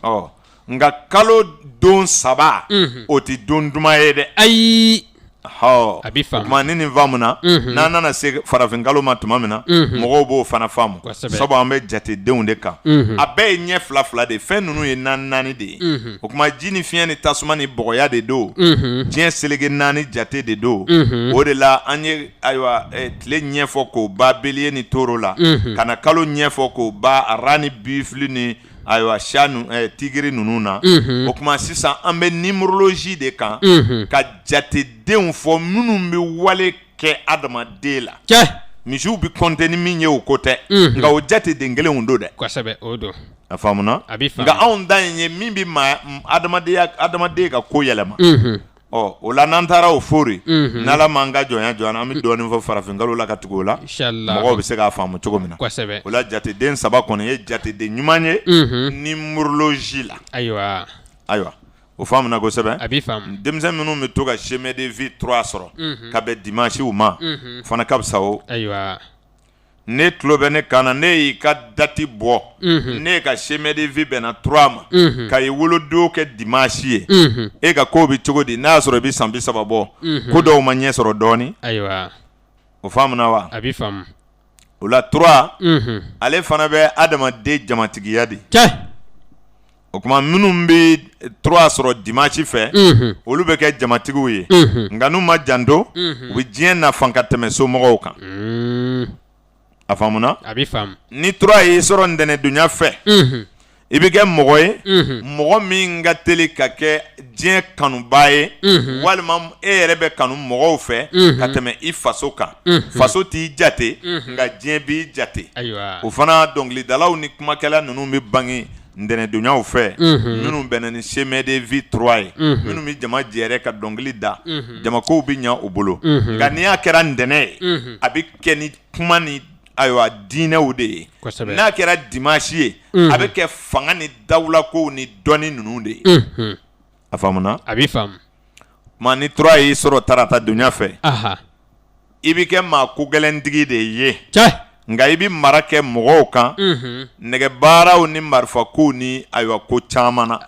don nka kalo don 3 o tɛ don duman ye dɛ ayi a bɛ faamu o tuma ni nin faamuna n'an nana se farafinkalo ma tuma min na mɔgɔw b'o fana faamu sabu an bɛ jatedenw de kan a bɛɛ ye ɲɛ 2 de fɛn ninnu ye 4 de ye o tuma ji ni fiɲɛ ni tasuma ni bɔgɔya de don diɲɛ seleke 4 jate de don o de la an ye ayiwa tile ɲɛfɔ k'o ba bélier ni taureau la ka na kalo ɲɛfɔ k'o ba rat ni buffle ni ayiwa chat tigiri ninnu na o tuma sisan an bɛ numérologie de kan ka jatedenw fɔ minnu bɛ wale kɛ adamaden la misiw bɛ compter ni min ye o ko tɛ nka o jateden kelenw don dɛ kosɛbɛ o don a faamuna nka anw da in ye min bɛ adamaden ka ko yɛlɛma o la n'an taara o fori n'ala m'an ka jɔnya an bɛ dɔɔnin fɔ farafinkalo la ka tugu o la mɔgɔw bɛ se k'a faamu cogo min na o la jateden 3 kɔni ye jateden ɲuman ye numérologie la ayiwa o faamuna kosɛbɛ a bɛ faamu denmisɛn minnu bɛ to ka chemin de vie 3 sɔrɔ ka bɛn dimanche ma fana ka fisa o ayiwa ne tulo bɛ ne kan na ne y'i ka date bɔ ne ka chemin de vie bɛnna 3 ma ka i wolodon kɛ dimanche ye e ka ko bɛ cogo di n'a y'a sɔrɔ i bɛ san 30 bɔ ko dɔw ma ɲɛ sɔrɔ dɔɔnin ayiwa o faamuna wa a bɛ faamu o la 3 ale fana bɛ adamaden jamatigiya de o kuma minnu bɛ 3 sɔrɔ dimanche fɛ olu bɛ kɛ jamatigiw ye nka n'u ma janto u bɛ diɲɛ nafa ka tɛmɛ somɔgɔw kan a faamuna a bɛ faamu ni 3 y'i sɔrɔ ntɛnɛndonya fɛ i bɛ kɛ mɔgɔ ye mɔgɔ min ka teli ka kɛ diɲɛ kanuba ye walima e yɛrɛ bɛ kanu mɔgɔw fɛ ka tɛmɛ i faso kan faso t'i jate nka diɲɛ b'i jate o fana dɔnkilidalaw ni kumakɛla ninnu bɛ bange ntɛnɛndonyaw fɛ minnu bɛnna ni chemin de vie 3 ye minnu bɛ jama jɛɛrɛ ka dɔnkili da jamakow bɛ ɲɛ u bolo nka n'i y'a kɛra ntɛnɛn ye a bɛ kɛ ni kuma ni ayiwa diinɛw de ye n'a kɛra dimanche ye a bɛ kɛ fanga ni dawulakow ni dɔnni ninnu de ye a faamuna a bɛ faamu maa ni 3 y'i sɔrɔ tarata donya fɛ i bɛ kɛ maa ko gɛlɛntigi de ye nka i bɛ mara kɛ mɔgɔw kan nɛgɛbaaraw ni marifakow ni ayiwa ko caman na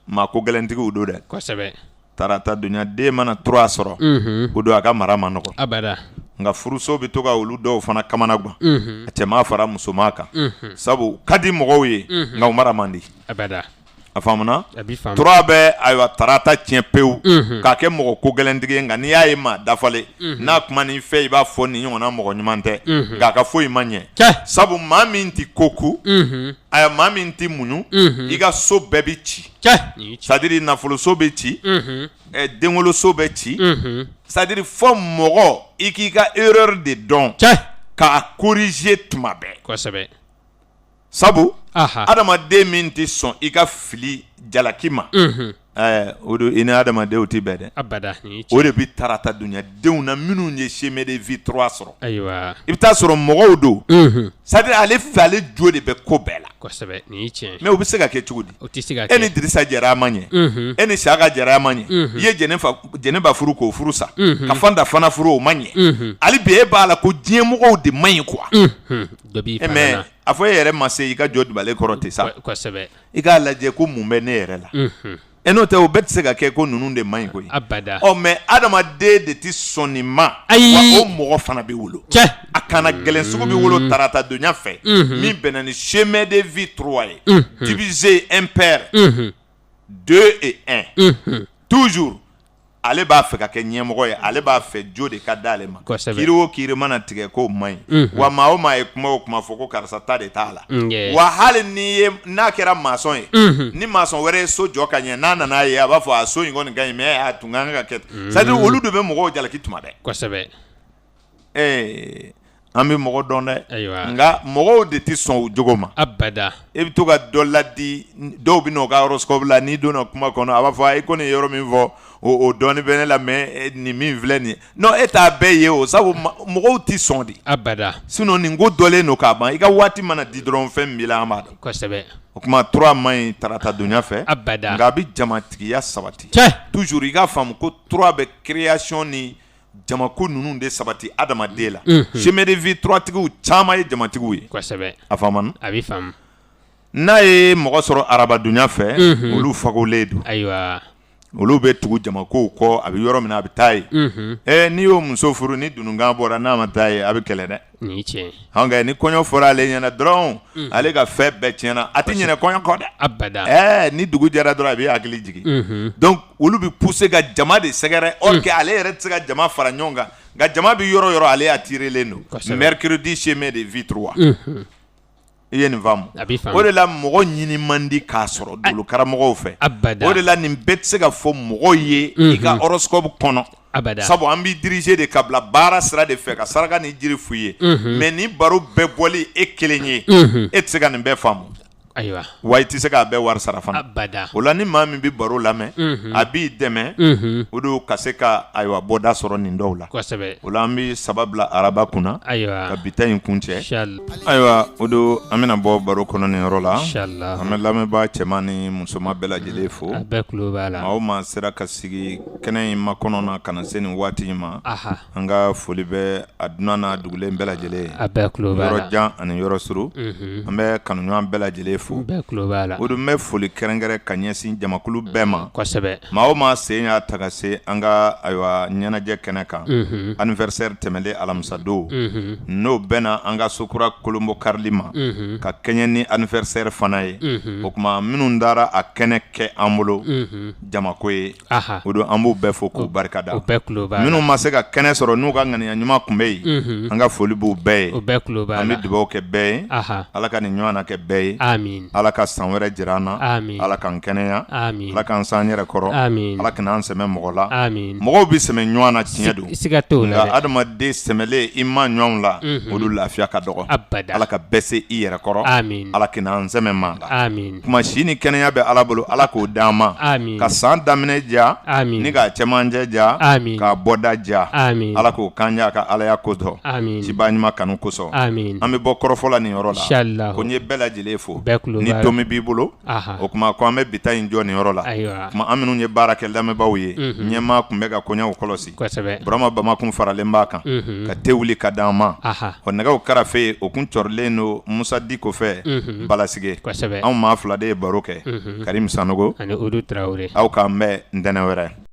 maa ko gɛlɛntigiw don dɛ tarata donya den mana 3 sɔrɔ o don a ka mara ma nɔgɔ nka furuso bɛ to ka olu dɔw fana kamana gan a cɛman fara musoman kan sabu ka di mɔgɔw ye nka u mara man di a faamuna 3 bɛ ayiwa tarata tiɲɛ pewu k'a kɛ mɔgɔ ko gɛlɛntigi ye nka n'i y'a ye maa dafalen n'a kuma n'i fɛ i b'a fɔ nin ɲɔgɔnna mɔgɔ ɲuman tɛ nka a ka foyi ma ɲɛ sabu maa min tɛ koku aya maa min tɛ muɲu i ka so bɛɛ bɛ ci c'est-à-dire nafoloso bɛ ci denwoloso bɛ ci c'est-à-dire fɔ mɔgɔ i k'i ka erreur de dɔn k'a corriger tuma bɛɛ sabu adamaden min tɛ sɔn i ka fili jalaki ma o don i ni adamadenw tɛ bɛn dɛ o de bɛ tarata donyadenw na minnu ye chemin de vie 3 sɔrɔ i bɛ taa sɔrɔ mɔgɔw don c'est-à-dire ale fɛ ale jo de bɛ ko bɛɛ la mais o bɛ se ka kɛ cogo di e ni Dirisa jɛra ma ɲɛ e ni Saka jɛra ma ɲɛ i ye Jɛnɛba furu k'o furu sa ka Fanta fana furu o ma ɲɛ hali bi e b'a la ko diɲɛmɔgɔw de man ɲi quoi mais a fɔ e yɛrɛ ma se i ka jɔ dubalen kɔrɔ ten sa i k'a lajɛ ko mun bɛ ne yɛrɛ la e n'o tɛ o bɛɛ tɛ se ka kɛ ko ninnu de man ɲi koyi mais adamaden de tɛ sɔn nin ma wa o mɔgɔ fana bɛ wolo a kana gɛlɛn sugu bɛ wolo tarata donya fɛ min bɛnna ni chemin de vie 3 ye divisé impair 2 et 1 toujours ale b'a fɛ ka kɛ ɲɛmɔgɔ ye ale b'a fɛ jo de ka d'ale ma kiri o kiri mana tigɛ k'o man ɲi wa maa o maa ye kuma o kuma fɔ ko karisa ta de t'a la wa hali n'a kɛra maçon ye ni maçon wɛrɛ ye so jɔ ka ɲɛ n'a nana ye a b'a fɔ a so in kɔni ka ɲi mais a tun kan ka kɛ c'est-à-dire olu de bɛ mɔgɔw jalaki tuma bɛɛ an bɛ mɔgɔ dɔn dɛ nka mɔgɔw de tɛ sɔn o jogo ma e bɛ to ka dɔ ladi dɔw bɛ n'o ka horoscope la n'i donna kuma kɔnɔ a b'a fɔ e ko nin ye yɔrɔ min fɔ o dɔɔni bɛ ne la mais nin min filɛ nin ye non e t'a bɛɛ ye o sabu mɔgɔw tɛ sɔn de sinon nin ko dɔlen don k'a ban i ka waati mana di dɔrɔn fɛn min b'i la an b'a dɔn o kuma 3 man ɲi tarata donya fɛ nka a bɛ jamatigiya sabati toujours i k'a faamu ko 3 bɛ création ni jamako ninnu de sabati adamaden la chemin de vie 3 tigiw caman ye jamatigiw ye a faamana n'a ye mɔgɔ sɔrɔ araba donya fɛ olu fagolen don olu bɛ tugu jamakow kɔ a bɛ yɔrɔ min na a bɛ taa ye n'i y'o muso furu ni dununkan bɔra n'a ma taa ye a bɛ kɛlɛ dɛ nka ni kɔɲɔ fɔra ale ɲɛna dɔrɔn ale ka fɛn bɛɛ tiɲɛna a tɛ ɲinɛ kɔɲɔ kɔ dɛ ni dugu jɛra dɔrɔn a bɛ hakili jigin donc olu bɛ pousser ka jama de sɛgɛrɛ or que ale yɛrɛ tɛ se ka jama fara ɲɔgɔn kan nka jama bɛ yɔrɔ yɔrɔ ale attirelen don mercredi chemin de vie 3 i ye nin faamu o de la mɔgɔ ɲini man di k'a sɔrɔ dolo karamɔgɔw fɛ o de la nin bɛɛ tɛ se ka fɔ mɔgɔw ye i ka horoscope kɔnɔ sabu an b'i diriger de ka bila baara sira de fɛ ka saraka ni jiri f'u ye mais ni baro bɛɛ bɔli e kelen ye e tɛ se ka nin bɛɛ faamu wa i tɛ se k'a bɛɛ wari sara fana o la ni maa min bɛ baro lamɛn a b'i dɛmɛ o de ka se ka ayiwa bɔda sɔrɔ nin dɔw la o la an bɛ saba bila araba kunna ka bita in kun cɛ ayiwa o don an bɛna bɔ baro kɔnɔ nin yɔrɔ la an bɛ lamɛnbaa cɛman ni musoman bɛɛ lajɛlen fo maa o maa sera ka sigi kɛnɛ in makɔnɔ na ka na se nin waati in ma an ka foli bɛ a dunan n'a dugulen bɛɛ lajɛlen yɔrɔ jan ani yɔrɔ suru an bɛ kanuɲɔgɔn bɛɛ lajɛlen fo bɛɛ kulo b'a la o dun bɛ foli kɛrɛnkɛrɛn ka ɲɛsin jamakulu bɛɛ ma kosɛbɛ maa o maa sen y'a ta ka se an ka ayiwa ɲɛnajɛ kɛnɛ kan anniversaire tɛmɛlen alamisadon n'o bɛnna an ka sokura kolonbo karili ma ka kɛɲɛ ni anniversaire fana ye o tuma minnu dara a kɛnɛ kɛ an bolo jamako ye o don an b'u bɛɛ fo k'u barikada minnu ma se ka kɛnɛ sɔrɔ n'u ka ŋaniya ɲuman kun bɛ yen an ka foli b'u bɛɛ ye an bɛ dugawu kɛ bɛɛ ye ala ka nin ɲɔgɔn na kɛ bɛɛ ye ala ka san wɛrɛ jira an na ala k'an kɛnɛya ala k'an san yɛrɛ kɔrɔ ala kana an sɛmɛ mɔgɔ la mɔgɔw bɛ sɛmɛ ɲɔgɔn na tiɲɛ don nka adamaden sɛmɛlen i ma ɲɔgɔnw la olu lafiya ka dɔgɔ ala ka bɛɛ se i yɛrɛ kɔrɔ ala kana an sɛmɛ maa la kuma si ni kɛnɛya bɛ ala bolo ala k'o d'an ma ka san daminɛ ja ni k'a cɛmancɛ ja k'a bɔda ja ala k'o kan ja ka alaya ko dɔn ciba ɲuman kanu kosɔn an bɛ bɔ kɔrɔfɔ la nin yɔrɔ la ko n ye bɛɛ lajɛlen fo ni tomi b'i bolo o kuma ko an bɛ bita in jɔ nin yɔrɔ la kuma an minnu ye baara kɛ lamɛnbaaw ye ɲɛmaa kun bɛ ka koɲɛw kɔlɔsi burama bamakun faralen b'a kan ka te wuli ka d'an ma o nɛgɛw karafe o kun cɔrilen don Musa Diko fɛ Balasige anw maa fila de ye baro kɛ Karim Sanogo aw k'an bɛn ntɛnɛn wɛrɛ